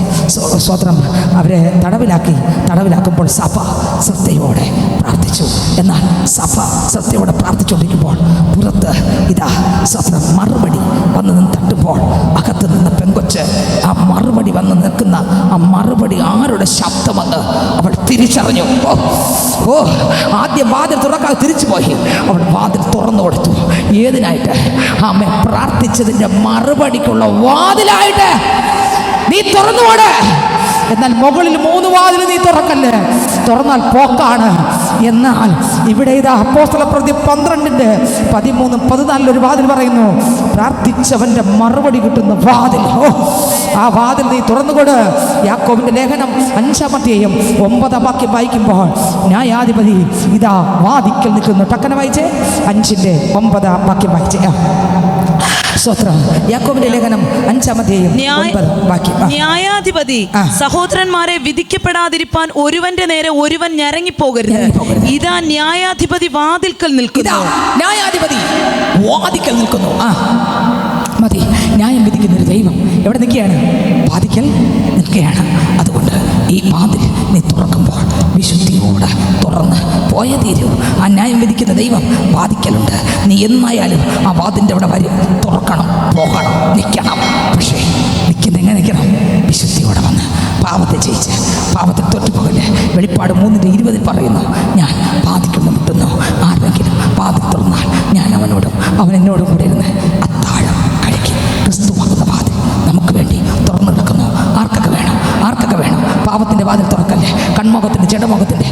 സ്വതന്ത്രം അവരെ തടവിലാക്കുമ്പോൾ സഭ ശ്രദ്ധയോടെ പ്രാർത്ഥിച്ചു. എന്നാൽ സഭ ശ്രദ്ധയോടെ പ്രാർത്ഥിച്ചുകൊണ്ടിരിക്കുമ്പോൾ പുറത്ത് ഇതാ സ്വതന്ത്രം മറുപടി വന്ന് നിന്ന് തട്ടുമ്പോൾ അകത്ത് നിന്ന് പെങ്കൊച്ച് ആ മറുപടി വന്ന് നിൽക്കുന്ന ആ മറുപടി ആരുടെ ശബ്ദമെന്ന് അവൾ തിരിച്ചറിഞ്ഞു. ഓ ആദ്യം വാതിൽ തുറക്കാതെ തിരിച്ചു പോയി. അവൾ വാതിൽ തുറന്നു കൊടുത്തു. ഏതിനായിട്ട്? ആമേ പ്രാർത്ഥിച്ചതിൻ്റെ മറുപടിക്കുള്ള വാതിലായിട്ട് നീ തുറന്നുപോട്. എന്നാൽ മുകളിൽ 3 വാതിൽ നീ തുറക്കല്ലേ, തുറന്നാൽ പോക്കാണ്. എന്നാൽ ഇവിടെ ഇതാ അപ്പോസ്തല പ്രവൃത്തി 12-13-14 ഒരു വാതിൽ പറയുന്നു, പ്രാർത്ഥിച്ചവന്റെ മറുപടി കിട്ടുന്ന വാതിൽ. ആ വാതിൽ നീ തുറന്നുകൊട്. യാക്കോബിന്റെ ലേഖനം 5-ാം അധ്യായം 9-ാം വാക്യം വായിക്കുമ്പോൾ ന്യായാധിപതി ഇതാ വാതിക്കൽ നിൽക്കുന്നു. ടക്കനെ വായിച്ചേ, 5-9 വാക്യം വായിച്ചേ. സ്തോത്രം. യാക്കോബിന്റെ ലേഖനം 5-ാം അധ്യായം 9 വാക്യം. ന്യായാധിപതി സഹോദരന്മാരെ വിധിക്കപ്പെടാതിരിപ്പാൻ ഒരുവന്റെ നേരെ ഒരുവൻ ഞരങ്ങിപ്പോകരുത്. ഇതാ ന്യായാധിപതി വാതിൽക്കൽ നിൽക്കുന്നു. ന്യായാധിപതി വാതിക്കൽ നിൽക്കുന്നു. മതി. ന്യായം വിധിക്കുന്നൊരു ദൈവം എവിടെ നിൽക്കുകയാണ്? വാതിക്കൽ നിൽക്കുകയാണ്. അതുകൊണ്ട് ഈ വാതിൽ നീ തുറക്കുമ്പോൾ വിശുദ്ധിയോടെ തുറന്ന് പോയ തീരൂ. ആ ന്യായം വിധിക്കുന്ന ദൈവം വാതിക്കലുണ്ട്. നീ എന്നായാലും ആ വാതിൻ്റെ അവിടെ വരും, തുറക്കണം, പോകണം, നിൽക്കണം. പക്ഷേ എങ്ങനെ നിൽക്കണം? വിശുദ്ധിയോടെ വന്ന് പാപത്തെ ജയിച്ച് പാപത്തെ തൊട്ടുപോകല്ലേ. വെളിപ്പാട് 3:20 പറയുന്നു, ഞാൻ വാതിക്കൊന്ന് മുട്ടുന്നു, ആരെങ്കിലും വാതിൽ തുറന്നാൽ ഞാൻ അവനോടും അവൻ എന്നോടും കൂടെ ഇരുന്ന് അത്താഴം കഴിക്കും. ക്രിസ്തുവാകുന്ന വാതിൽ നമുക്ക് വേണ്ടി തുറന്നു കിടക്കുന്നു. ആർക്കൊക്കെ വേണം? ആർക്കൊക്കെ വേണം? പാപത്തിൻ്റെ വാതിൽ തുറക്കല്ലേ, കൺമുഖത്തിൻ്റെ ജഡമുഖത്തിൻ്റെ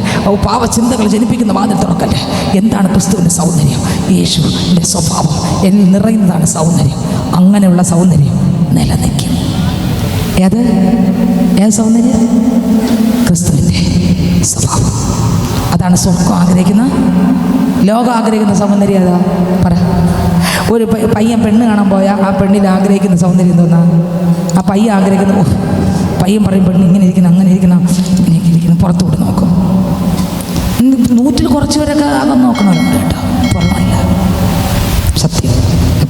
പാവചിന്തകൾ ജനിപ്പിക്കുന്ന വാതിൽ തുറക്കല്ലേ. എന്താണ് ക്രിസ്തുവിൻ്റെ സൗന്ദര്യം? യേശുവിൻ്റെ സ്വഭാവം എന്നിൽ നിറയുന്നതാണ് സൗന്ദര്യം. അങ്ങനെയുള്ള സൗന്ദര്യം നിലനിൽക്കും. ഏത് സൗന്ദര്യം? ക്രിസ്തുവിൻ്റെ സ്വഭാവം. അതാണ് സ്വർഗം ആഗ്രഹിക്കുന്ന, ലോകം ആഗ്രഹിക്കുന്ന സൗന്ദര്യം. അതാ പറ. ഒരു പയ്യൻ പെണ്ണ് കാണാൻ പോയാൽ ആ പെണ്ണിൽ ആഗ്രഹിക്കുന്ന സൗന്ദര്യം തോന്നാ? ആ പയ്യൻ ആഗ്രഹിക്കുന്ന, പയ്യൻ പറയും പെണ്ണ് ഇങ്ങനെ ഇരിക്കണം, അങ്ങനെ ഇരിക്കണം, ഇങ്ങനെ ഇരിക്കണം. പുറത്തുകൂടെ നോക്കും. 100-ൽ കുറച്ച് പേരൊക്കെ അകം നോക്കണമല്ലോ കേട്ടോ, പുറമല്ല. സത്യം,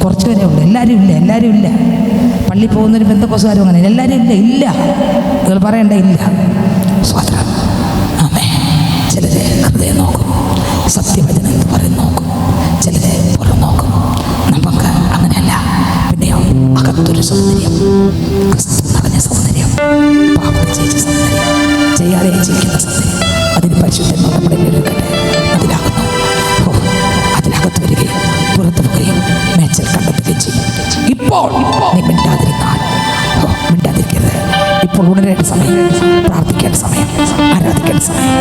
കുറച്ച് പേരേ ഉള്ളൂ. എല്ലാവരും ഇല്ല. പള്ളി പോകുന്നൊരു ബന്ധക്കോസുകാരും അങ്ങനെ എല്ലാവരും ഇല്ല. നിങ്ങൾ പറയണ്ട, ഇല്ല. സ്വാതന്ത്ര്യം. ആമേ. ചിലരെ ഹൃദയം നോക്കും, സത്യവചനം എന്ന് പറയും നോക്കും. ചിലരെ പുറം നോക്കും. നമുക്ക് അങ്ങനെയല്ല. പിന്നെയോ അകത്തൊരു സൗന്ദര്യം, ക്രിസ്തു നിറഞ്ഞ സൗന്ദര്യം, പാപത്തെ ജയിച്ച സൗന്ദര്യം, ചെയ്യാതെ ജയിക്കുന്ന സൗന്ദര്യം. അതിന് പരിശുദ്ധൻ നമ്മുടെ എടുക്കട്ടെ. അതിലാകുന്നു. അതിനകത്ത് വരികയും പുറത്തു പോവുകയും മേച്ചൽ കണ്ടെത്തുകയും ചെയ്യും. ഇപ്പോൾ നീ മിണ്ടാതിരിക്കരുത്. ഇപ്പോൾ ഉണരേണ്ട സമയം, പ്രാർത്ഥിക്കേണ്ട സമയം, ആരാധിക്കേണ്ട സമയം.